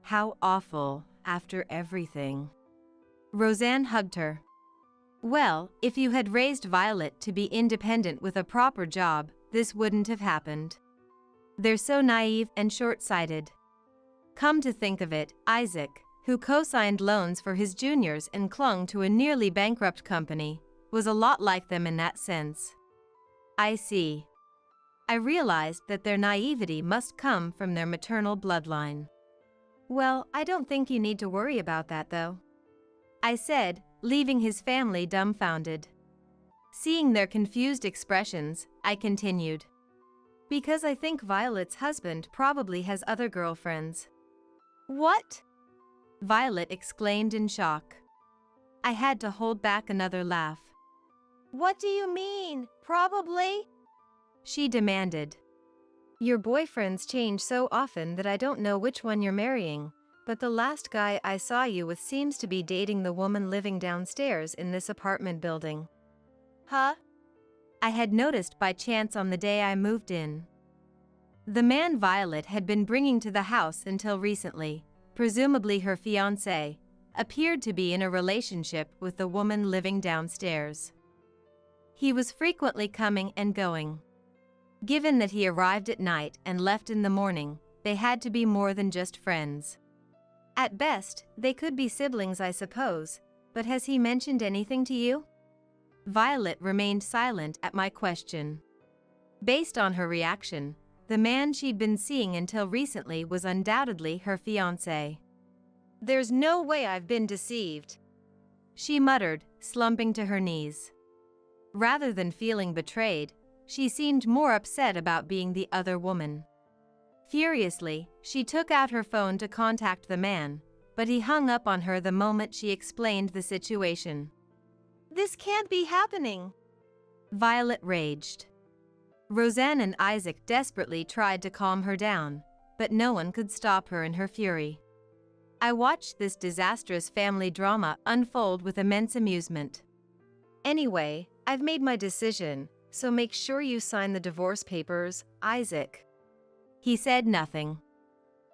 How awful, after everything. Roseanne hugged her. Well, if you had raised Violet to be independent with a proper job, this wouldn't have happened. They're so naive and short-sighted. Come to think of it, Isaac, who co-signed loans for his juniors and clung to a nearly bankrupt company, was a lot like them in that sense. I see. I realized that their naivety must come from their maternal bloodline. Well, I don't think you need to worry about that though, I said, leaving his family dumbfounded. Seeing their confused expressions, I continued. Because I think Violet's husband probably has other girlfriends. What? Violet exclaimed in shock. I had to hold back another laugh. What do you mean, probably? She demanded. Your boyfriends change so often that I don't know which one you're marrying, but the last guy I saw you with seems to be dating the woman living downstairs in this apartment building. Huh? I had noticed by chance on the day I moved in. The man Violet had been bringing to the house until recently, presumably her fiancé, appeared to be in a relationship with the woman living downstairs. He was frequently coming and going. Given that he arrived at night and left in the morning, they had to be more than just friends. At best, they could be siblings, I suppose, but has he mentioned anything to you? Violet remained silent at my question. Based on her reaction, the man she'd been seeing until recently was undoubtedly her fiancé. There's no way I've been deceived, she muttered, slumping to her knees. Rather than feeling betrayed, she seemed more upset about being the other woman. Furiously, she took out her phone to contact the man, but he hung up on her the moment she explained the situation. This can't be happening, Violet raged. Roseanne and Isaac desperately tried to calm her down, but no one could stop her in her fury. I watched this disastrous family drama unfold with immense amusement. Anyway, I've made my decision, so make sure you sign the divorce papers, Isaac. He said nothing.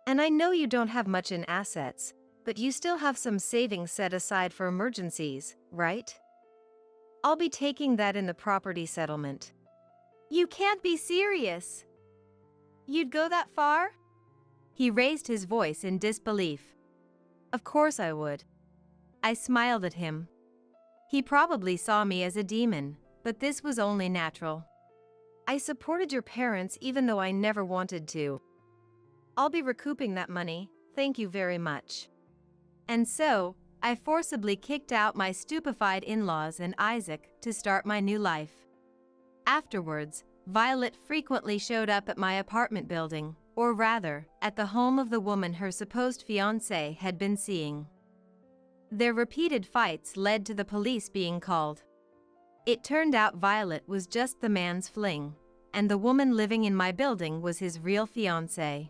And I know you don't have much in assets, but you still have some savings set aside for emergencies, right? I'll be taking that in the property settlement. You can't be serious. You'd go that far? He raised his voice in disbelief. Of course I would. I smiled at him. He probably saw me as a demon, but this was only natural. I supported your parents even though I never wanted to. I'll be recouping that money, thank you very much. And so, I forcibly kicked out my stupefied in-laws and Isaac to start my new life. Afterwards, Violet frequently showed up at my apartment building, or rather, at the home of the woman her supposed fiancé had been seeing. Their repeated fights led to the police being called. It turned out Violet was just the man's fling, and the woman living in my building was his real fiancé.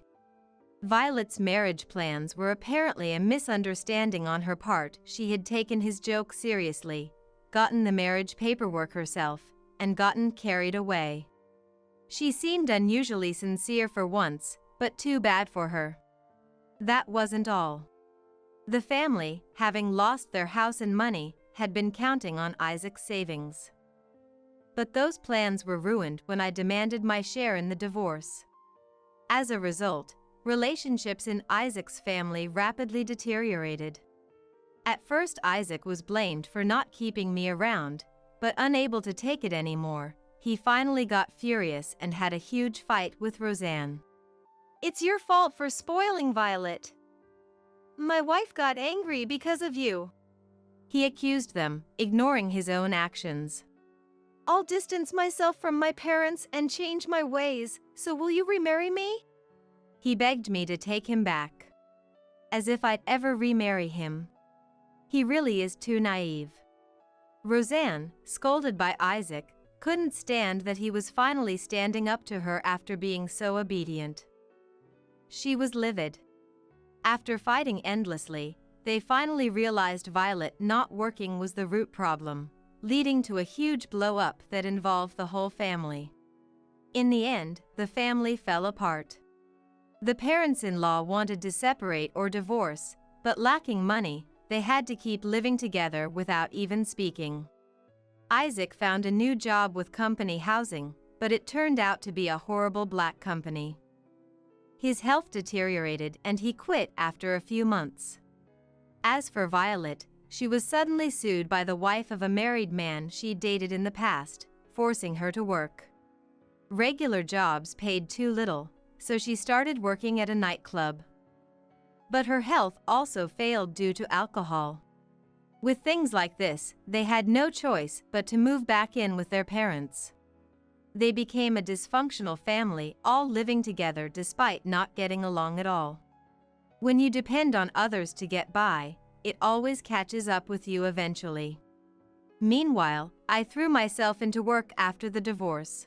Violet's marriage plans were apparently a misunderstanding on her part. She had taken his joke seriously, gotten the marriage paperwork herself, and gotten carried away. She seemed unusually sincere for once, but too bad for her. That wasn't all. The family, having lost their house and money, had been counting on Isaac's savings. But those plans were ruined when I demanded my share in the divorce. As a result, relationships in Isaac's family rapidly deteriorated. At first, Isaac was blamed for not keeping me around, but unable to take it anymore, he finally got furious and had a huge fight with Roseanne. It's your fault for spoiling Violet. My wife got angry because of you, he accused them, ignoring his own actions. I'll distance myself from my parents and change my ways, so will you remarry me? He begged me to take him back. As if I'd ever remarry him. He really is too naive. Roseanne, scolded by Isaac, couldn't stand that he was finally standing up to her after being so obedient. She was livid. After fighting endlessly, they finally realized Violet not working was the root problem, leading to a huge blow-up that involved the whole family. In the end, the family fell apart. The parents-in-law wanted to separate or divorce, but lacking money, they had to keep living together without even speaking. Isaac found a new job with company housing, but it turned out to be a horrible black company. His health deteriorated and he quit after a few months. As for Violet, she was suddenly sued by the wife of a married man she'd dated in the past, forcing her to work. Regular jobs paid too little, so she started working at a nightclub. But her health also failed due to alcohol. With things like this, they had no choice but to move back in with their parents. They became a dysfunctional family, all living together despite not getting along at all. When you depend on others to get by, it always catches up with you eventually. Meanwhile, I threw myself into work after the divorce.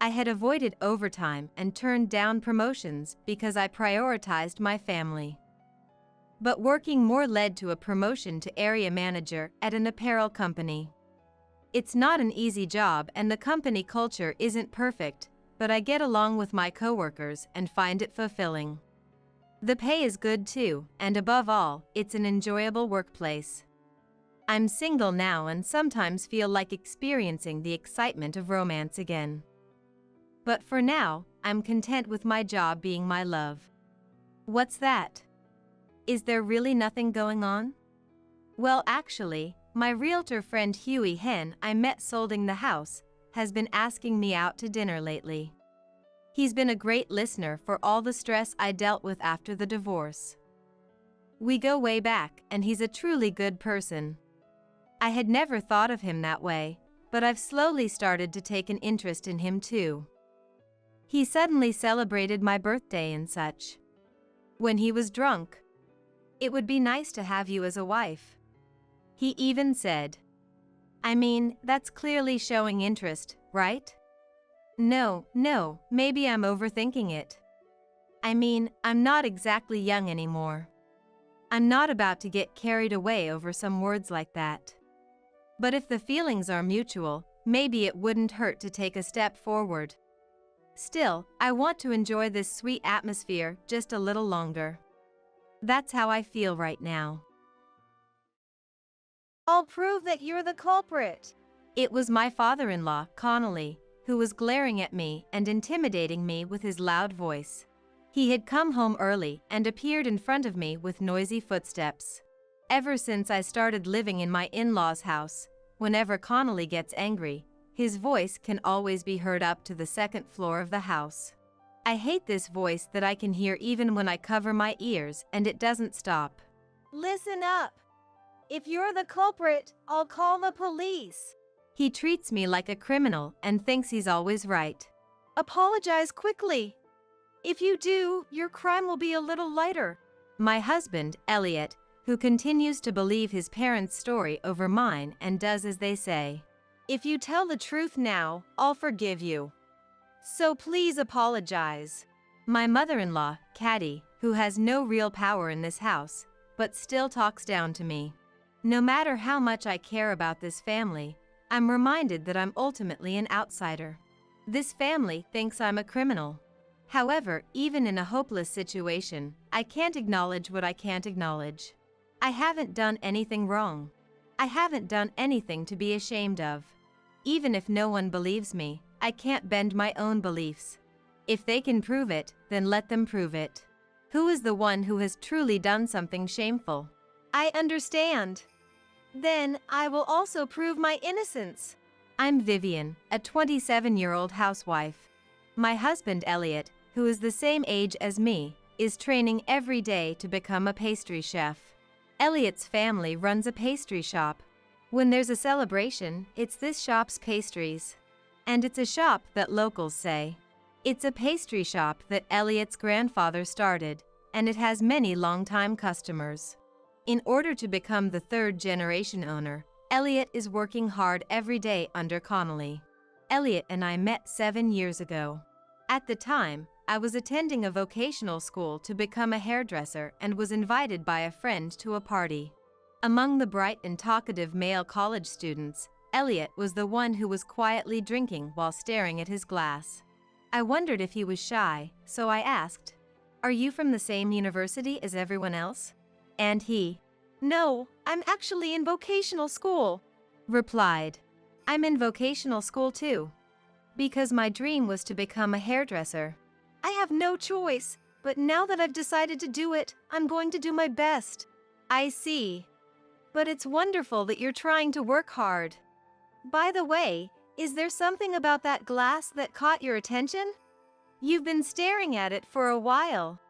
I had avoided overtime and turned down promotions because I prioritized my family. But working more led to a promotion to area manager at an apparel company. It's not an easy job and the company culture isn't perfect, but I get along with my coworkers and find it fulfilling. The pay is good too, and above all, it's an enjoyable workplace. I'm single now and sometimes feel like experiencing the excitement of romance again. But for now, I'm content with my job being my love. What's that? Is there really nothing going on? Well, actually, my realtor friend Huey Hen I met solding the house has been asking me out to dinner lately. He's been a great listener for all the stress I dealt with after the divorce. We go way back and he's a truly good person. I had never thought of him that way, but I've slowly started to take an interest in him too. He suddenly celebrated my birthday and such. When he was drunk, "It would be nice to have you as a wife," he even said. I mean, that's clearly showing interest, right? No, maybe I'm overthinking it. I mean, I'm not exactly young anymore. I'm not about to get carried away over some words like that. But if the feelings are mutual, maybe it wouldn't hurt to take a step forward. Still, I want to enjoy this sweet atmosphere just a little longer. That's how I feel right now. I'll prove that you're the culprit. It was my father-in-law, Connolly, who was glaring at me and intimidating me with his loud voice. He had come home early and appeared in front of me with noisy footsteps. Ever since I started living in my in-laws' house, whenever Connolly gets angry, his voice can always be heard up to the second floor of the house. I hate this voice that I can hear even when I cover my ears and it doesn't stop. Listen up. If you're the culprit, I'll call the police. He treats me like a criminal and thinks he's always right. Apologize quickly. If you do, your crime will be a little lighter. My husband, Elliot, who continues to believe his parents' story over mine and does as they say. If you tell the truth now, I'll forgive you. So please apologize. My mother-in-law, Caddy, who has no real power in this house, but still talks down to me. No matter how much I care about this family, I'm reminded that I'm ultimately an outsider. This family thinks I'm a criminal. However, even in a hopeless situation, I can't acknowledge what I can't acknowledge. I haven't done anything wrong. I haven't done anything to be ashamed of. Even if no one believes me, I can't bend my own beliefs. If they can prove it, then let them prove it. Who is the one who has truly done something shameful? I understand. Then I will also prove my innocence. I'm Vivian, a 27-year-old housewife. My husband Elliot, who is the same age as me, is training every day to become a pastry chef. Elliot's family runs a pastry shop. When there's a celebration, it's this shop's pastries. And it's a shop that locals say. It's a pastry shop that Elliot's grandfather started, and it has many long-time customers. In order to become the third-generation owner, Elliot is working hard every day under Connolly. Elliot and I met 7 years ago. At the time, I was attending a vocational school to become a hairdresser and was invited by a friend to a party. Among the bright and talkative male college students, Elliot was the one who was quietly drinking while staring at his glass. I wondered if he was shy, so I asked, "Are you from the same university as everyone else?" And he, "No, I'm actually in vocational school," replied. "I'm in vocational school too, because my dream was to become a hairdresser." I have no choice, but now that I've decided to do it, I'm going to do my best. I see. But it's wonderful that you're trying to work hard. By the way, is there something about that glass that caught your attention? You've been staring at it for a while.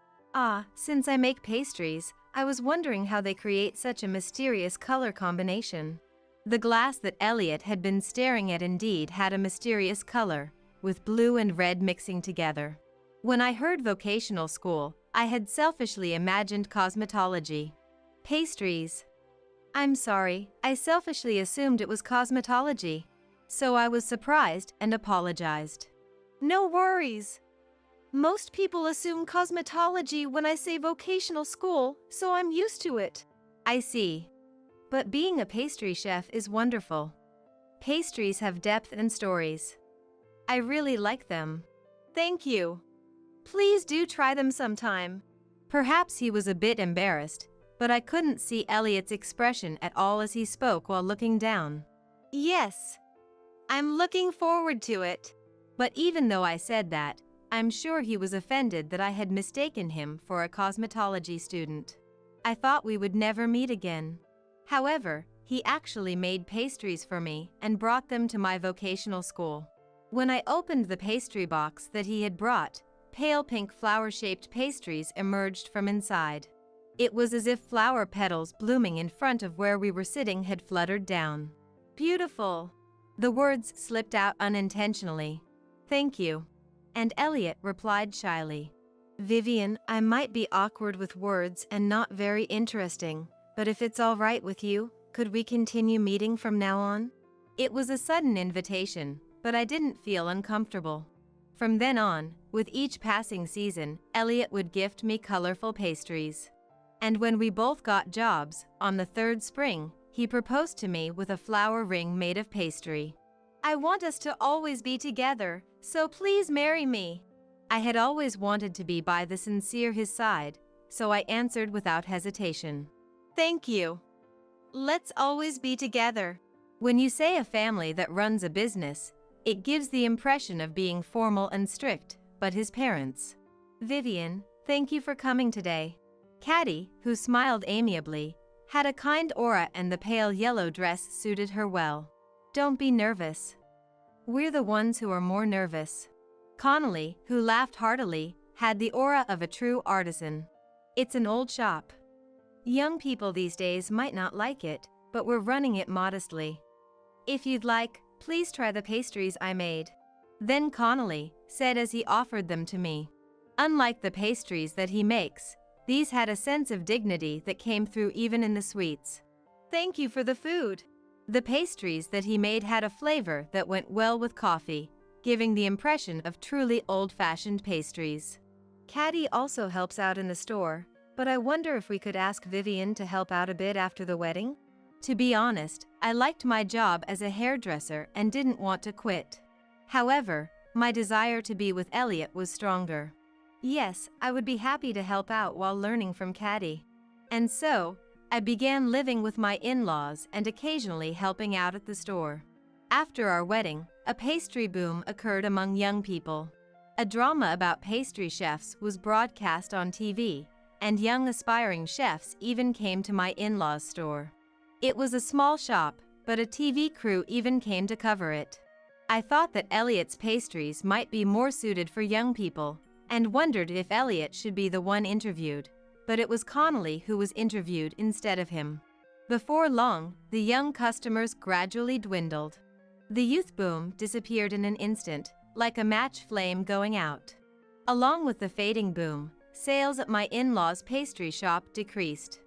Since I make pastries, I was wondering how they create such a mysterious color combination. The glass that Elliot had been staring at indeed had a mysterious color, with blue and red mixing together. When I heard vocational school, I had selfishly imagined cosmetology. Pastries. I'm sorry, I selfishly assumed it was cosmetology. So I was surprised and apologized. No worries. Most people assume cosmetology when I say vocational school, so I'm used to it. I see. But being a pastry chef is wonderful. Pastries have depth and stories. I really like them. Thank you. Please do try them sometime. Perhaps he was a bit embarrassed, but I couldn't see Elliot's expression at all as he spoke while looking down. Yes. I'm looking forward to it. But even though I said that, I'm sure he was offended that I had mistaken him for a cosmetology student. I thought we would never meet again. However, he actually made pastries for me and brought them to my vocational school. When I opened the pastry box that he had brought, pale pink flower-shaped pastries emerged from inside. It was as if flower petals blooming in front of where we were sitting had fluttered down. Beautiful. The words slipped out unintentionally. Thank you. And Elliot replied shyly. Vivian, I might be awkward with words and not very interesting, but if it's all right with you, could we continue meeting from now on? It was a sudden invitation, but I didn't feel uncomfortable. From then on, with each passing season, Elliot would gift me colorful pastries. And when we both got jobs, on the third spring, he proposed to me with a flower ring made of pastry. I want us to always be together, so please marry me. I had always wanted to be by the sincere his side, so I answered without hesitation. Thank you. Let's always be together. When you say a family that runs a business, it gives the impression of being formal and strict, but his parents. Vivian, thank you for coming today. Caddy, who smiled amiably, had a kind aura and the pale yellow dress suited her well. Don't be nervous. We're the ones who are more nervous. Connolly, who laughed heartily, had the aura of a true artisan. It's an old shop. Young people these days might not like it, but we're running it modestly. If you'd like, please try the pastries I made. Then Connolly said as he offered them to me. Unlike the pastries that he makes, these had a sense of dignity that came through even in the sweets. Thank you for the food. The pastries that he made had a flavor that went well with coffee, giving the impression of truly old-fashioned pastries. Caddy also helps out in the store, but I wonder if we could ask Vivian to help out a bit after the wedding? To be honest, I liked my job as a hairdresser and didn't want to quit. However, my desire to be with Elliot was stronger. Yes, I would be happy to help out while learning from Caddy. And so, I began living with my in-laws and occasionally helping out at the store. After our wedding, a pastry boom occurred among young people. A drama about pastry chefs was broadcast on TV, and young aspiring chefs even came to my in-laws' store. It was a small shop, but a TV crew even came to cover it. I thought that Elliot's pastries might be more suited for young people, and wondered if Elliot should be the one interviewed, but it was Connolly who was interviewed instead of him. Before long, the young customers gradually dwindled. The youth boom disappeared in an instant, like a match flame going out. Along with the fading boom, sales at my in-laws' pastry shop decreased.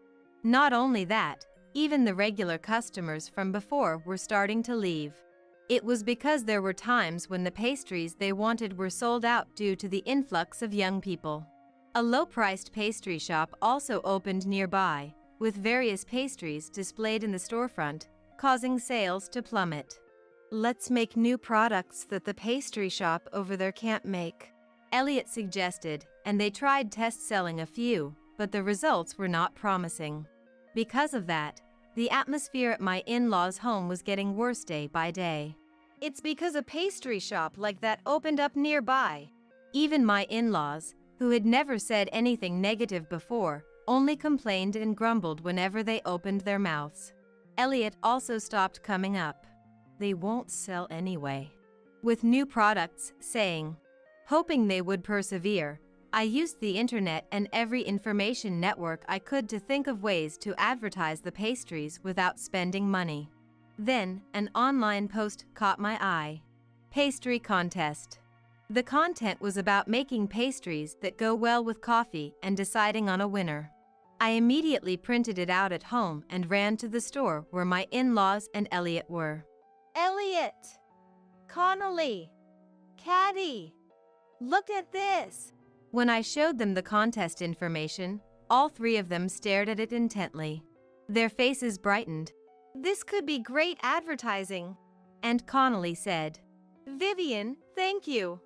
Not only that, even the regular customers from before were starting to leave. It was because there were times when the pastries they wanted were sold out due to the influx of young people. A low-priced pastry shop also opened nearby, with various pastries displayed in the storefront, causing sales to plummet. Let's make new products that the pastry shop over there can't make, Elliot suggested, and they tried test-selling a few, but the results were not promising. Because of that, the atmosphere at my in-laws' home was getting worse day by day. It's because a pastry shop like that opened up nearby. Even my in-laws, who had never said anything negative before, only complained and grumbled whenever they opened their mouths. Elliot also stopped coming up. They won't sell anyway. With new products, saying. Hoping they would persevere, I used the internet and every information network I could to think of ways to advertise the pastries without spending money. Then, an online post caught my eye. Pastry contest. The content was about making pastries that go well with coffee and deciding on a winner. I immediately printed it out at home and ran to the store where my in-laws and Elliot were. Elliot! Connolly! Caddy! Look at this! When I showed them the contest information, all three of them stared at it intently. Their faces brightened. This could be great advertising. And Connolly said, Vivian, thank you.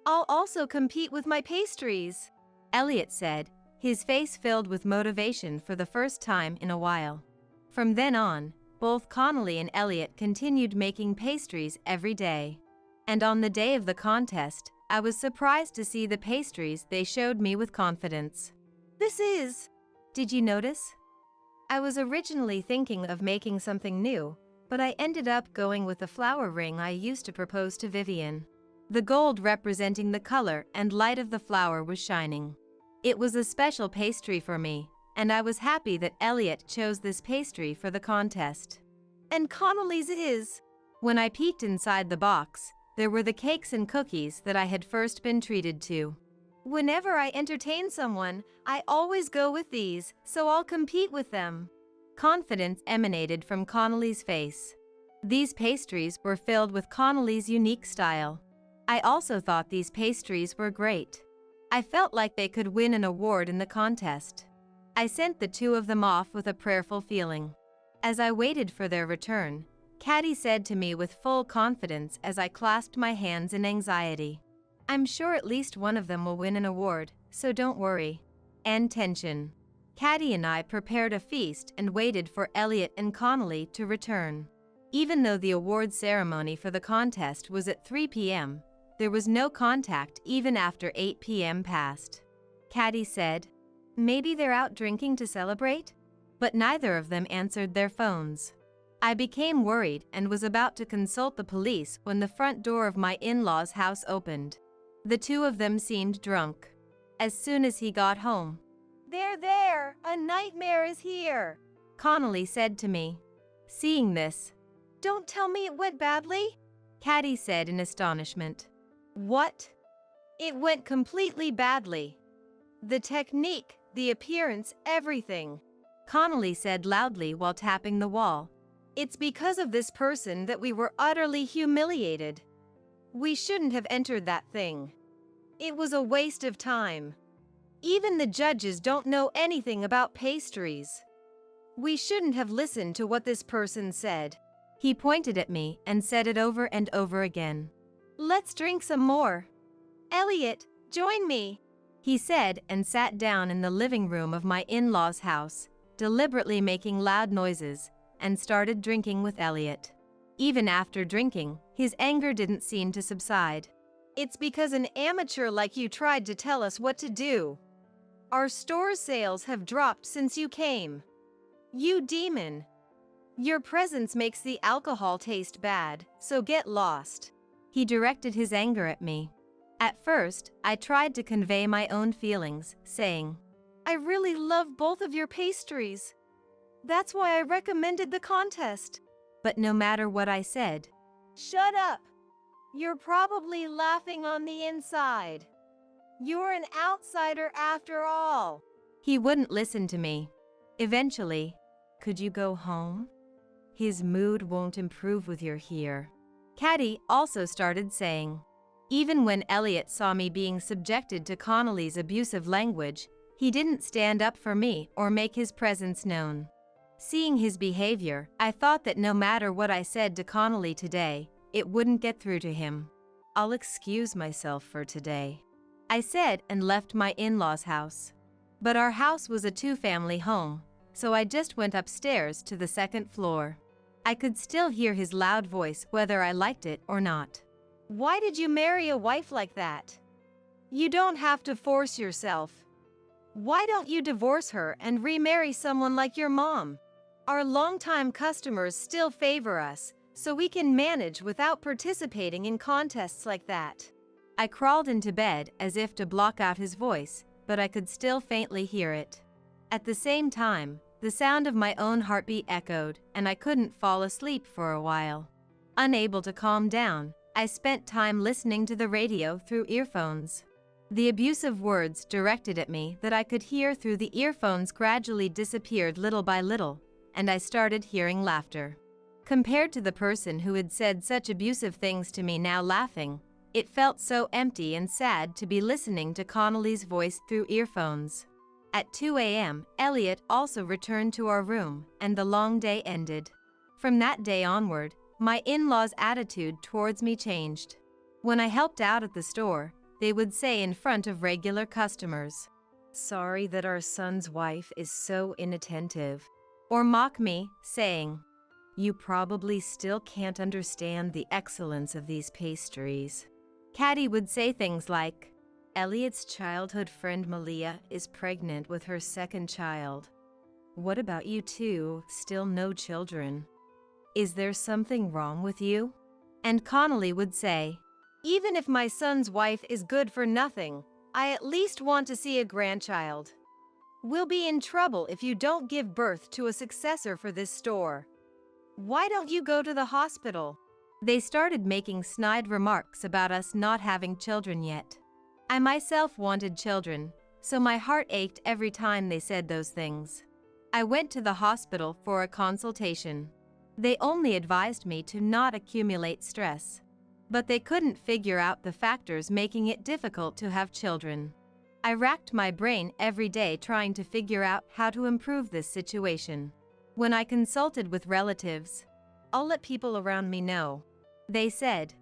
I'll also compete with my pastries. Elliot said, his face filled with motivation for the first time in a while. From then on, both Connolly and Elliot continued making pastries every day. And on the day of the contest, I was surprised to see the pastries they showed me with confidence. Did you notice? I was originally thinking of making something new, but I ended up going with the flower ring I used to propose to Vivian. The gold representing the color and light of the flower was shining. It was a special pastry for me, and I was happy that Elliot chose this pastry for the contest. And Connolly's is. When I peeked inside the box, there were the cakes and cookies that I had first been treated to. Whenever I entertain someone, I always go with these, so I'll compete with them. Confidence emanated from Connolly's face. These pastries were filled with Connolly's unique style. I also thought these pastries were great. I felt like they could win an award in the contest. I sent the two of them off with a prayerful feeling. As I waited for their return, Caddy said to me with full confidence as I clasped my hands in anxiety, I'm sure at least one of them will win an award, so don't worry. And tension. Caddy and I prepared a feast and waited for Elliot and Connolly to return. Even though the award ceremony for the contest was at 3 p.m., there was no contact even after 8 p.m. passed. Caddy said, maybe they're out drinking to celebrate? But neither of them answered their phones. I became worried and was about to consult the police when the front door of my in-laws' house opened. The two of them seemed drunk. As soon as he got home, There, a nightmare is here, Connolly said to me. Seeing this, don't tell me it went badly, Caddy said in astonishment. What? It went completely badly. The technique, the appearance, everything, Connolly said loudly while tapping the wall. It's because of this person that we were utterly humiliated. We shouldn't have entered that thing. It was a waste of time. Even the judges don't know anything about pastries. We shouldn't have listened to what this person said. He pointed at me and said it over and over again. Let's drink some more. Elliot, join me, he said and sat down in the living room of my in-laws' house, deliberately making loud noises, and started drinking with Elliot. Even after drinking, his anger didn't seem to subside. It's because an amateur like you tried to tell us what to do. Our store sales have dropped since you came. You demon. Your presence makes the alcohol taste bad, so get lost. He directed his anger at me. At first, I tried to convey my own feelings, saying, I really love both of your pastries. That's why I recommended the contest. But no matter what I said, shut up. You're probably laughing on the inside. You're an outsider after all. He wouldn't listen to me. Eventually, could you go home? His mood won't improve with you're here. Caddy also started saying. Even when Elliot saw me being subjected to Connolly's abusive language, he didn't stand up for me or make his presence known. Seeing his behavior, I thought that no matter what I said to Connolly today, it wouldn't get through to him. I'll excuse myself for today, I said and left my in-laws' house. But our house was a two-family home, so I just went upstairs to the second floor. I could still hear his loud voice whether I liked it or not. Why did you marry a wife like that? You don't have to force yourself. Why don't you divorce her and remarry someone like your mom? Our longtime customers still favor us, so we can manage without participating in contests like that. I crawled into bed as if to block out his voice, but I could still faintly hear it. At the same time, the sound of my own heartbeat echoed, and I couldn't fall asleep for a while. Unable to calm down, I spent time listening to the radio through earphones. The abusive words directed at me that I could hear through the earphones gradually disappeared little by little, and I started hearing laughter. Compared to the person who had said such abusive things to me now laughing, it felt so empty and sad to be listening to Connolly's voice through earphones. At 2 a.m., Elliot also returned to our room, and the long day ended. From that day onward, my in-laws' attitude towards me changed. When I helped out at the store, they would say in front of regular customers, "Sorry that our son's wife is so inattentive," or mock me, saying, "You probably still can't understand the excellence of these pastries." Caddy would say things like, "Elliot's childhood friend Malia is pregnant with her second child. What about you two, still no children? Is there something wrong with you?" And Connolly would say, "Even if my son's wife is good for nothing, I at least want to see a grandchild. We'll be in trouble if you don't give birth to a successor for this store. Why don't you go to the hospital?" They started making snide remarks about us not having children yet. I myself wanted children, so my heart ached every time they said those things. I went to the hospital for a consultation. They only advised me to not accumulate stress. But they couldn't figure out the factors making it difficult to have children. I racked my brain every day trying to figure out how to improve this situation. When I consulted with relatives, "I'll let people around me know," they said.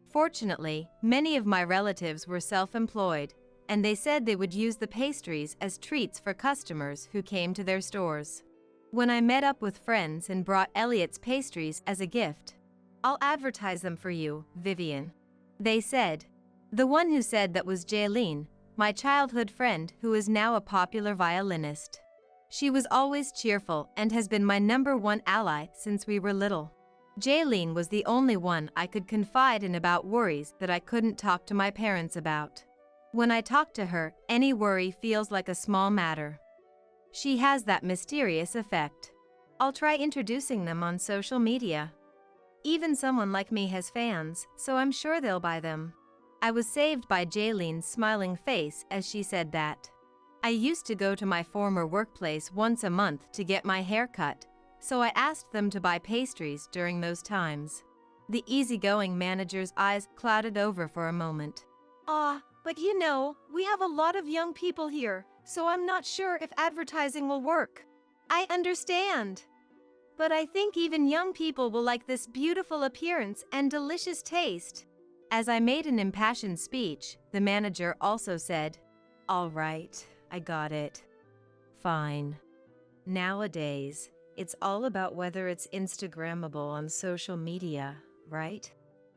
Fortunately, many of my relatives were self-employed, and they said they would use the pastries as treats for customers who came to their stores. When I met up with friends and brought Elliot's pastries as a gift, "I'll advertise them for you, Vivian," they said. The one who said that was Jaylene, my childhood friend who is now a popular violinist. She was always cheerful and has been my #1 ally since we were little. Jaylene was the only one I could confide in about worries that I couldn't talk to my parents about. When I talk to her, any worry feels like a small matter. She has that mysterious effect. I'll try introducing them on social media. Even someone like me has fans, so I'm sure they'll buy them. I was saved by Jaylene's smiling face as she said that. I used to go to my former workplace once a month to get my hair cut, so I asked them to buy pastries during those times. The easygoing manager's eyes clouded over for a moment. But you know, we have a lot of young people here, so I'm not sure if advertising will work." "I understand. But I think even young people will like this beautiful appearance and delicious taste." As I made an impassioned speech, the manager also said, "All right, I got it. Fine. Nowadays, it's all about whether it's Instagrammable on social media, right?"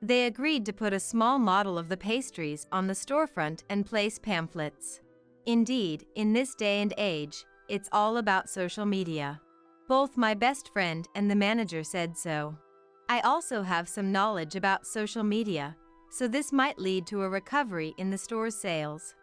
They agreed to put a small model of the pastries on the storefront and place pamphlets. Indeed, in this day and age, it's all about social media. Both my best friend and the manager said so. I also have some knowledge about social media, so this might lead to a recovery in the store's sales.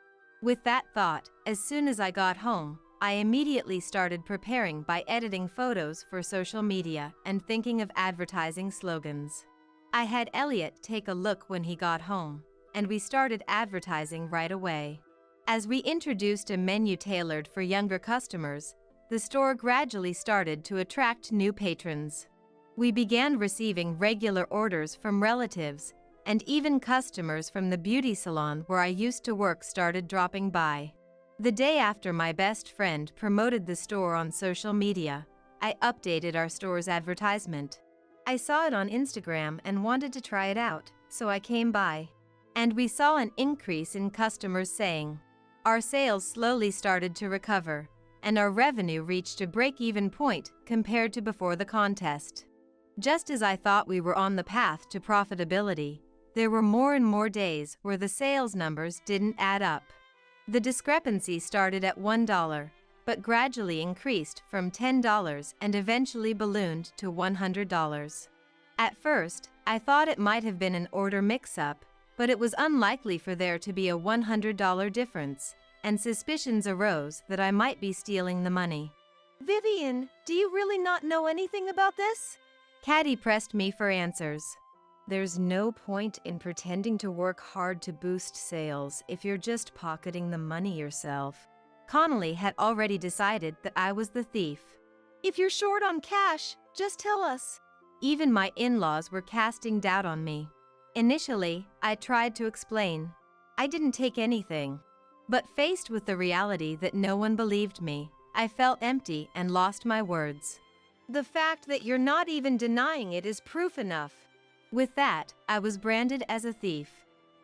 With that thought, as soon as I got home, I immediately started preparing by editing photos for social media and thinking of advertising slogans. I had Elliot take a look when he got home, and we started advertising right away. As we introduced a menu tailored for younger customers, the store gradually started to attract new patrons. We began receiving regular orders from relatives, and even customers from the beauty salon where I used to work started dropping by. The day after my best friend promoted the store on social media, I updated our store's advertisement. I saw it on Instagram and wanted to try it out, so I came by. And we saw an increase in customers saying, our sales slowly started to recover, and our revenue reached a break-even point compared to before the contest. Just as I thought we were on the path to profitability, there were more and more days where the sales numbers didn't add up. The discrepancy started at $1, but gradually increased from $10 and eventually ballooned to $100. At first, I thought it might have been an order mix-up, but it was unlikely for there to be a $100 difference, and suspicions arose that I might be stealing the money. Vivian, do you really not know anything about this? Caddy pressed me for answers. There's no point in pretending to work hard to boost sales if you're just pocketing the money yourself. Connolly had already decided that I was the thief. If you're short on cash, just tell us. Even my in-laws were casting doubt on me. Initially, I tried to explain. I didn't take anything. But faced with the reality that no one believed me, I felt empty and lost my words. The fact that you're not even denying it is proof enough. With that, I was branded as a thief.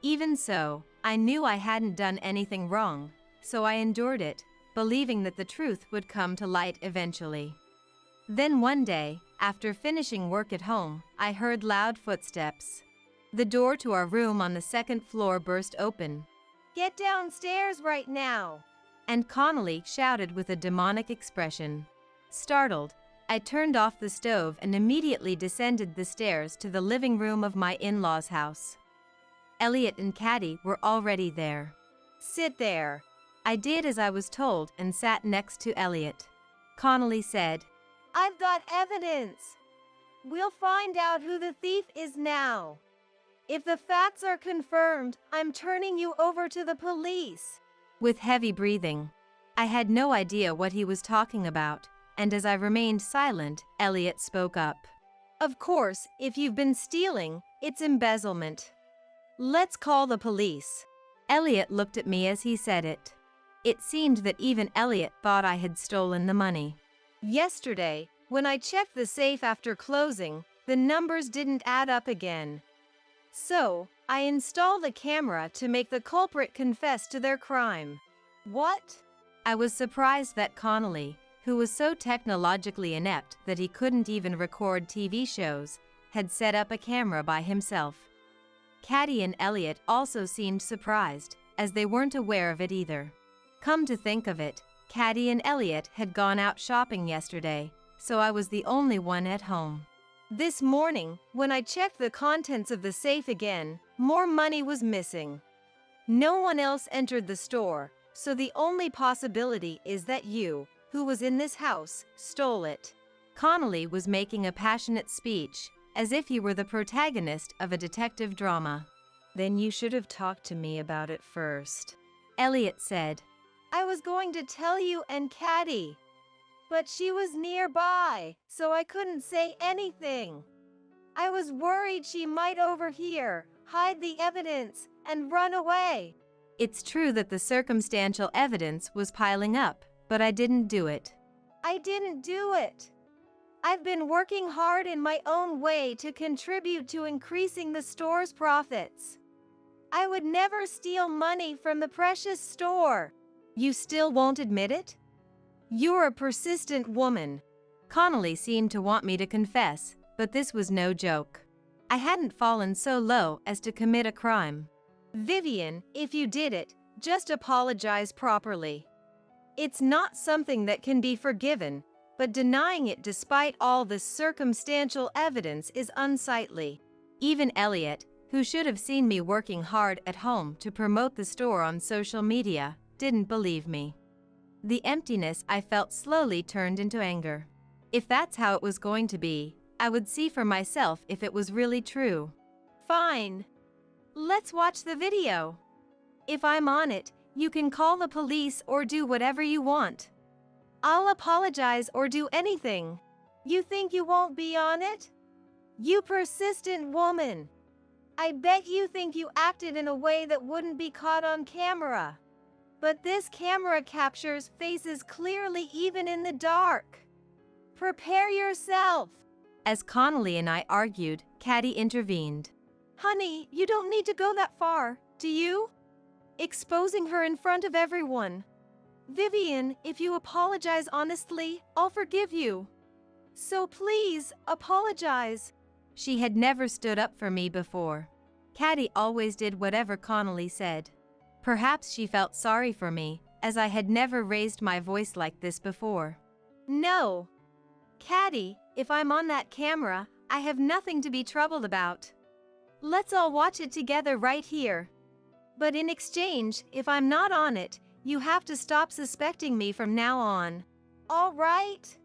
Even so, I knew I hadn't done anything wrong, so I endured it, believing that the truth would come to light eventually. Then one day, after finishing work at home, I heard loud footsteps. The door to our room on the second floor burst open. Get downstairs right now! And Connolly shouted with a demonic expression. Startled, I turned off the stove and immediately descended the stairs to the living room of my in-laws' house. Elliot and Caddy were already there. Sit there. I did as I was told and sat next to Elliot. Connolly said, I've got evidence. We'll find out who the thief is now. If the facts are confirmed, I'm turning you over to the police. With heavy breathing. I had no idea what he was talking about, and as I remained silent, Elliot spoke up. Of course, if you've been stealing, it's embezzlement. Let's call the police. Elliot looked at me as he said it. It seemed that even Elliot thought I had stolen the money. Yesterday, when I checked the safe after closing, the numbers didn't add up again. So, I installed a camera to make the culprit confess to their crime. What? I was surprised that Connolly, who was so technologically inept that he couldn't even record TV shows, had set up a camera by himself. Caddy and Elliot also seemed surprised, as they weren't aware of it either. Come to think of it, Caddy and Elliot had gone out shopping yesterday, so I was the only one at home. This morning, when I checked the contents of the safe again, more money was missing. No one else entered the store, so the only possibility is that you, who was in this house, stole it. Connolly was making a passionate speech, as if he were the protagonist of a detective drama. Then you should have talked to me about it first. Elliot said. I was going to tell you and Caddy, but she was nearby, so I couldn't say anything. I was worried she might overhear, hide the evidence, and run away. It's true that the circumstantial evidence was piling up, but I didn't do it. I didn't do it. I've been working hard in my own way to contribute to increasing the store's profits. I would never steal money from the precious store. You still won't admit it? You're a persistent woman. Connolly seemed to want me to confess, but this was no joke. I hadn't fallen so low as to commit a crime. Vivian, if you did it, just apologize properly. It's not something that can be forgiven, but denying it despite all this circumstantial evidence is unsightly. Even Elliot, who should have seen me working hard at home to promote the store on social media, didn't believe me. The emptiness I felt slowly turned into anger. If that's how it was going to be, I would see for myself if it was really true. Fine. Let's watch the video. If I'm on it, you can call the police or do whatever you want. I'll apologize or do anything. You think you won't be on it? You persistent woman. I bet you think you acted in a way that wouldn't be caught on camera. But this camera captures faces clearly even in the dark. Prepare yourself. As Connolly and I argued, Caddy intervened. Honey, you don't need to go that far, do you? Exposing her in front of everyone. Vivian, if you apologize honestly, I'll forgive you. So please, apologize. She had never stood up for me before. Caddy always did whatever Connolly said. Perhaps she felt sorry for me, as I had never raised my voice like this before. No. Caddy, if I'm on that camera, I have nothing to be troubled about. Let's all watch it together right here. But in exchange, if I'm not on it, you have to stop suspecting me from now on. All right?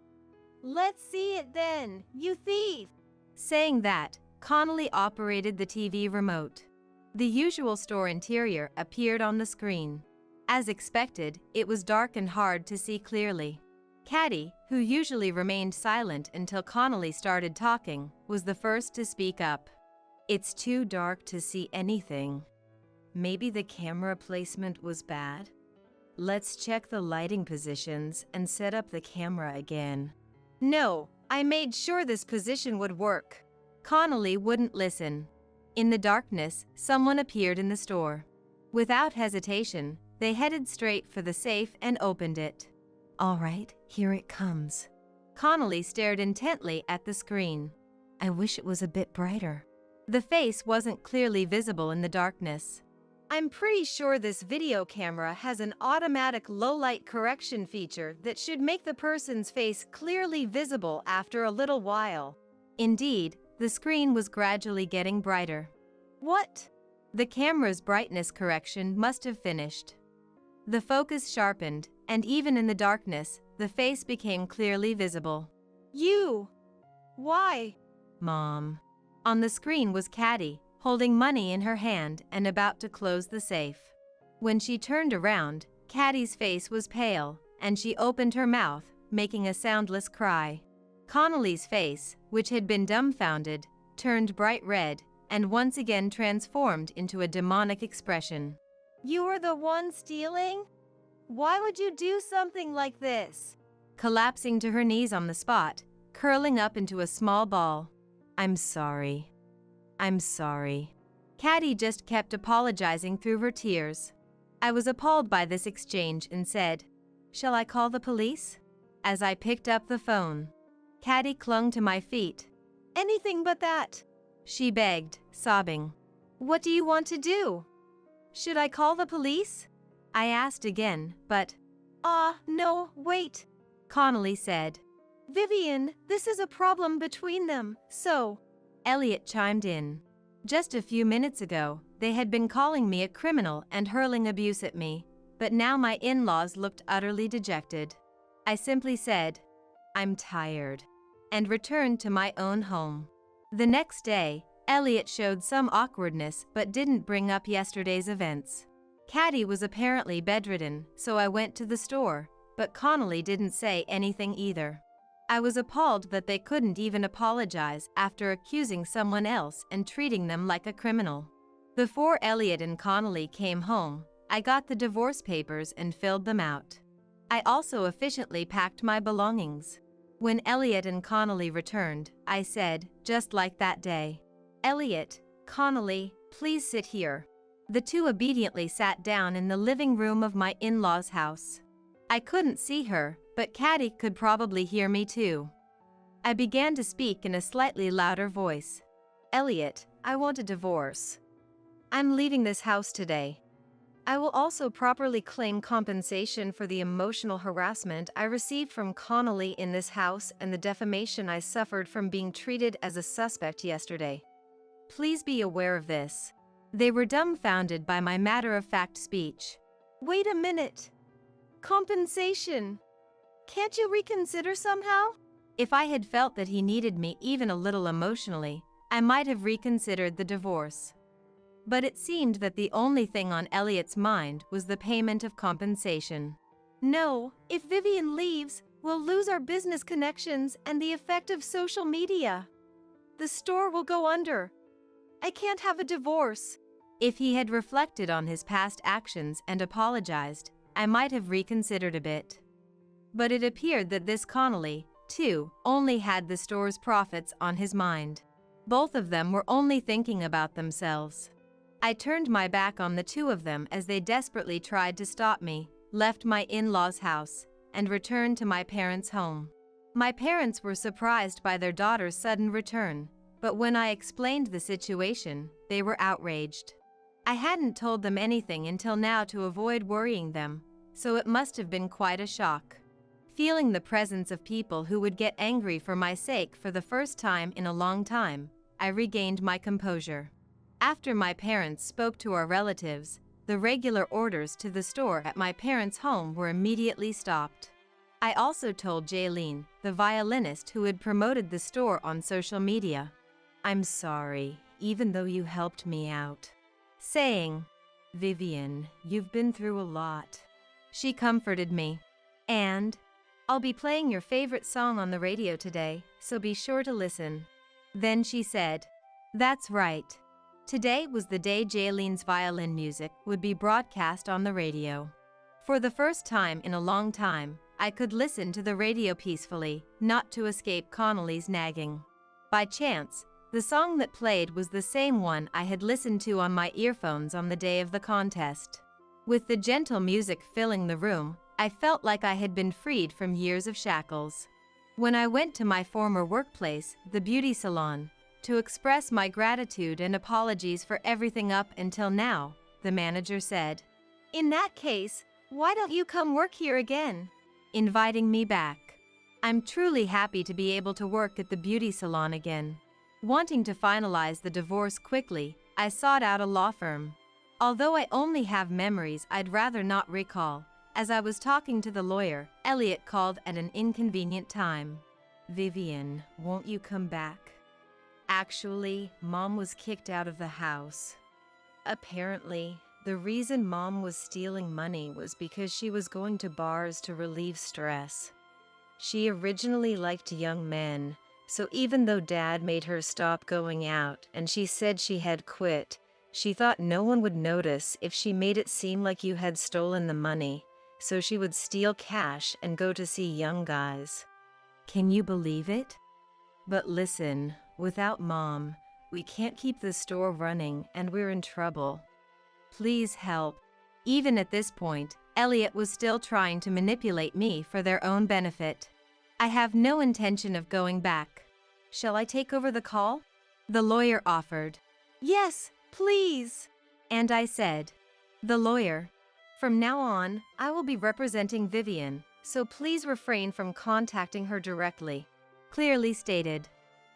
Let's see it then, you thief! Saying that, Connolly operated the TV remote. The usual store interior appeared on the screen. As expected, it was dark and hard to see clearly. Caddy, who usually remained silent until Connolly started talking, was the first to speak up. It's too dark to see anything. Maybe the camera placement was bad? Let's check the lighting positions and set up the camera again. No, I made sure this position would work. Connolly wouldn't listen. In the darkness, someone appeared in the store. Without hesitation, they headed straight for the safe and opened it. All right, here it comes. Connolly stared intently at the screen. I wish it was a bit brighter. The face wasn't clearly visible in the darkness. I'm pretty sure this video camera has an automatic low-light correction feature that should make the person's face clearly visible after a little while. Indeed, the screen was gradually getting brighter. What? The camera's brightness correction must have finished. The focus sharpened, and even in the darkness, the face became clearly visible. You! Why? Mom. On the screen was Caddy, holding money in her hand and about to close the safe. When she turned around, Caddy's face was pale, and she opened her mouth, making a soundless cry. Connolly's face, which had been dumbfounded, turned bright red, and once again transformed into a demonic expression. You were the one stealing? Why would you do something like this? Collapsing to her knees on the spot, curling up into a small ball. I'm sorry. I'm sorry. Caddy just kept apologizing through her tears. I was appalled by this exchange and said, "Shall I call the police?" As I picked up the phone. Caddy clung to my feet. Anything but that, she begged, sobbing. What do you want to do? Should I call the police? I asked again, but... No, wait, Connolly said. Vivian, this is a problem between them, so... Elliot chimed in. Just a few minutes ago, they had been calling me a criminal and hurling abuse at me, but now my in-laws looked utterly dejected. I simply said, I'm tired, and returned to my own home. The next day, Elliot showed some awkwardness but didn't bring up yesterday's events. Caddy was apparently bedridden, so I went to the store, but Connolly didn't say anything either. I was appalled that they couldn't even apologize after accusing someone else and treating them like a criminal. Before Elliot and Connolly came home, I got the divorce papers and filled them out. I also efficiently packed my belongings. When Elliot and Connolly returned, I said, just like that day, Elliot, Connolly, please sit here. The two obediently sat down in the living room of my in-laws' house. I couldn't see her, but Caddy could probably hear me too. I began to speak in a slightly louder voice. Elliot, I want a divorce. I'm leaving this house today. I will also properly claim compensation for the emotional harassment I received from Connolly in this house and the defamation I suffered from being treated as a suspect yesterday. Please be aware of this. They were dumbfounded by my matter-of-fact speech. Wait a minute. Compensation. Can't you reconsider somehow? If I had felt that he needed me even a little emotionally, I might have reconsidered the divorce. But it seemed that the only thing on Elliot's mind was the payment of compensation. No, if Vivian leaves, we'll lose our business connections and the effect of social media. The store will go under. I can't have a divorce. If he had reflected on his past actions and apologized, I might have reconsidered a bit. But it appeared that this Connolly, too, only had the store's profits on his mind. Both of them were only thinking about themselves. I turned my back on the two of them as they desperately tried to stop me, left my in-laws' house, and returned to my parents' home. My parents were surprised by their daughter's sudden return, but when I explained the situation, they were outraged. I hadn't told them anything until now to avoid worrying them, so it must have been quite a shock. Feeling the presence of people who would get angry for my sake for the first time in a long time, I regained my composure. After my parents spoke to our relatives, the regular orders to the store at my parents' home were immediately stopped. I also told Jaylene, the violinist who had promoted the store on social media, "I'm sorry, even though you helped me out," saying, "Vivian, you've been through a lot." She comforted me. "And I'll be playing your favorite song on the radio today, so be sure to listen." Then she said, "That's right." Today was the day Jaylene's violin music would be broadcast on the radio. For the first time in a long time, I could listen to the radio peacefully, not to escape Connolly's nagging. By chance, the song that played was the same one I had listened to on my earphones on the day of the contest. With the gentle music filling the room, I felt like I had been freed from years of shackles. When I went to my former workplace, the beauty salon, to express my gratitude and apologies for everything up until now, the manager said, "In that case, why don't you come work here again?" inviting me back. I'm truly happy to be able to work at the beauty salon again. Wanting to finalize the divorce quickly, I sought out a law firm. Although I only have memories I'd rather not recall, as I was talking to the lawyer, Elliot called at an inconvenient time. "Vivian, won't you come back? Actually, Mom was kicked out of the house. Apparently, the reason Mom was stealing money was because she was going to bars to relieve stress. She originally liked young men, so even though Dad made her stop going out and she said she had quit, she thought no one would notice if she made it seem like you had stolen the money, so she would steal cash and go to see young guys. Can you believe it? But listen, without Mom, we can't keep the store running and we're in trouble. Please help." Even at this point, Elliot was still trying to manipulate me for their own benefit. "I have no intention of going back. Shall I take over the call?" the lawyer offered. "Yes, please." And I said, "The lawyer, from now on, I will be representing Vivian, so please refrain from contacting her directly," clearly stated.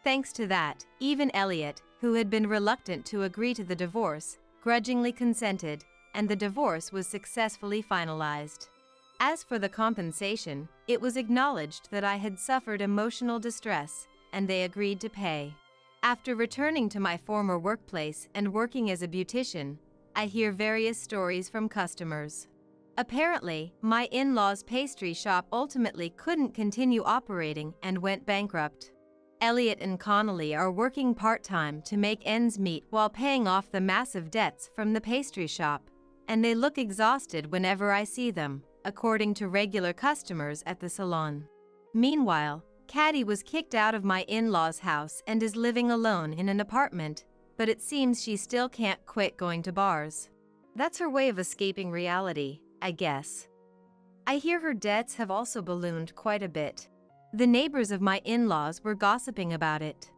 Thanks to that, even Elliot, who had been reluctant to agree to the divorce, grudgingly consented, and the divorce was successfully finalized. As for the compensation, it was acknowledged that I had suffered emotional distress, and they agreed to pay. After returning to my former workplace and working as a beautician, I hear various stories from customers. Apparently, my in-laws' pastry shop ultimately couldn't continue operating and went bankrupt. Elliot and Connolly are working part-time to make ends meet while paying off the massive debts from the pastry shop, and they look exhausted whenever I see them, according to regular customers at the salon. Meanwhile, Caddy was kicked out of my in-laws' house and is living alone in an apartment, but it seems she still can't quit going to bars. That's her way of escaping reality, I guess. I hear her debts have also ballooned quite a bit. The neighbors of my in-laws were gossiping about it.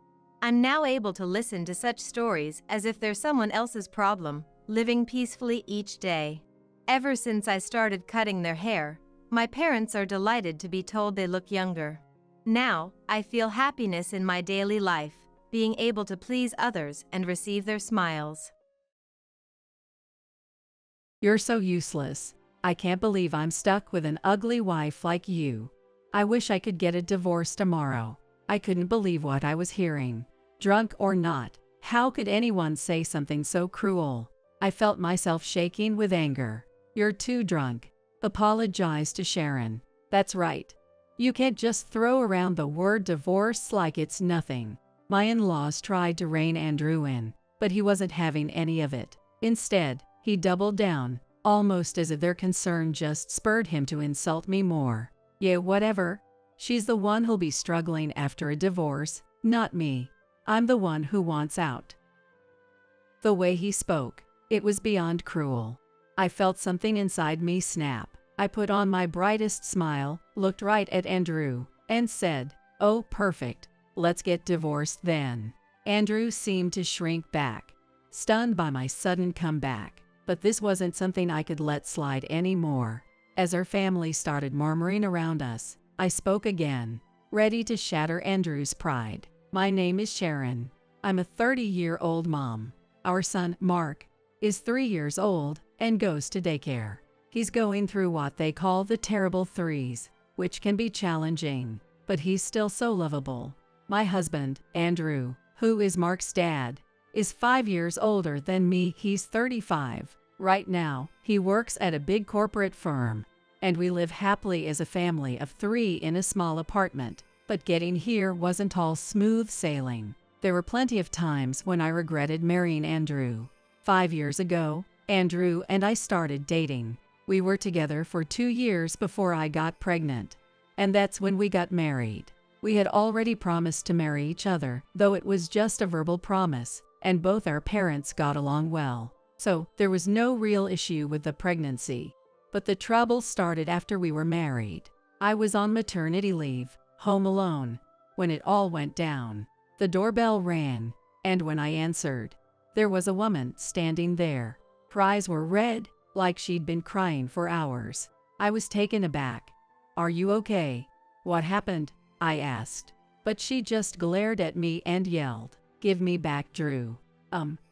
I'm now able to listen to such stories as if they're someone else's problem, living peacefully each day. Ever since I started cutting their hair, my parents are delighted to be told they look younger. Now, I feel happiness in my daily life, being able to please others and receive their smiles. You're so useless. I can't believe I'm stuck with an ugly wife like you. I wish I could get a divorce tomorrow. I couldn't believe what I was hearing. Drunk or not, how could anyone say something so cruel? I felt myself shaking with anger. You're too drunk. Apologize to Sharon. That's right. You can't just throw around the word divorce like it's nothing. My in-laws tried to rein Andrew in, but he wasn't having any of it. Instead, he doubled down, almost as if their concern just spurred him to insult me more. Yeah, whatever. She's the one who'll be struggling after a divorce, not me. I'm the one who wants out. The way he spoke, it was beyond cruel. I felt something inside me snap. I put on my brightest smile, looked right at Andrew, and said, "Oh, perfect. Let's get divorced then." Andrew seemed to shrink back, stunned by my sudden comeback, but this wasn't something I could let slide anymore. As our family started murmuring around us, I spoke again, ready to shatter Andrew's pride. "My name is Sharon. I'm a 30-year-old mom. Our son, Mark, is 3 years old and goes to daycare. He's going through what they call the terrible threes, which can be challenging, but he's still so lovable. My husband, Andrew, who is Mark's dad, is 5 years older than me. He's 35. Right now, he works at a big corporate firm, and we live happily as a family of 3 in a small apartment. But getting here wasn't all smooth sailing. There were plenty of times when I regretted marrying Andrew. 5 years ago, Andrew and I started dating. We were together for 2 years before I got pregnant, and that's when we got married. We had already promised to marry each other, though it was just a verbal promise, and both our parents got along well. So there was no real issue with the pregnancy. But the trouble started after we were married. I was on maternity leave, home alone, when it all went down. The doorbell rang, and when I answered, there was a woman standing there. Her eyes were red, like she'd been crying for hours. I was taken aback. "Are you okay? What happened?" I asked. But she just glared at me and yelled, "Give me back Drew."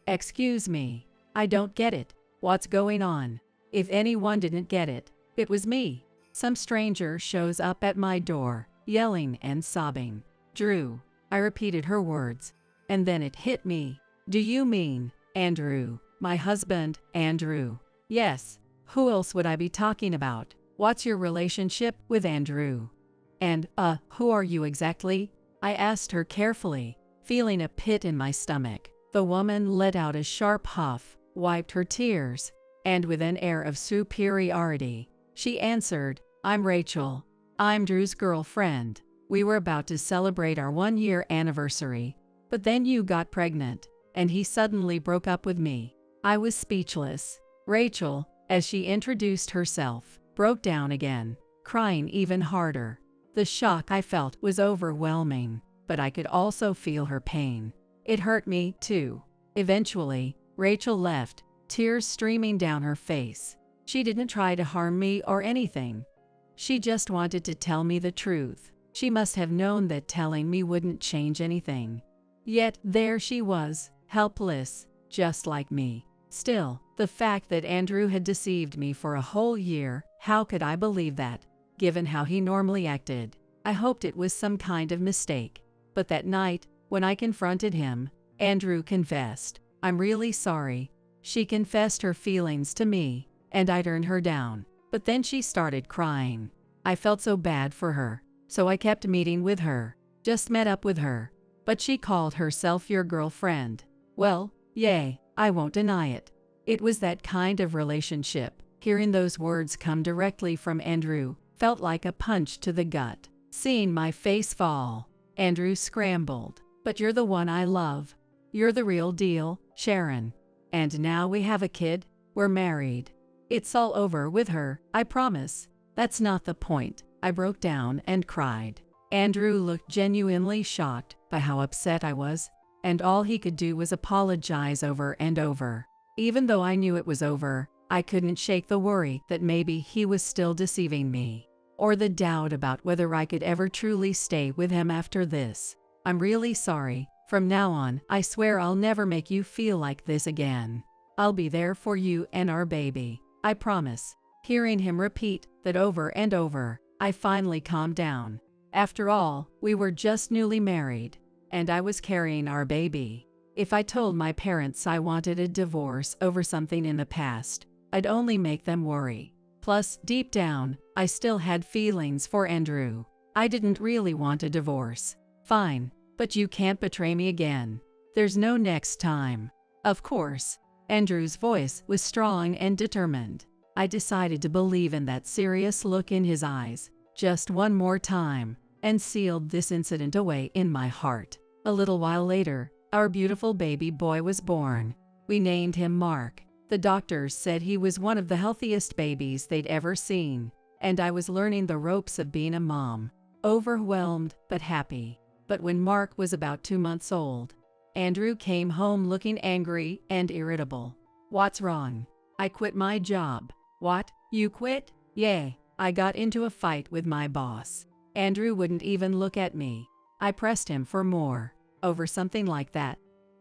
Excuse me. I don't get it. What's going on?" If anyone didn't get it, it was me. Some stranger shows up at my door, yelling and sobbing. "Drew." I repeated her words, and then it hit me. "Do you mean Andrew, my husband, Andrew?" "Yes. Who else would I be talking about? What's your relationship with Andrew? And, who are you exactly?" I asked her carefully, feeling a pit in my stomach. The woman let out a sharp huff, wiped her tears, and with an air of superiority, she answered, "I'm Rachel. I'm Drew's girlfriend. We were about to celebrate our 1-year anniversary, but then you got pregnant, and he suddenly broke up with me." I was speechless. Rachel, as she introduced herself, broke down again, crying even harder. The shock I felt was overwhelming, but I could also feel her pain. It hurt me, too. Eventually, Rachel left, tears streaming down her face. She didn't try to harm me or anything. She just wanted to tell me the truth. She must have known that telling me wouldn't change anything. Yet there she was, helpless, just like me. Still, the fact that Andrew had deceived me for a whole year, how could I believe that, given how he normally acted? I hoped it was some kind of mistake. But that night, when I confronted him, Andrew confessed. "I'm really sorry." She confessed her feelings to me, and I turned her down. But then she started crying. I felt so bad for her, so I kept meeting with her. Just met up with her. But she called herself your girlfriend. Well, yay, I won't deny it. It was that kind of relationship. Hearing those words come directly from Andrew felt like a punch to the gut. Seeing my face fall, Andrew scrambled. "But you're the one I love. You're the real deal, Sharon. And now we have a kid, we're married. It's all over with her, I promise." "That's not the point." I broke down and cried. Andrew looked genuinely shocked by how upset I was, and all he could do was apologize over and over. Even though I knew it was over, I couldn't shake the worry that maybe he was still deceiving me, or the doubt about whether I could ever truly stay with him after this. "I'm really sorry. From now on, I swear I'll never make you feel like this again. I'll be there for you and our baby. I promise." Hearing him repeat that over and over, I finally calmed down. After all, we were just newly married, and I was carrying our baby. If I told my parents I wanted a divorce over something in the past, I'd only make them worry. Plus, deep down, I still had feelings for Andrew. I didn't really want a divorce. "Fine, but you can't betray me again. There's no next time." Of course. Andrew's voice was strong and determined. I decided to believe in that serious look in his eyes, just one more time, and sealed this incident away in my heart. A little while later, our beautiful baby boy was born. We named him Mark. The doctors said he was one of the healthiest babies they'd ever seen, and I was learning the ropes of being a mom. Overwhelmed, but happy. But when Mark was about 2 months old, Andrew came home looking angry and irritable. "What's wrong?" "I quit my job." "What? You quit?" "Yeah, I got into a fight with my boss." Andrew wouldn't even look at me. I pressed him for more, over something like that.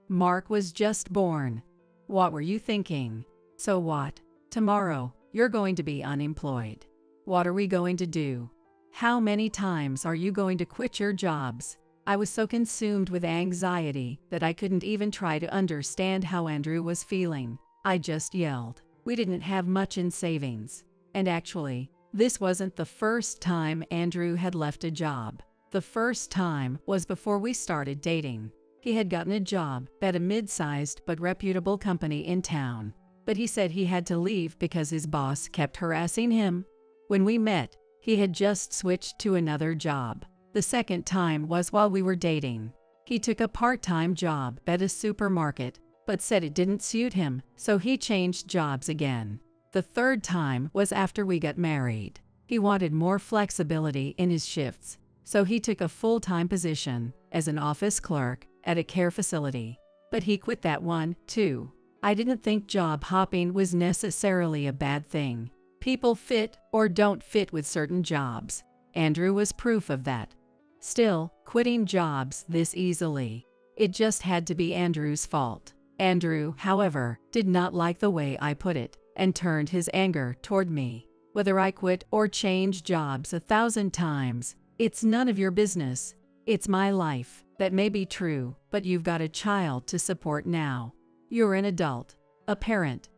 Mark was just born. What were you thinking? So what? Tomorrow, you're going to be unemployed. What are we going to do? How many times are you going to quit your jobs? I was so consumed with anxiety that I couldn't even try to understand how Andrew was feeling. I just yelled. We didn't have much in savings. And actually, this wasn't the first time Andrew had left a job. The first time was before we started dating. He had gotten a job at a mid-sized but reputable company in town. But he said he had to leave because his boss kept harassing him. When we met, he had just switched to another job. The second time was while we were dating. He took a part-time job at a supermarket, but said it didn't suit him, so he changed jobs again. The third time was after we got married. He wanted more flexibility in his shifts, so he took a full-time position as an office clerk at a care facility. But he quit that one, too. I didn't think job hopping was necessarily a bad thing. People fit or don't fit with certain jobs. Andrew was proof of that. Still, quitting jobs this easily. It just had to be Andrew's fault. Andrew, however, did not like the way I put it and turned his anger toward me. Whether I quit or change jobs 1,000 times, it's none of your business. It's my life. That may be true, but you've got a child to support now. You're an adult, a parent.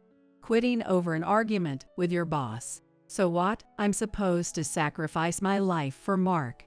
Quitting over an argument with your boss. So what? I'm supposed to sacrifice my life for Mark.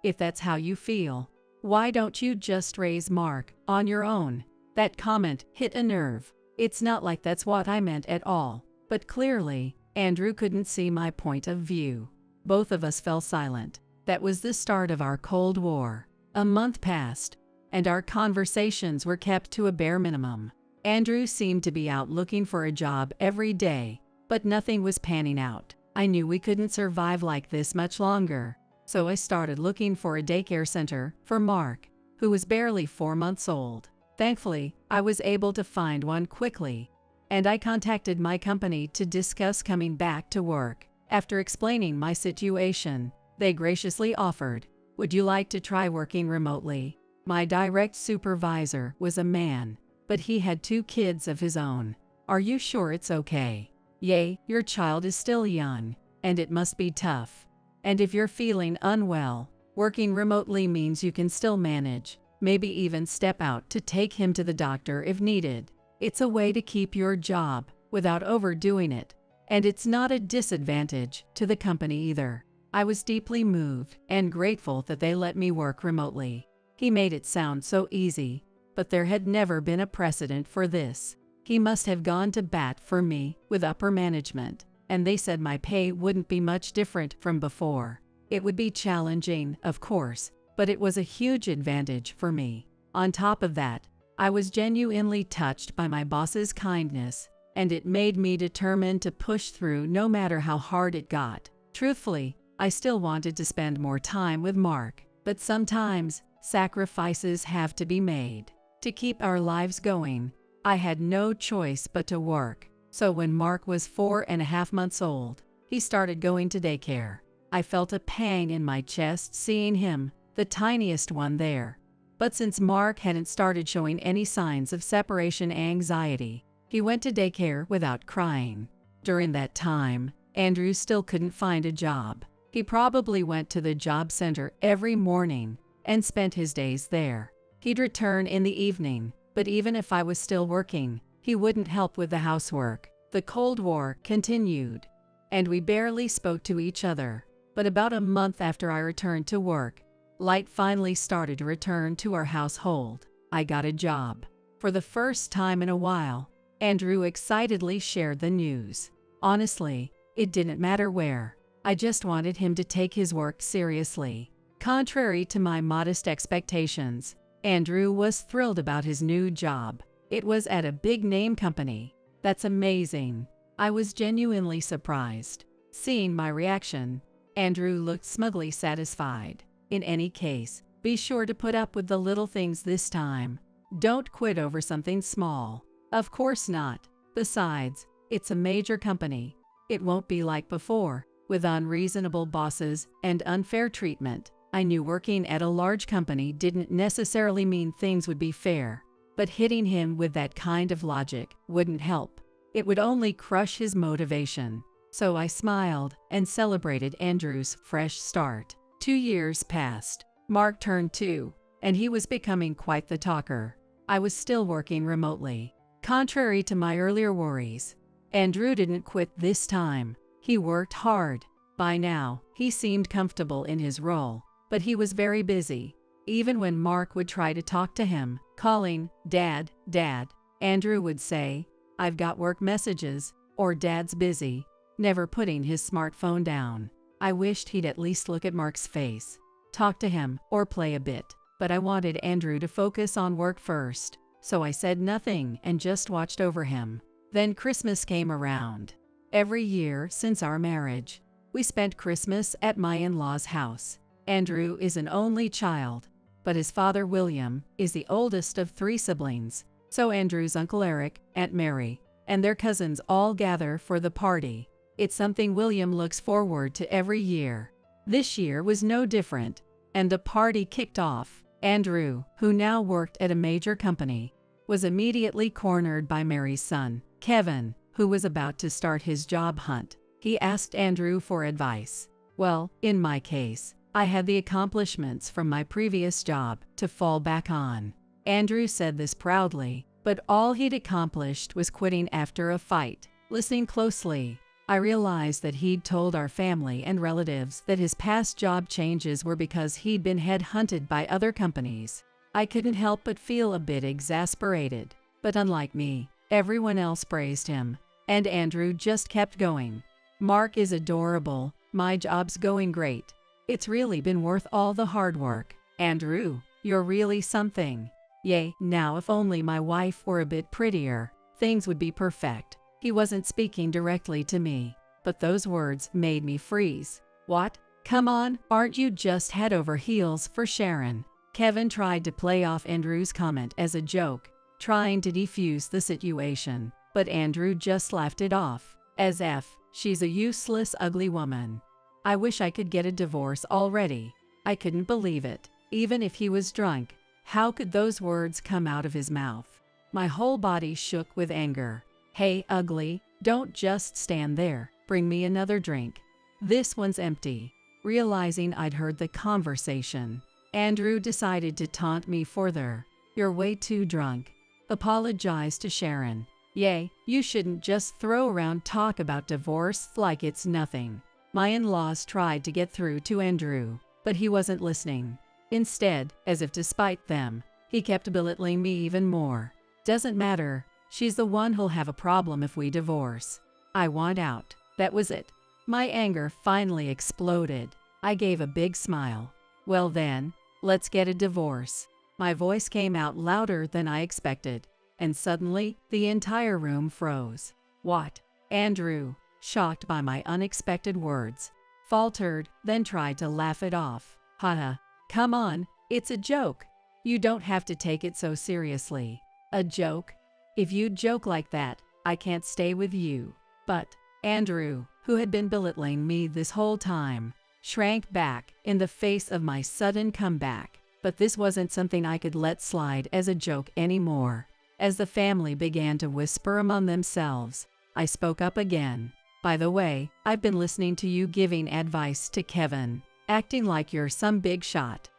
If that's how you feel, why don't you just raise Mark on your own? That comment hit a nerve. It's not like that's what I meant at all. But clearly, Andrew couldn't see my point of view. Both of us fell silent. That was the start of our Cold War. A month passed, and our conversations were kept to a bare minimum. Andrew seemed to be out looking for a job every day, but nothing was panning out. I knew we couldn't survive like this much longer, so I started looking for a daycare center for Mark, who was barely 4 months old. Thankfully, I was able to find one quickly, and I contacted my company to discuss coming back to work. After explaining my situation, they graciously offered, "Would you like to try working remotely?" My direct supervisor was a man, but he had 2 kids of his own. "Are you sure it's okay?" "Yay, your child is still young, and it must be tough. And if you're feeling unwell, working remotely means you can still manage, maybe even step out to take him to the doctor if needed. It's a way to keep your job without overdoing it, and it's not a disadvantage to the company either." I was deeply moved and grateful that they let me work remotely. He made it sound so easy, but there had never been a precedent for this. He must have gone to bat for me with upper management, and they said my pay wouldn't be much different from before. It would be challenging, of course, but it was a huge advantage for me. On top of that, I was genuinely touched by my boss's kindness, and it made me determined to push through no matter how hard it got. Truthfully, I still wanted to spend more time with Mark, but sometimes sacrifices have to be made. To keep our lives going, I had no choice but to work. So when Mark was 4.5 months old, he started going to daycare. I felt a pang in my chest seeing him, the tiniest one there. But since Mark hadn't started showing any signs of separation anxiety, he went to daycare without crying. During that time, Andrew still couldn't find a job. He probably went to the job center every morning and spent his days there. He'd return in the evening, but even if I was still working, he wouldn't help with the housework. The Cold War continued, and we barely spoke to each other. But about a month after I returned to work, light finally started to return to our household. I got a job. For the first time in a while, Andrew excitedly shared the news. Honestly, it didn't matter where. I just wanted him to take his work seriously. Contrary to my modest expectations, Andrew was thrilled about his new job. It was at a big-name company. That's amazing. I was genuinely surprised. Seeing my reaction, Andrew looked smugly satisfied. In any case, be sure to put up with the little things this time. Don't quit over something small. Of course not. Besides, it's a major company. It won't be like before, with unreasonable bosses and unfair treatment. I knew working at a large company didn't necessarily mean things would be fair. but hitting him with that kind of logic wouldn't help. It would only crush his motivation. So I smiled and celebrated Andrew's fresh start. 2 years passed. Mark turned 2, and he was becoming quite the talker. I was still working remotely. Contrary to my earlier worries, Andrew didn't quit this time. He worked hard. By now, he seemed comfortable in his role, but he was very busy. Even when Mark would try to talk to him, calling, "Dad, Dad," Andrew would say, "I've got work messages," or "Dad's busy," never putting his smartphone down. I wished he'd at least look at Mark's face, talk to him, or play a bit, but I wanted Andrew to focus on work first, so I said nothing and just watched over him. Then Christmas came around. Every year since our marriage, we spent Christmas at my in-laws' house. Andrew is an only child, but his father William is the oldest of 3 siblings, so Andrew's Uncle Eric, Aunt Mary, and their cousins all gather for the party. It's something William looks forward to every year. This year was no different, and the party kicked off. Andrew, who now worked at a major company, was immediately cornered by Mary's son, Kevin, who was about to start his job hunt. He asked Andrew for advice. Well, in my case, I had the accomplishments from my previous job to fall back on. Andrew said this proudly, but all he'd accomplished was quitting after a fight. Listening closely, I realized that he'd told our family and relatives that his past job changes were because he'd been headhunted by other companies. I couldn't help but feel a bit exasperated, but unlike me, everyone else praised him, and Andrew just kept going. "Mark is adorable, my job's going great. It's really been worth all the hard work. Andrew, you're really something. Yay, now if only my wife were a bit prettier, things would be perfect." He wasn't speaking directly to me, but those words made me freeze. "What? Come on, aren't you just head over heels for Sharon?" Kevin tried to play off Andrew's comment as a joke, trying to defuse the situation, but Andrew just laughed it off, as if, "She's a useless, ugly woman. I wish I could get a divorce already." I couldn't believe it. Even if he was drunk, how could those words come out of his mouth? My whole body shook with anger. "Hey, ugly, don't just stand there. Bring me another drink. This one's empty." Realizing I'd heard the conversation, Andrew decided to taunt me further. "You're way too drunk. Apologize to Sharon. Yay, you shouldn't just throw around talk about divorce like it's nothing." My in-laws tried to get through to Andrew, but he wasn't listening. Instead, as if to spite them, he kept belittling me even more. "Doesn't matter. She's the one who'll have a problem if we divorce. I want out." That was it. My anger finally exploded. I gave a big smile. "Well then, let's get a divorce." My voice came out louder than I expected, and suddenly the entire room froze. "What?" Andrew, shocked by my unexpected words, faltered, then tried to laugh it off. "Haha, come on, it's a joke. You don't have to take it so seriously." "A joke? If you joke like that, I can't stay with you." But Andrew, who had been belittling me this whole time, shrank back in the face of my sudden comeback. But this wasn't something I could let slide as a joke anymore. As the family began to whisper among themselves, I spoke up again. "By the way, I've been listening to you giving advice to Kevin, acting like you're some big shot.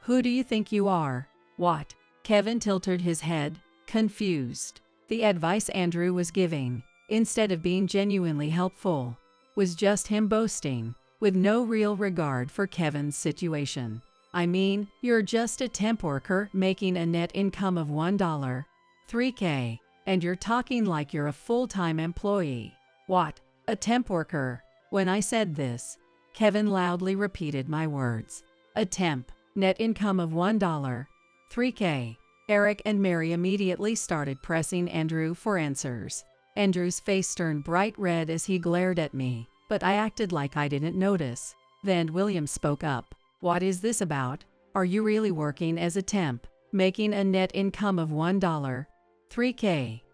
Who do you think you are?" "What?" Kevin tilted his head, confused. The advice Andrew was giving, instead of being genuinely helpful, was just him boasting, with no real regard for Kevin's situation. "I mean, you're just a temp worker making a net income of $1, $3K, and you're talking like you're a full-time employee." "What? A temp worker?" When I said this, Kevin loudly repeated my words. "A temp, net income of $1, $3K. Eric and Mary immediately started pressing Andrew for answers. Andrew's face turned bright red as he glared at me, but I acted like I didn't notice. Then William spoke up. "What is this about? Are you really working as a temp, making a net income of $1, $3K?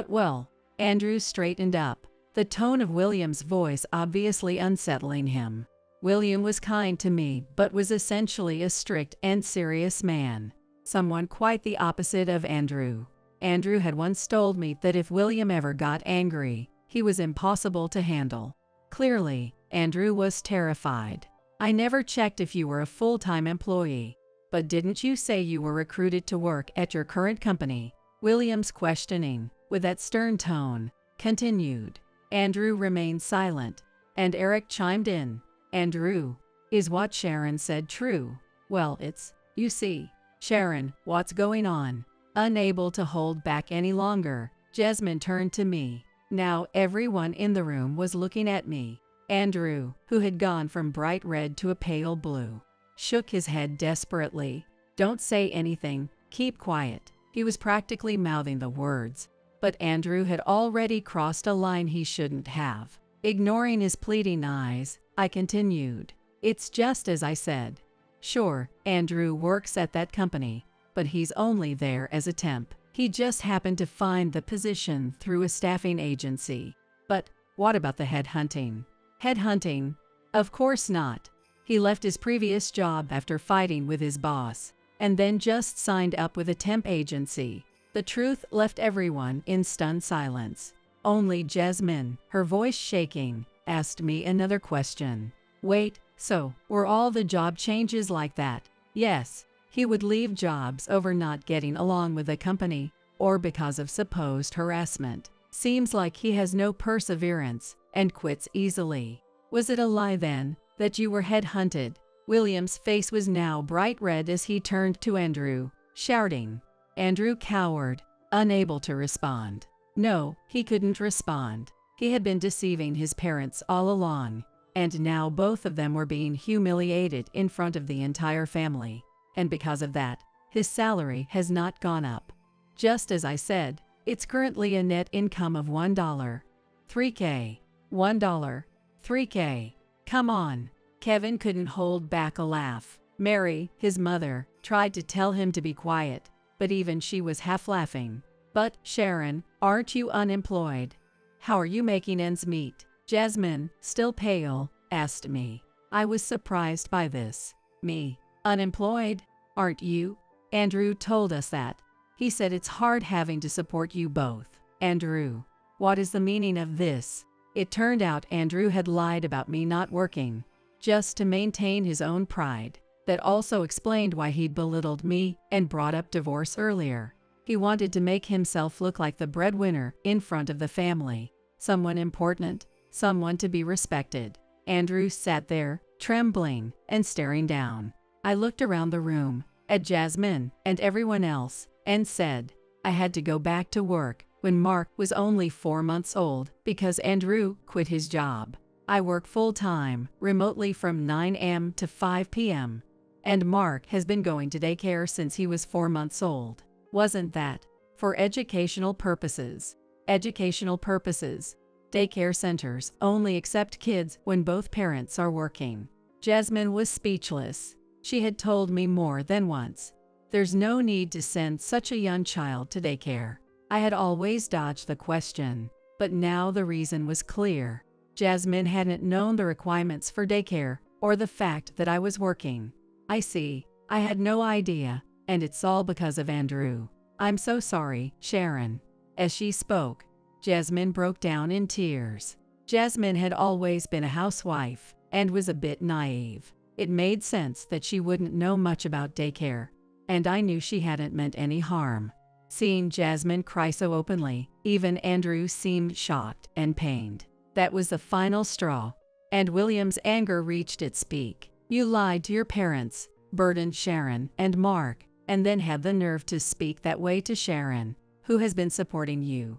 Well." Andrew straightened up, the tone of William's voice obviously unsettling him. William was kind to me, but was essentially a strict and serious man. Someone quite the opposite of Andrew. Andrew had once told me that if William ever got angry, he was impossible to handle. Clearly, Andrew was terrified. I never checked if you were a full-time employee. But didn't you say you were recruited to work at your current company? William's questioning, with that stern tone, continued. Andrew remained silent, and Eric chimed in. Andrew, is what Sharon said true? Well, you see, Sharon, what's going on? Unable to hold back any longer, Jasmine turned to me. Now everyone in the room was looking at me. Andrew, who had gone from bright red to a pale blue, shook his head desperately. Don't say anything, keep quiet. He was practically mouthing the words, but Andrew had already crossed a line he shouldn't have. Ignoring his pleading eyes, I continued. It's just as I said. Sure, Andrew works at that company, but he's only there as a temp. He just happened to find the position through a staffing agency. But what about the headhunting? Headhunting? Of course not. He left his previous job after fighting with his boss, and then just signed up with a temp agency. The truth left everyone in stunned silence. Only Jasmine, her voice shaking, asked me another question. Wait, so were all the job changes like that? Yes. He would leave jobs over not getting along with the company, or because of supposed harassment. Seems like he has no perseverance, and quits easily. Was it a lie then, that you were headhunted? William's face was now bright red as he turned to Andrew, shouting. Andrew cowered, unable to respond. No, he couldn't respond. He had been deceiving his parents all along, and now both of them were being humiliated in front of the entire family. And because of that, his salary has not gone up. Just as I said, it's currently a net income of $1. $3K. $1. $3K. Come on. Kevin couldn't hold back a laugh. Mary, his mother, tried to tell him to be quiet, but even she was half laughing. But, Sharon, aren't you unemployed? How are you making ends meet? Jasmine, still pale, asked me. I was surprised by this. Me? Unemployed? Aren't you? Andrew told us that. He said it's hard having to support you both. Andrew, what is the meaning of this? It turned out Andrew had lied about me not working, just to maintain his own pride. That also explained why he'd belittled me and brought up divorce earlier. He wanted to make himself look like the breadwinner in front of the family, someone important, someone to be respected. Andrew sat there, trembling and staring down. I looked around the room, at Jasmine and everyone else, and said, I had to go back to work when Mark was only 4 months old because Andrew quit his job. I work full-time, remotely from 9 a.m. to 5 p.m. And Mark has been going to daycare since he was 4 months old. Wasn't that for educational purposes? Educational purposes. Daycare centers only accept kids when both parents are working. Jasmine was speechless. She had told me more than once. There's no need to send such a young child to daycare. I had always dodged the question, but now the reason was clear. Jasmine hadn't known the requirements for daycare or the fact that I was working. I see. I had no idea, and it's all because of Andrew. I'm so sorry, Sharon. As she spoke, Jasmine broke down in tears. Jasmine had always been a housewife and was a bit naive. It made sense that she wouldn't know much about daycare, and I knew she hadn't meant any harm. Seeing Jasmine cry so openly, even Andrew seemed shocked and pained. That was the final straw, and William's anger reached its peak. You lied to your parents, burdened Sharon and Mark, and then had the nerve to speak that way to Sharon, who has been supporting you.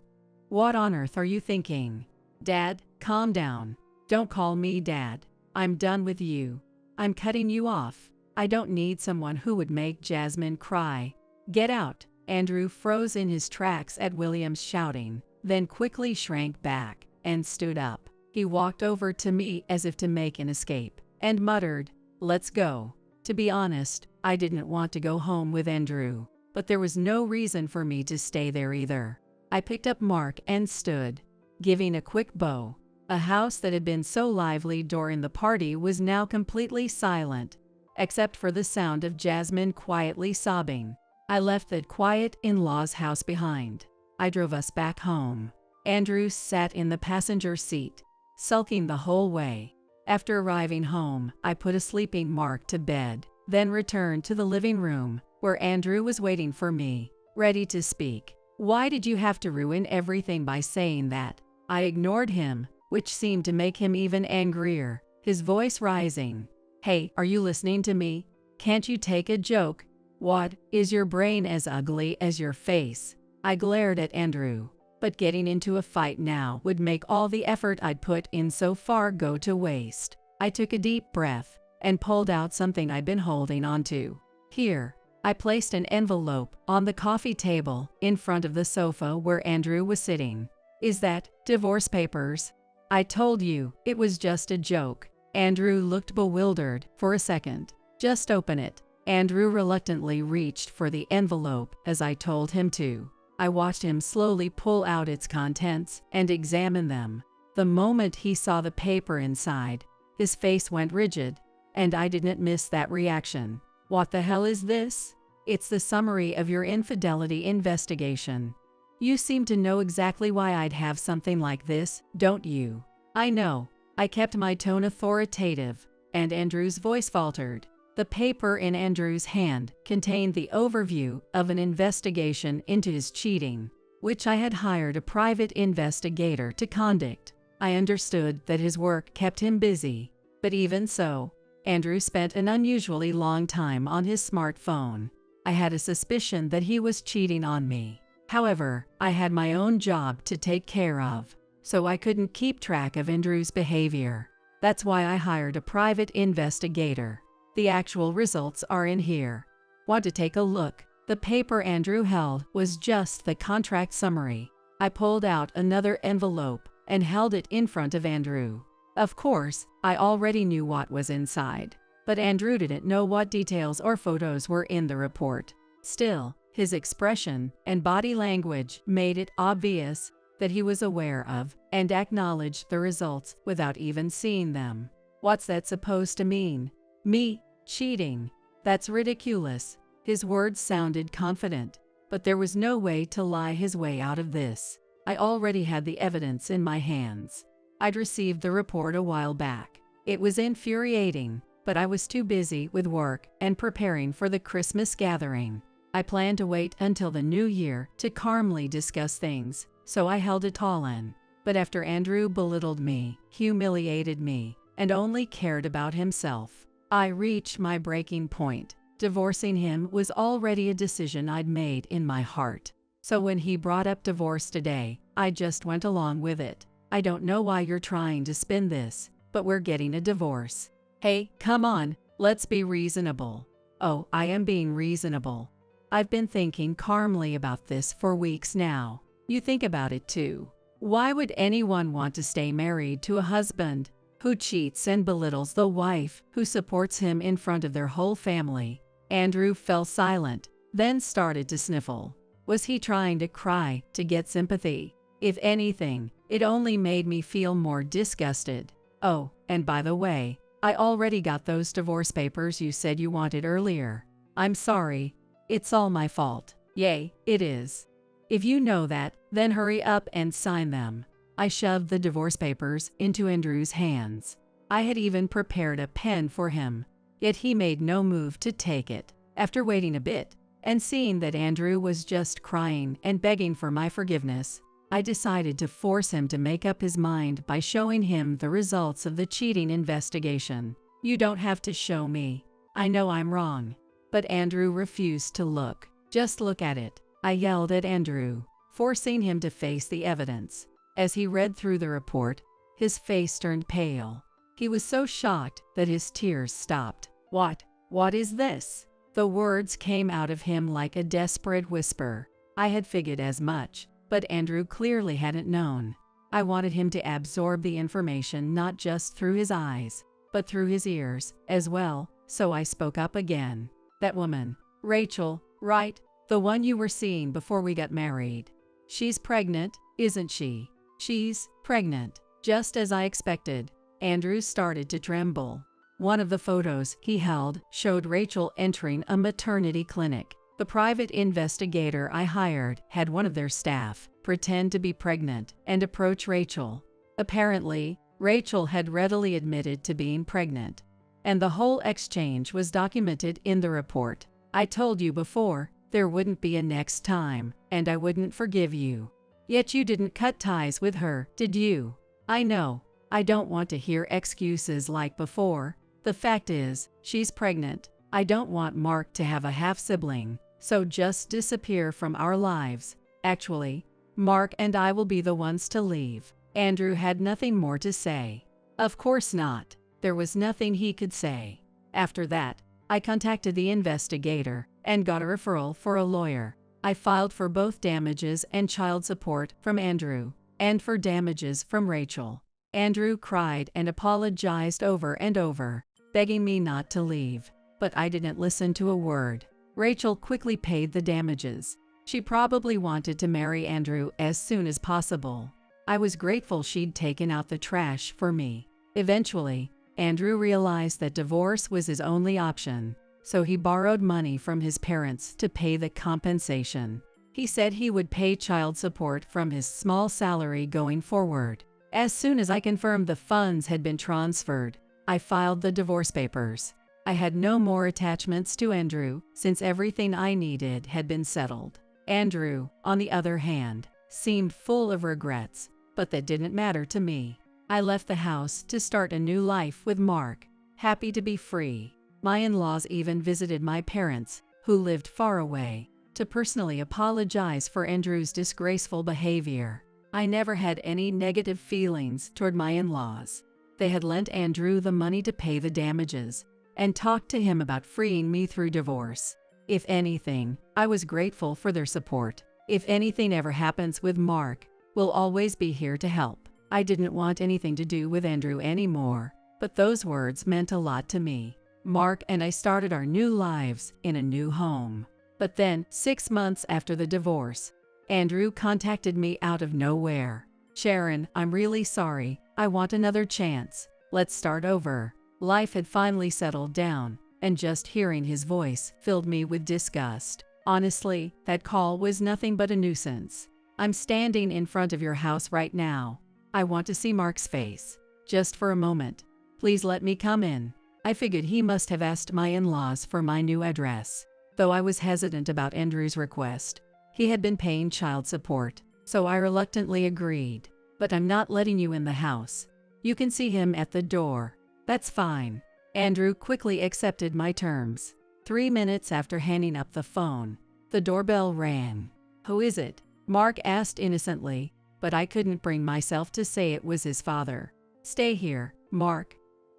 What on earth are you thinking? Dad, calm down. Don't call me Dad. I'm done with you. I'm cutting you off. I don't need someone who would make Jasmine cry. Get out. Andrew froze in his tracks at William's shouting, then quickly shrank back and stood up. He walked over to me as if to make an escape, and muttered, Let's go. To be honest, I didn't want to go home with Andrew, but there was no reason for me to stay there either. I picked up Mark and stood, giving a quick bow. A house that had been so lively during the party was now completely silent, except for the sound of Jasmine quietly sobbing. I left that quiet in-laws house behind. I drove us back home. Andrew sat in the passenger seat, sulking the whole way. After arriving home, I put a sleeping Mark to bed, then returned to the living room, where Andrew was waiting for me, ready to speak. "Why did you have to ruin everything by saying that?" I ignored him, which seemed to make him even angrier, his voice rising. "Hey, are you listening to me? Can't you take a joke? What, is your brain as ugly as your face?" I glared at Andrew. But getting into a fight now would make all the effort I'd put in so far go to waste. I took a deep breath and pulled out something I'd been holding onto. "Here." I placed an envelope on the coffee table in front of the sofa where Andrew was sitting. "Is that divorce papers? I told you it was just a joke." Andrew looked bewildered for a second. "Just open it." Andrew reluctantly reached for the envelope as I told him to. I watched him slowly pull out its contents and examine them. The moment he saw the paper inside, his face went rigid, and I didn't miss that reaction. "What the hell is this?" "It's the summary of your infidelity investigation. You seem to know exactly why I'd have something like this, don't you?" "I know." I kept my tone authoritative, and Andrew's voice faltered. The paper in Andrew's hand contained the overview of an investigation into his cheating, which I had hired a private investigator to conduct. I understood that his work kept him busy, but even so, Andrew spent an unusually long time on his smartphone. I had a suspicion that he was cheating on me. However, I had my own job to take care of, so I couldn't keep track of Andrew's behavior. That's why I hired a private investigator. The actual results are in here. Want to take a look? The paper Andrew held was just the contract summary. I pulled out another envelope and held it in front of Andrew. Of course, I already knew what was inside, but Andrew didn't know what details or photos were in the report. Still, his expression and body language made it obvious that he was aware of and acknowledged the results without even seeing them. "What's that supposed to mean? Me cheating? That's ridiculous." His words sounded confident, but there was no way to lie his way out of this. I already had the evidence in my hands. I'd received the report a while back. It was infuriating, but I was too busy with work and preparing for the Christmas gathering. I planned to wait until the new year to calmly discuss things, so I held it all in. But after Andrew belittled me, humiliated me, and only cared about himself, I reached my breaking point. Divorcing him was already a decision I'd made in my heart. So when he brought up divorce today, I just went along with it. "I don't know why you're trying to spin this, but we're getting a divorce." "Hey, come on, let's be reasonable." "Oh, I am being reasonable. I've been thinking calmly about this for weeks now. You think about it too. Why would anyone want to stay married to a husband who cheats and belittles the wife who supports him in front of their whole family?" Andrew fell silent, then started to sniffle. Was he trying to cry to get sympathy? If anything, it only made me feel more disgusted. "Oh, and by the way, I already got those divorce papers you said you wanted earlier. I'm sorry. It's all my fault." "Yay, it is. If you know that, then hurry up and sign them." I shoved the divorce papers into Andrew's hands. I had even prepared a pen for him, yet he made no move to take it. After waiting a bit, and seeing that Andrew was just crying and begging for my forgiveness, I decided to force him to make up his mind by showing him the results of the cheating investigation. "You don't have to show me. I know I'm wrong." But Andrew refused to look. "Just look at it," I yelled at Andrew, forcing him to face the evidence. As he read through the report, his face turned pale. He was so shocked that his tears stopped. What is this?" The words came out of him like a desperate whisper. I had figured as much, but Andrew clearly hadn't known. I wanted him to absorb the information not just through his eyes, but through his ears as well, so I spoke up again. "That woman, Rachel, right? The one you were seeing before we got married. She's pregnant, isn't she?" "She's pregnant." Just as I expected, Andrew started to tremble. One of the photos he held showed Rachel entering a maternity clinic. The private investigator I hired had one of their staff pretend to be pregnant and approach Rachel. Apparently, Rachel had readily admitted to being pregnant, and the whole exchange was documented in the report. I told you before, there wouldn't be a next time, and I wouldn't forgive you. Yet you didn't cut ties with her, did you? I know. I don't want to hear excuses like before. The fact is, she's pregnant. I don't want Mark to have a half-sibling, so just disappear from our lives. Actually, Mark and I will be the ones to leave. Andrew had nothing more to say. Of course not. There was nothing he could say. After that, I contacted the investigator and got a referral for a lawyer. I filed for both damages and child support from Andrew, and for damages from Rachel. Andrew cried and apologized over and over, begging me not to leave, but I didn't listen to a word. Rachel quickly paid the damages. She probably wanted to marry Andrew as soon as possible. I was grateful she'd taken out the trash for me. Eventually, Andrew realized that divorce was his only option, so he borrowed money from his parents to pay the compensation. He said he would pay child support from his small salary going forward. As soon as I confirmed the funds had been transferred, I filed the divorce papers. I had no more attachments to Andrew since everything I needed had been settled. Andrew, on the other hand, seemed full of regrets, but that didn't matter to me. I left the house to start a new life with Mark, happy to be free. My in-laws even visited my parents, who lived far away, to personally apologize for Andrew's disgraceful behavior. I never had any negative feelings toward my in-laws. They had lent Andrew the money to pay the damages, and talked to him about freeing me through divorce. If anything, I was grateful for their support. If anything ever happens with Mark, we'll always be here to help. I didn't want anything to do with Andrew anymore, but those words meant a lot to me. Mark and I started our new lives in a new home. But then, 6 months after the divorce, Andrew contacted me out of nowhere. "Sharon, I'm really sorry. I want another chance. Let's start over." Life had finally settled down, and just hearing his voice filled me with disgust. Honestly, that call was nothing but a nuisance. "I'm standing in front of your house right now. I want to see Mark's face. Just for a moment. Please let me come in." I figured he must have asked my in-laws for my new address. Though I was hesitant about Andrew's request. He had been paying child support, so I reluctantly agreed. "But I'm not letting you in the house. You can see him at the door." "That's fine." Andrew quickly accepted my terms. 3 minutes after hanging up the phone, the doorbell rang. "Who is it?" Mark asked innocently, but I couldn't bring myself to say it was his father. "Stay here, Mark.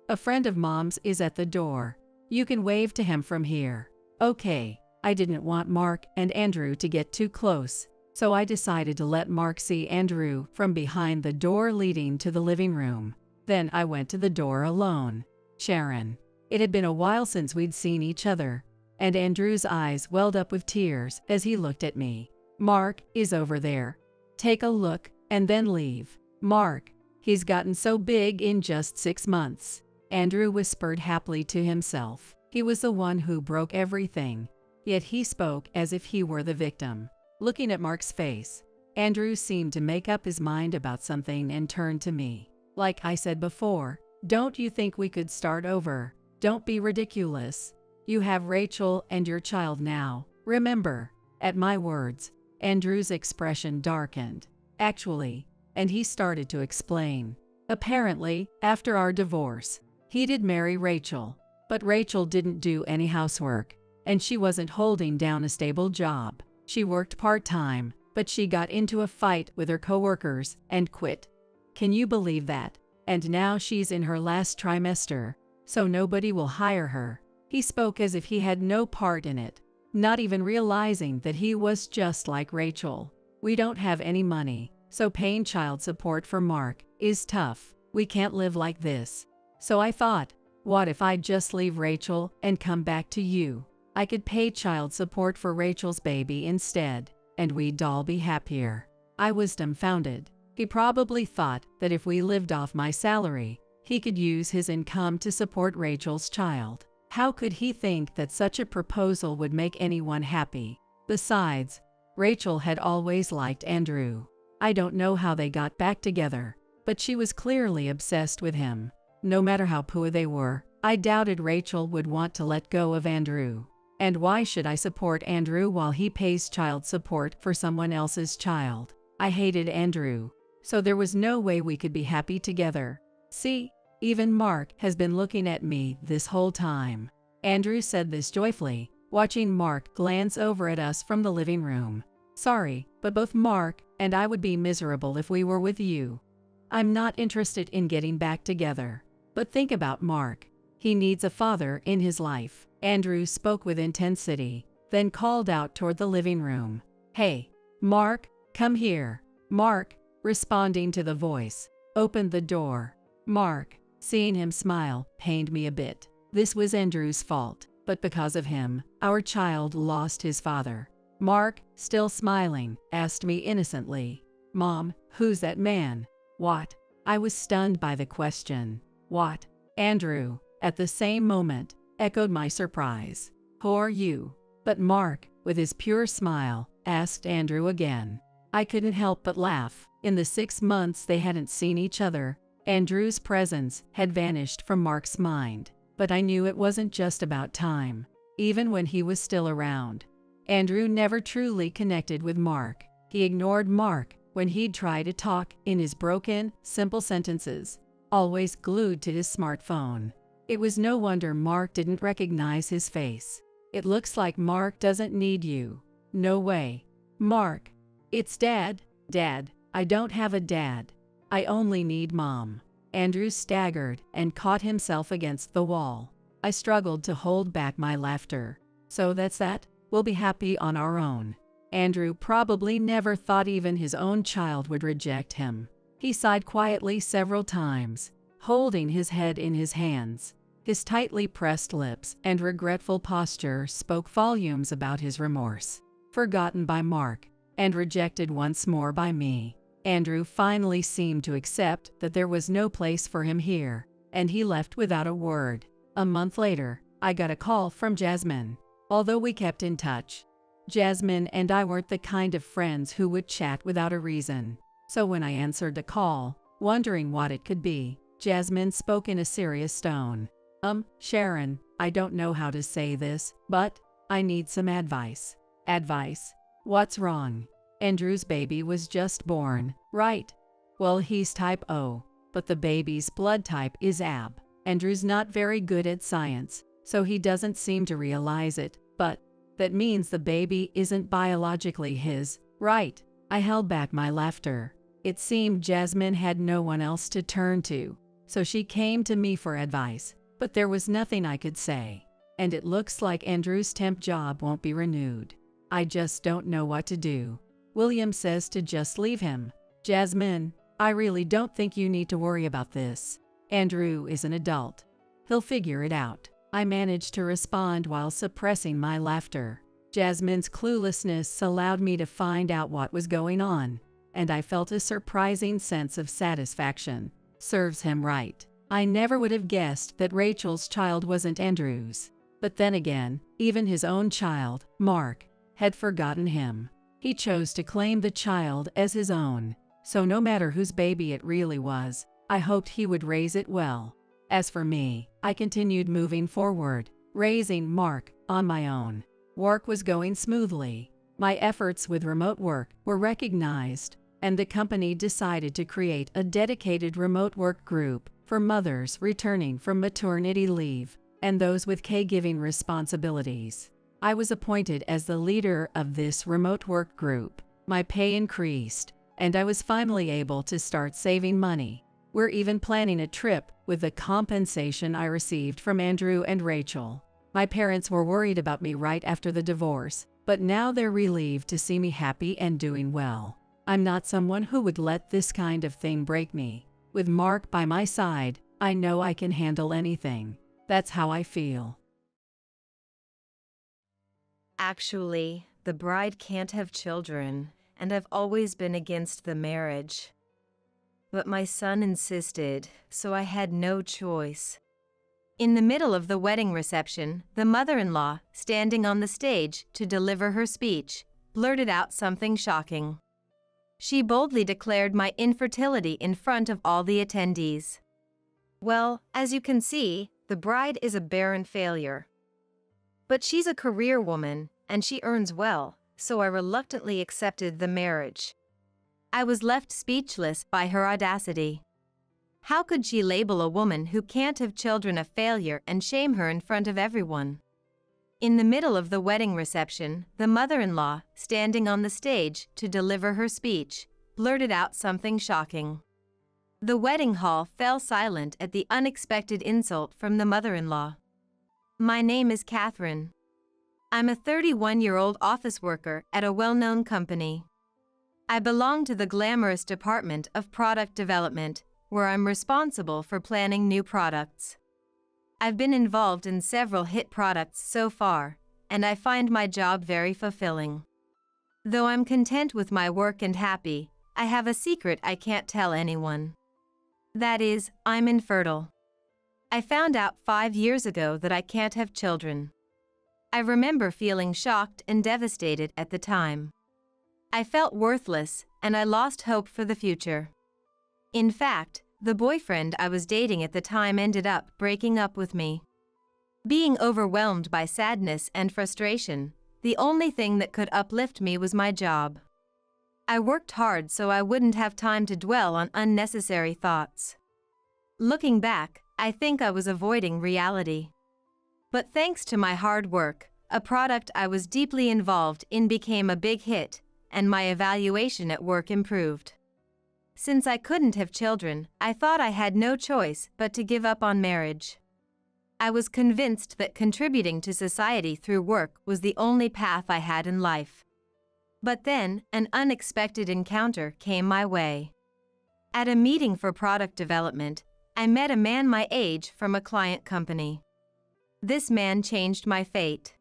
A friend of Mom's is at the door. You can wave to him from here." Okay. I didn't want Mark and Andrew to get too close, so I decided to let Mark see Andrew from behind the door leading to the living room. Then I went to the door alone. "Sharon." It had been a while since we'd seen each other, and Andrew's eyes welled up with tears as he looked at me. "Mark is over there. Take a look, and then leave." "Mark, he's gotten so big in just 6 months." Andrew whispered happily to himself. He was the one who broke everything, yet he spoke as if he were the victim. Looking at Mark's face, Andrew seemed to make up his mind about something and turned to me. "Like I said before, don't you think we could start over? Don't be ridiculous. You have Rachel and your child now, remember." At my words, Andrew's expression darkened. "Actually," and he started to explain. "Apparently, after our divorce, he did marry Rachel, but Rachel didn't do any housework, and she wasn't holding down a stable job. She worked part-time, but she got into a fight with her coworkers and quit. Can you believe that? And now she's in her last trimester, so nobody will hire her." He spoke as if he had no part in it, not even realizing that he was just like Rachel. "We don't have any money, so paying child support for Mark is tough. We can't live like this." So I thought, what if I just leave Rachel and come back to you? I could pay child support for Rachel's baby instead, and we'd all be happier. I was dumbfounded. He probably thought that if we lived off my salary, he could use his income to support Rachel's child. How could he think that such a proposal would make anyone happy? Besides, Rachel had always liked Andrew. I don't know how they got back together, but she was clearly obsessed with him. No matter how poor they were, I doubted Rachel would want to let go of Andrew. And why should I support Andrew while he pays child support for someone else's child? I hated Andrew, so there was no way we could be happy together. See, even Mark has been looking at me this whole time. Andrew said this joyfully, watching Mark glance over at us from the living room. Sorry, but both Mark and I would be miserable if we were with you. I'm not interested in getting back together. But think about Mark. He needs a father in his life. Andrew spoke with intensity, then called out toward the living room. Hey, Mark, come here. Mark, responding to the voice, opened the door. Mark, seeing him smile, pained me a bit. This was Andrew's fault, but because of him, our child lost his father. Mark, still smiling, asked me innocently, Mom, who's that man? What? I was stunned by the question. What? Andrew, at the same moment, echoed my surprise. Who are you? But Mark, with his pure smile, asked Andrew again. I couldn't help but laugh. In the 6 months they hadn't seen each other, Andrew's presence had vanished from Mark's mind. But I knew it wasn't just about time. Even when he was still around, Andrew never truly connected with Mark. He ignored Mark when he'd try to talk in his broken, simple sentences, always glued to his smartphone. It was no wonder Mark didn't recognize his face. It looks like Mark doesn't need you. No way. Mark. It's Dad. Dad, I don't have a dad. I only need Mom. Andrew staggered and caught himself against the wall. I struggled to hold back my laughter. So that's that? We'll be happy on our own. Andrew probably never thought even his own child would reject him. He sighed quietly several times, holding his head in his hands. His tightly pressed lips and regretful posture spoke volumes about his remorse. Forgotten by Mark, and rejected once more by me, Andrew finally seemed to accept that there was no place for him here, and he left without a word. A month later, I got a call from Jasmine. Although we kept in touch, Jasmine and I weren't the kind of friends who would chat without a reason. So when I answered the call, wondering what it could be, Jasmine spoke in a serious tone. Sharon, I don't know how to say this, but I need some advice. Advice? What's wrong? Andrew's baby was just born, right? Well, he's type O, but the baby's blood type is AB. Andrew's not very good at science, so he doesn't seem to realize it, but that means the baby isn't biologically his, right? I held back my laughter. It seemed Jasmine had no one else to turn to, so she came to me for advice, but there was nothing I could say. And it looks like Andrew's temp job won't be renewed. I just don't know what to do. William says to just leave him. Jasmine, I really don't think you need to worry about this. Andrew is an adult. He'll figure it out. I managed to respond while suppressing my laughter. Jasmine's cluelessness allowed me to find out what was going on, and I felt a surprising sense of satisfaction. Serves him right. I never would have guessed that Rachel's child wasn't Andrew's. But then again, even his own child, Mark, had forgotten him. He chose to claim the child as his own. So no matter whose baby it really was, I hoped he would raise it well. As for me, I continued moving forward, raising Mark on my own. Work was going smoothly. My efforts with remote work were recognized, and the company decided to create a dedicated remote work group for mothers returning from maternity leave and those with caregiving responsibilities. I was appointed as the leader of this remote work group. My pay increased, and I was finally able to start saving money. We're even planning a trip with the compensation I received from Andrew and Rachel. My parents were worried about me right after the divorce, but now they're relieved to see me happy and doing well. I'm not someone who would let this kind of thing break me. With Mark by my side, I know I can handle anything. That's how I feel. Actually, the bride can't have children, and I've always been against the marriage. But my son insisted, so I had no choice. In the middle of the wedding reception, the mother-in-law, standing on the stage to deliver her speech, blurted out something shocking. She boldly declared my infertility in front of all the attendees. Well, as you can see, the bride is a barren failure. But she's a career woman, and she earns well, so I reluctantly accepted the marriage. I was left speechless by her audacity. How could she label a woman who can't have children a failure and shame her in front of everyone? In the middle of the wedding reception, the mother-in-law, standing on the stage to deliver her speech, blurted out something shocking. The wedding hall fell silent at the unexpected insult from the mother-in-law. My name is Catherine. I'm a 31-year-old office worker at a well-known company. I belong to the glamorous department of product development, where I'm responsible for planning new products. I've been involved in several hit products so far, and I find my job very fulfilling. Though I'm content with my work and happy, I have a secret I can't tell anyone. That is, I'm infertile. I found out 5 years ago that I can't have children. I remember feeling shocked and devastated at the time. I felt worthless, and I lost hope for the future. In fact, the boyfriend I was dating at the time ended up breaking up with me. Being overwhelmed by sadness and frustration, the only thing that could uplift me was my job. I worked hard so I wouldn't have time to dwell on unnecessary thoughts. Looking back, I think I was avoiding reality. But thanks to my hard work, a product I was deeply involved in became a big hit, and my evaluation at work improved. Since I couldn't have children, I thought I had no choice but to give up on marriage. I was convinced that contributing to society through work was the only path I had in life. But then, an unexpected encounter came my way. At a meeting for product development, I met a man my age from a client company. This man changed my fate.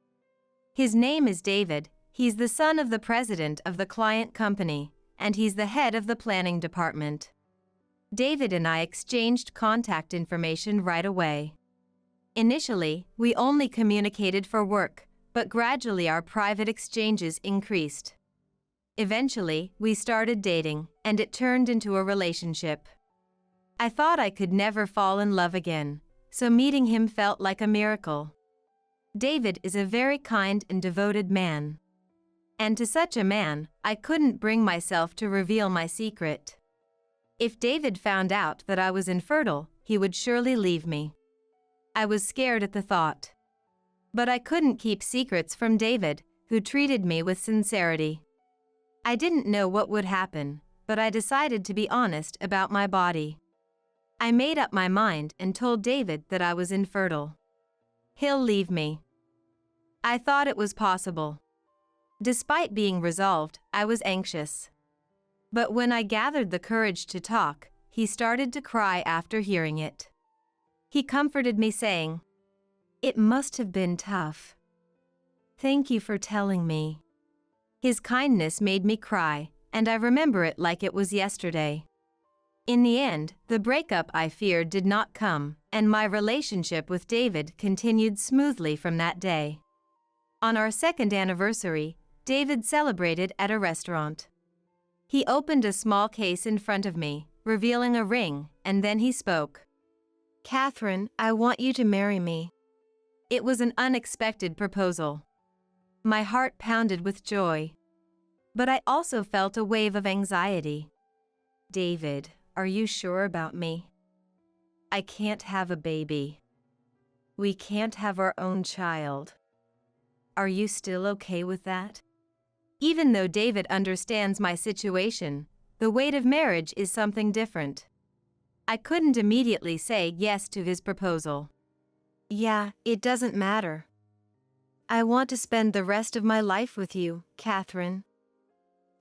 His name is David, he's the son of the president of the client company, and he's the head of the planning department. David and I exchanged contact information right away. Initially, we only communicated for work, but gradually our private exchanges increased. Eventually, we started dating, and it turned into a relationship. I thought I could never fall in love again, so meeting him felt like a miracle. David is a very kind and devoted man. And to such a man, I couldn't bring myself to reveal my secret. If David found out that I was infertile, he would surely leave me. I was scared at the thought. But I couldn't keep secrets from David, who treated me with sincerity. I didn't know what would happen, but I decided to be honest about my body. I made up my mind and told David that I was infertile. He'll leave me. I thought it was possible. Despite being resolved, I was anxious. But when I gathered the courage to talk, he started to cry after hearing it. He comforted me saying, "It must have been tough. Thank you for telling me." His kindness made me cry, and I remember it like it was yesterday. In the end, the breakup I feared did not come, and my relationship with David continued smoothly from that day. On our second anniversary, David celebrated at a restaurant. He opened a small case in front of me, revealing a ring, and then he spoke. "Catherine, I want you to marry me." It was an unexpected proposal. My heart pounded with joy. But I also felt a wave of anxiety. "David, are you sure about me? I can't have a baby. We can't have our own child. Are you still okay with that?" Even though David understands my situation, the weight of marriage is something different. I couldn't immediately say yes to his proposal. "Yeah, it doesn't matter. I want to spend the rest of my life with you, Catherine.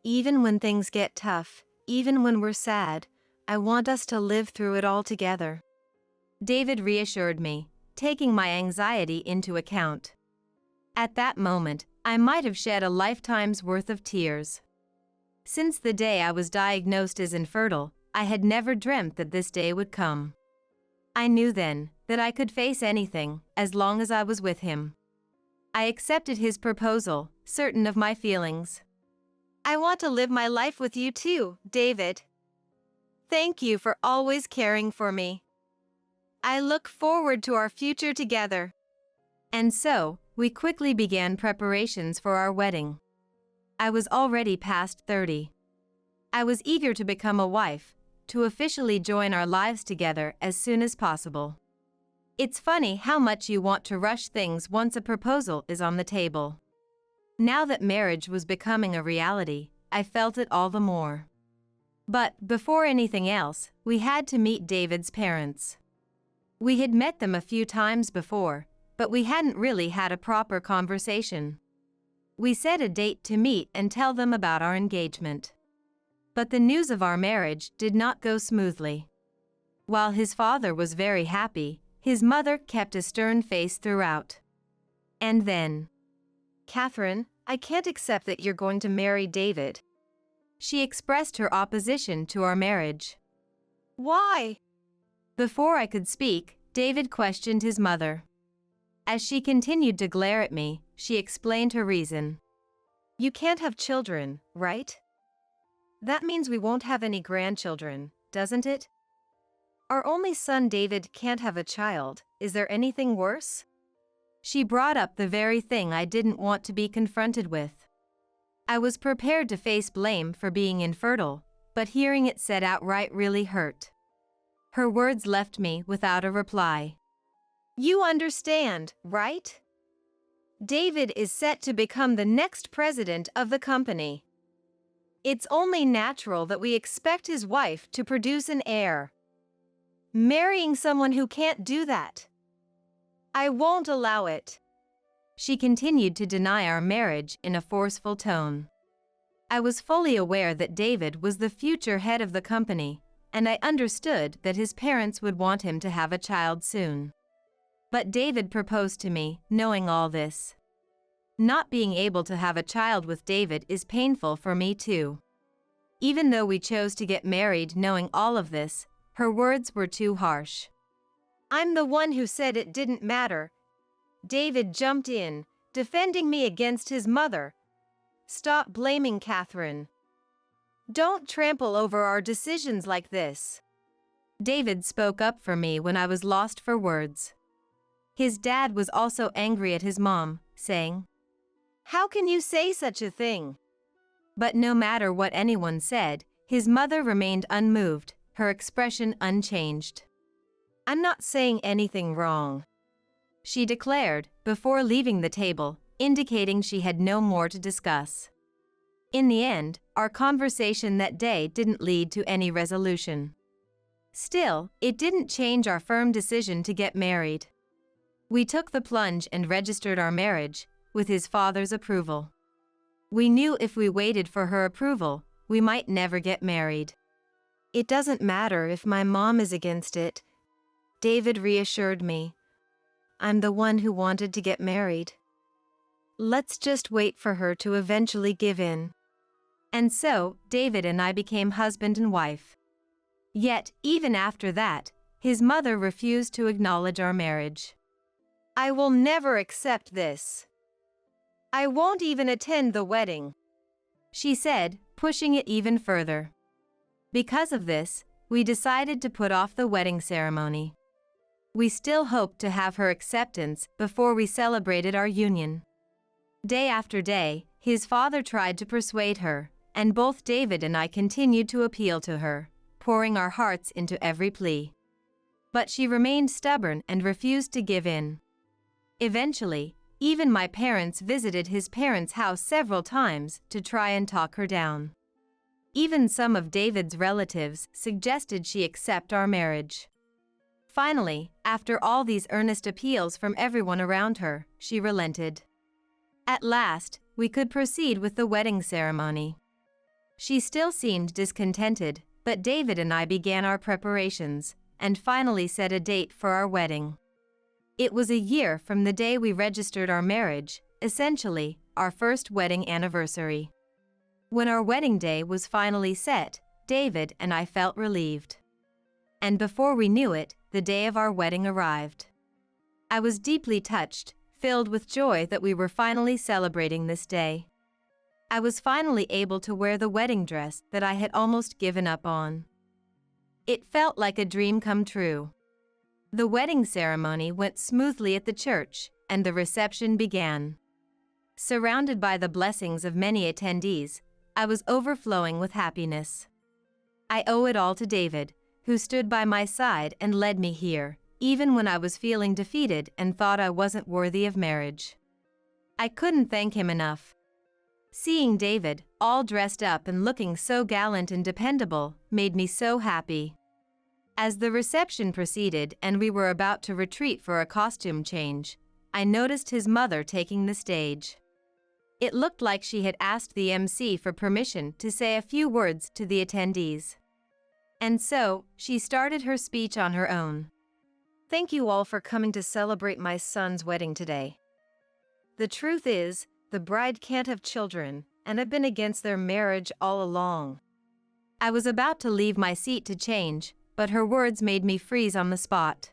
Even when things get tough, even when we're sad, I want us to live through it all together." David reassured me, taking my anxiety into account. At that moment, I might have shed a lifetime's worth of tears. Since the day I was diagnosed as infertile, I had never dreamt that this day would come. I knew then that I could face anything as long as I was with him. I accepted his proposal, certain of my feelings. I want to live my life with you too, David. Thank you for always caring for me. I look forward to our future together. And so, we quickly began preparations for our wedding. I was already past 30. I was eager to become a wife, to officially join our lives together as soon as possible. It's funny how much you want to rush things once a proposal is on the table. Now that marriage was becoming a reality, I felt it all the more. But before anything else, we had to meet David's parents. We had met them a few times before, but we hadn't really had a proper conversation. We set a date to meet and tell them about our engagement. But the news of our marriage did not go smoothly. While his father was very happy, his mother kept a stern face throughout. And then, Catherine, I can't accept that you're going to marry David. She expressed her opposition to our marriage. Why? Before I could speak, David questioned his mother. As she continued to glare at me, she explained her reason. You can't have children, right? That means we won't have any grandchildren, doesn't it? Our only son David can't have a child. Is there anything worse? She brought up the very thing I didn't want to be confronted with. I was prepared to face blame for being infertile, but hearing it said outright really hurt. Her words left me without a reply. You understand, right? David is set to become the next president of the company. It's only natural that we expect his wife to produce an heir. Marrying someone who can't do that, I won't allow it. She continued to deny our marriage in a forceful tone. I was fully aware that David was the future head of the company, and I understood that his parents would want him to have a child soon. But David proposed to me, knowing all this. Not being able to have a child with David is painful for me too. Even though we chose to get married knowing all of this, her words were too harsh. I'm the one who said it didn't matter. David jumped in, defending me against his mother. Stop blaming Catherine. Don't trample over our decisions like this. David spoke up for me when I was lost for words. His dad was also angry at his mom, saying, How can you say such a thing? But no matter what anyone said, his mother remained unmoved, her expression unchanged. I'm not saying anything wrong, she declared, before leaving the table, indicating she had no more to discuss. In the end, our conversation that day didn't lead to any resolution. Still, it didn't change our firm decision to get married. We took the plunge and registered our marriage, with his father's approval. We knew if we waited for her approval, we might never get married. It doesn't matter if my mom is against it, David reassured me. I'm the one who wanted to get married. Let's just wait for her to eventually give in. And so, David and I became husband and wife. Yet, even after that, his mother refused to acknowledge our marriage. I will never accept this. I won't even attend the wedding, she said, pushing it even further. Because of this, we decided to put off the wedding ceremony. We still hoped to have her acceptance before we celebrated our union. Day after day, his father tried to persuade her, and both David and I continued to appeal to her, pouring our hearts into every plea. But she remained stubborn and refused to give in. Eventually, even my parents visited his parents' house several times to try and talk her down. Even some of David's relatives suggested she accept our marriage. Finally, after all these earnest appeals from everyone around her, she relented. At last, we could proceed with the wedding ceremony. She still seemed discontented, but David and I began our preparations, and finally set a date for our wedding. It was a year from the day we registered our marriage, essentially, our first wedding anniversary. When our wedding day was finally set, David and I felt relieved. And before we knew it, the day of our wedding arrived. I was deeply touched, filled with joy that we were finally celebrating this day. I was finally able to wear the wedding dress that I had almost given up on. It felt like a dream come true. The wedding ceremony went smoothly at the church, and the reception began. Surrounded by the blessings of many attendees, I was overflowing with happiness. I owe it all to David, who stood by my side and led me here, even when I was feeling defeated and thought I wasn't worthy of marriage. I couldn't thank him enough. Seeing David, all dressed up and looking so gallant and dependable, made me so happy. As the reception proceeded and we were about to retreat for a costume change, I noticed his mother taking the stage. It looked like she had asked the MC for permission to say a few words to the attendees. And so, she started her speech on her own. Thank you all for coming to celebrate my son's wedding today. The truth is, the bride can't have children, and I've been against their marriage all along. I was about to leave my seat to change, but her words made me freeze on the spot.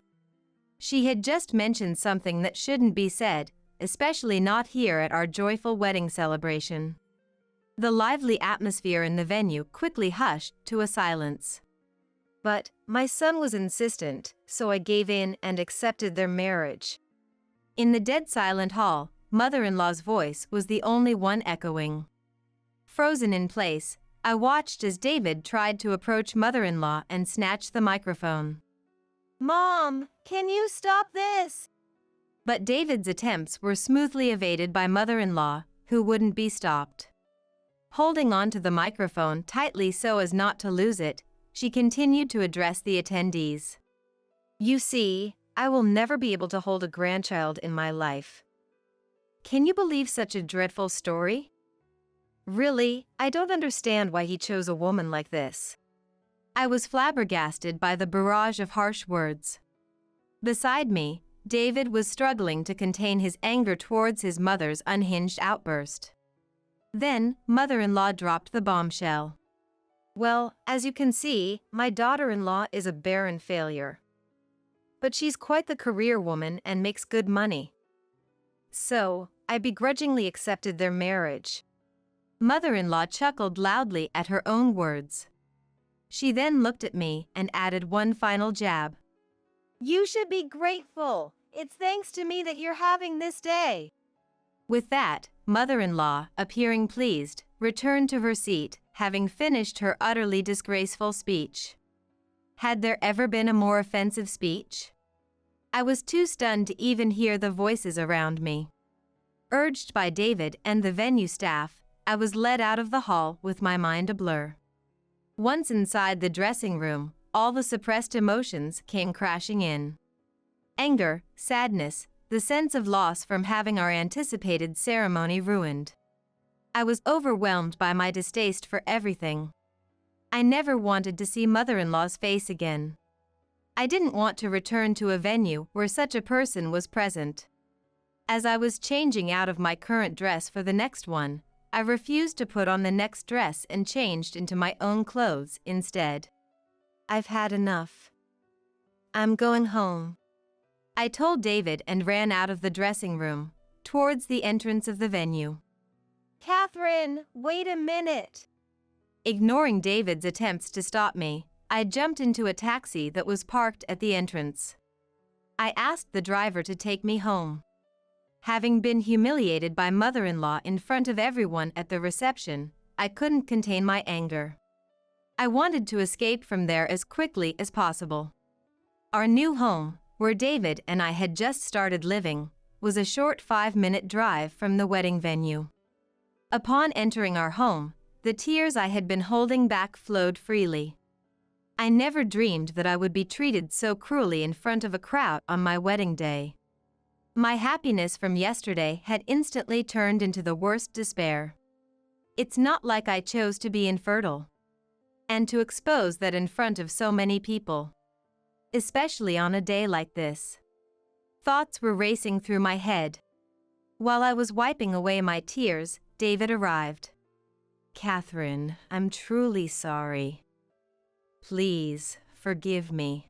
She had just mentioned something that shouldn't be said, especially not here at our joyful wedding celebration. The lively atmosphere in the venue quickly hushed to a silence. But my son was insistent, so I gave in and accepted their marriage. In the dead silent hall, mother-in-law's voice was the only one echoing. Frozen in place, I watched as David tried to approach mother-in-law and snatch the microphone. Mom, can you stop this? But David's attempts were smoothly evaded by mother-in-law, who wouldn't be stopped. Holding on to the microphone tightly so as not to lose it, she continued to address the attendees. You see, I will never be able to hold a grandchild in my life. Can you believe such a dreadful story? Really, I don't understand why he chose a woman like this. I was flabbergasted by the barrage of harsh words. Beside me, David was struggling to contain his anger towards his mother's unhinged outburst. Then, mother-in-law dropped the bombshell. Well, as you can see, my daughter-in-law is a barren failure. But she's quite the career woman and makes good money. So, I begrudgingly accepted their marriage. Mother-in-law chuckled loudly at her own words. She then looked at me and added one final jab. You should be grateful. It's thanks to me that you're having this day. With that, mother-in-law, appearing pleased, returned to her seat, having finished her utterly disgraceful speech. Had there ever been a more offensive speech? I was too stunned to even hear the voices around me. Urged by David and the venue staff, I was led out of the hall with my mind a blur. Once inside the dressing room, all the suppressed emotions came crashing in. Anger, sadness, the sense of loss from having our anticipated ceremony ruined. I was overwhelmed by my distaste for everything. I never wanted to see mother-in-law's face again. I didn't want to return to a venue where such a person was present. As I was changing out of my current dress for the next one, I refused to put on the next dress and changed into my own clothes instead. I've had enough. I'm going home, I told David and ran out of the dressing room, towards the entrance of the venue. Catherine, wait a minute. Ignoring David's attempts to stop me, I jumped into a taxi that was parked at the entrance. I asked the driver to take me home. Having been humiliated by mother-in-law in front of everyone at the reception, I couldn't contain my anger. I wanted to escape from there as quickly as possible. Our new home, where David and I had just started living, was a short 5-minute drive from the wedding venue. Upon entering our home, the tears I had been holding back flowed freely. I never dreamed that I would be treated so cruelly in front of a crowd on my wedding day. My happiness from yesterday had instantly turned into the worst despair. It's not like I chose to be infertile. And to expose that in front of so many people. Especially on a day like this. Thoughts were racing through my head. While I was wiping away my tears, David arrived. Catherine, I'm truly sorry. Please, forgive me.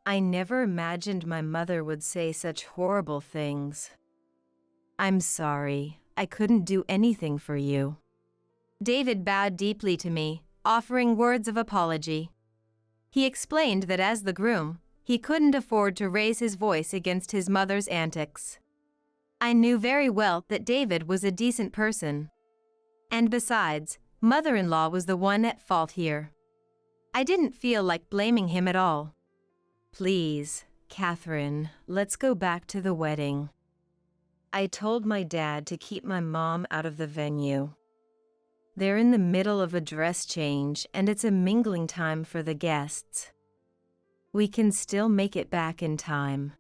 I never imagined my mother would say such horrible things. I'm sorry, I couldn't do anything for you. David bowed deeply to me, offering words of apology. He explained that as the groom, he couldn't afford to raise his voice against his mother's antics. I knew very well that David was a decent person. And besides, mother-in-law was the one at fault here. I didn't feel like blaming him at all. Please, Catherine, let's go back to the wedding. I told my dad to keep my mom out of the venue. They're in the middle of a dress change and it's a mingling time for the guests. We can still make it back in time.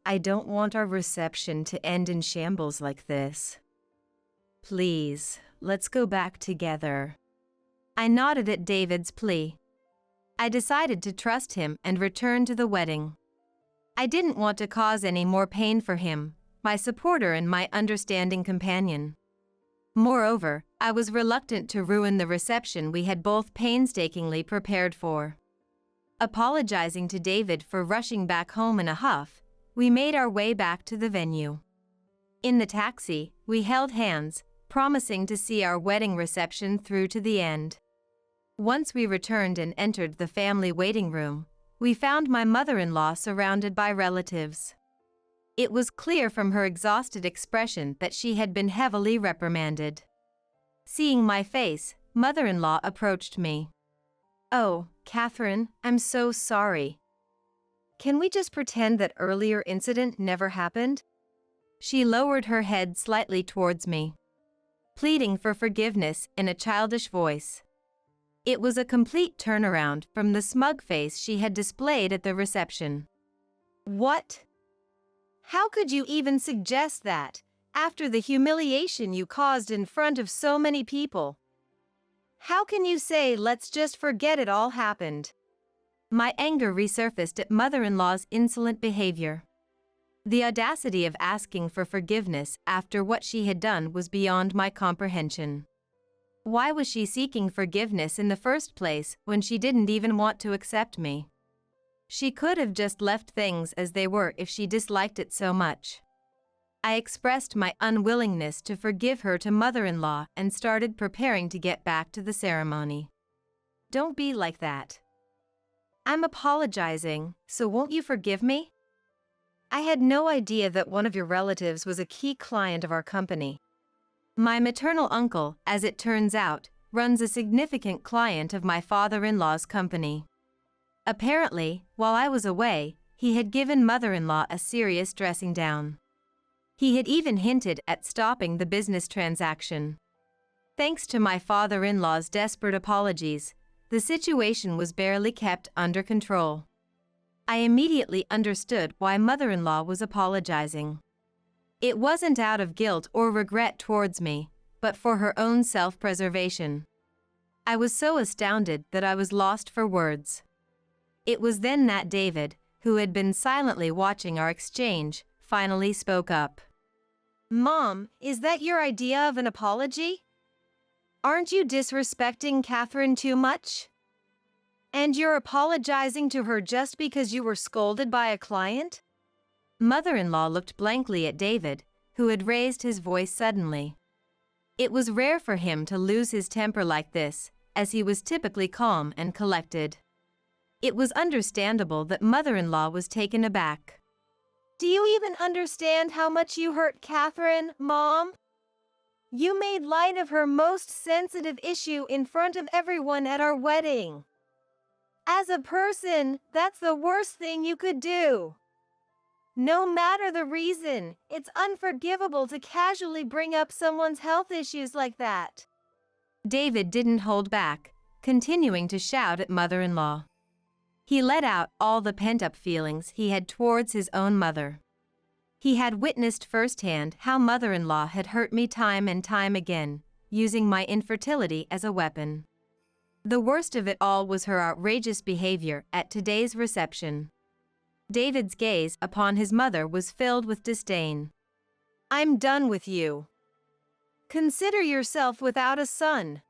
I don't want our reception to end in shambles like this. Please, let's go back together. I nodded at David's plea. I decided to trust him and return to the wedding. I didn't want to cause any more pain for him, my supporter and my understanding companion. Moreover, I was reluctant to ruin the reception we had both painstakingly prepared for. Apologizing to David for rushing back home in a huff, we made our way back to the venue. In the taxi, we held hands, promising to see our wedding reception through to the end. Once we returned and entered the family waiting room, we found my mother-in-law surrounded by relatives. It was clear from her exhausted expression that she had been heavily reprimanded. Seeing my face, mother-in-law approached me. Oh, Catherine, I'm so sorry. Can we just pretend that earlier incident never happened? She lowered her head slightly towards me, pleading for forgiveness in a childish voice. It was a complete turnaround from the smug face she had displayed at the reception. What? How could you even suggest that, after the humiliation you caused in front of so many people? How can you say let's just forget it all happened? My anger resurfaced at mother-in-law's insolent behavior. The audacity of asking for forgiveness after what she had done was beyond my comprehension. Why was she seeking forgiveness in the first place when she didn't even want to accept me? She could have just left things as they were if she disliked it so much. I expressed my unwillingness to forgive her to mother-in-law and started preparing to get back to the ceremony. Don't be like that. I'm apologizing, so won't you forgive me? I had no idea that one of your relatives was a key client of our company. My maternal uncle, as it turns out, runs a significant client of my father-in-law's company. Apparently, while I was away, he had given mother-in-law a serious dressing down. He had even hinted at stopping the business transaction. Thanks to my father-in-law's desperate apologies, the situation was barely kept under control. I immediately understood why mother-in-law was apologizing. It wasn't out of guilt or regret towards me, but for her own self-preservation. I was so astounded that I was lost for words. It was then that David, who had been silently watching our exchange, finally spoke up. Mom, is that your idea of an apology? Aren't you disrespecting Catherine too much? And you're apologizing to her just because you were scolded by a client? Mother-in-law looked blankly at David, who had raised his voice suddenly. It was rare for him to lose his temper like this, as he was typically calm and collected. It was understandable that mother-in-law was taken aback. Do you even understand how much you hurt Catherine, Mom? You made light of her most sensitive issue in front of everyone at our wedding. As a person, that's the worst thing you could do. No matter the reason, it's unforgivable to casually bring up someone's health issues like that. David didn't hold back, continuing to shout at mother-in-law. He let out all the pent-up feelings he had towards his own mother. He had witnessed firsthand how mother-in-law had hurt me time and time again, using my infertility as a weapon. The worst of it all was her outrageous behavior at today's reception. David's gaze upon his mother was filled with disdain. I'm done with you. Consider yourself without a son.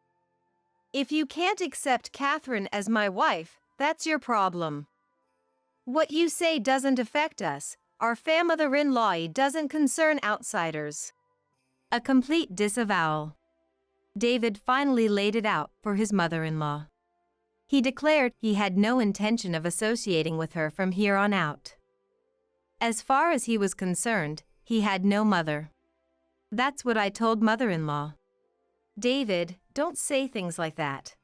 If you can't accept Catherine as my wife, that's your problem. What you say doesn't affect us. Our mother-in-law doesn't concern outsiders. A complete disavowal. David finally laid it out for his mother-in-law. He declared he had no intention of associating with her from here on out. As far as he was concerned, he had no mother. That's what I told mother-in-law. David, don't say things like that.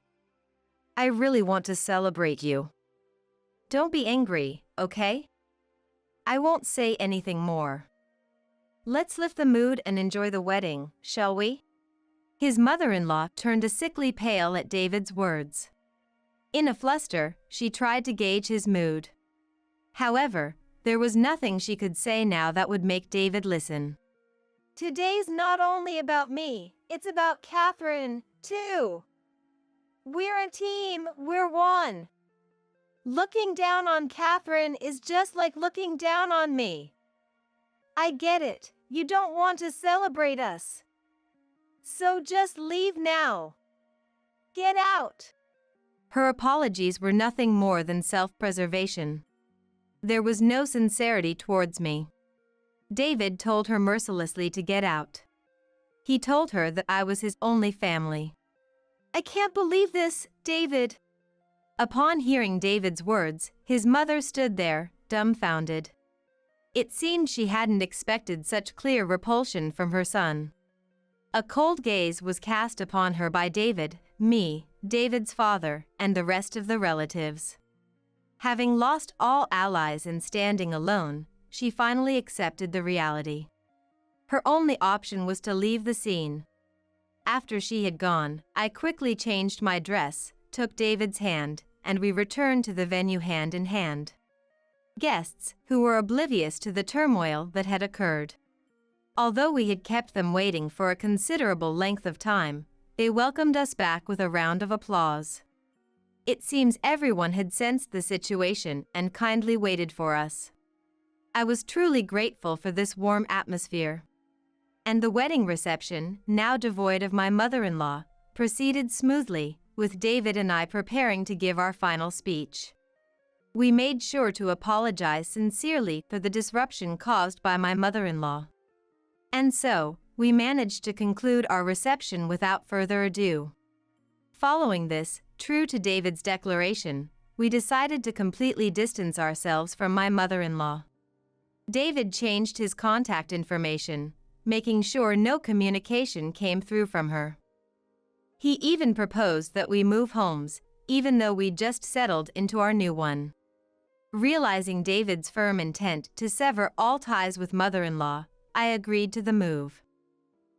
I really want to celebrate you. Don't be angry, okay? I won't say anything more. Let's lift the mood and enjoy the wedding, shall we? His mother-in-law turned a sickly pale at David's words. In a fluster, she tried to gauge his mood. However, there was nothing she could say now that would make David listen. Today's not only about me, it's about Catherine, too. We're a team, we're one. Looking down on Catherine is just like looking down on me. I get it, you don't want to celebrate us. So just leave now. Get out. Her apologies were nothing more than self-preservation. There was no sincerity towards me. David told her mercilessly to get out. He told her that I was his only family. I can't believe this, David. Upon hearing David's words, his mother stood there, dumbfounded. It seemed she hadn't expected such clear repulsion from her son. A cold gaze was cast upon her by David, me, David's father, and the rest of the relatives. Having lost all allies and standing alone, she finally accepted the reality. Her only option was to leave the scene. After she had gone, I quickly changed my dress, took David's hand, and we returned to the venue hand in hand. Guests, who were oblivious to the turmoil that had occurred. Although we had kept them waiting for a considerable length of time, they welcomed us back with a round of applause. It seems everyone had sensed the situation and kindly waited for us. I was truly grateful for this warm atmosphere. And the wedding reception, now devoid of my mother-in-law, proceeded smoothly, with David and I preparing to give our final speech. We made sure to apologize sincerely for the disruption caused by my mother-in-law. And so, we managed to conclude our reception without further ado. Following this, true to David's declaration, we decided to completely distance ourselves from my mother-in-law. David changed his contact information, making sure no communication came through from her. He even proposed that we move homes, even though we just settled into our new one. Realizing David's firm intent to sever all ties with mother-in-law, I agreed to the move.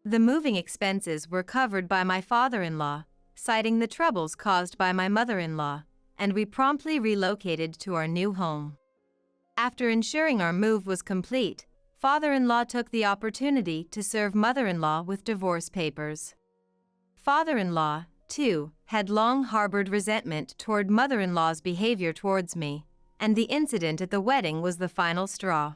The moving expenses were covered by my father-in-law, citing the troubles caused by my mother-in-law, and we promptly relocated to our new home. After ensuring our move was complete, father-in-law took the opportunity to serve mother-in-law with divorce papers. Father-in-law, too, had long harbored resentment toward mother-in-law's behavior towards me, and the incident at the wedding was the final straw.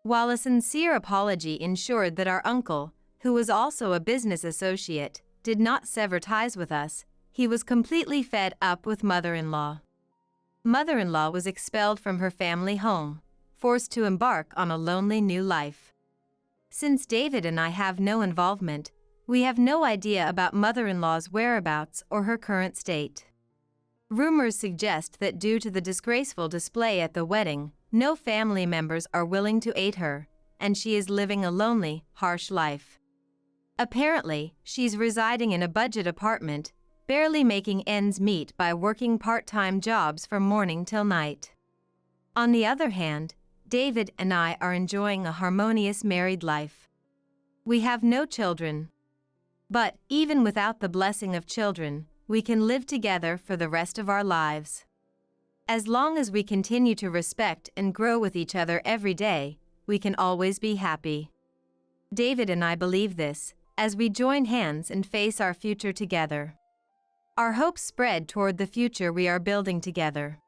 While a sincere apology ensured that our uncle, who was also a business associate, did not sever ties with us, he was completely fed up with mother-in-law. Mother-in-law was expelled from her family home, forced to embark on a lonely new life. Since David and I have no involvement, we have no idea about mother-in-law's whereabouts or her current state. Rumors suggest that due to the disgraceful display at the wedding, no family members are willing to aid her, and she is living a lonely, harsh life. Apparently, she's residing in a budget apartment, barely making ends meet by working part-time jobs from morning till night. On the other hand, David and I are enjoying a harmonious married life. We have no children. But, even without the blessing of children, we can live together for the rest of our lives. As long as we continue to respect and grow with each other every day, we can always be happy. David and I believe this, as we join hands and face our future together. Our hopes spread toward the future we are building together.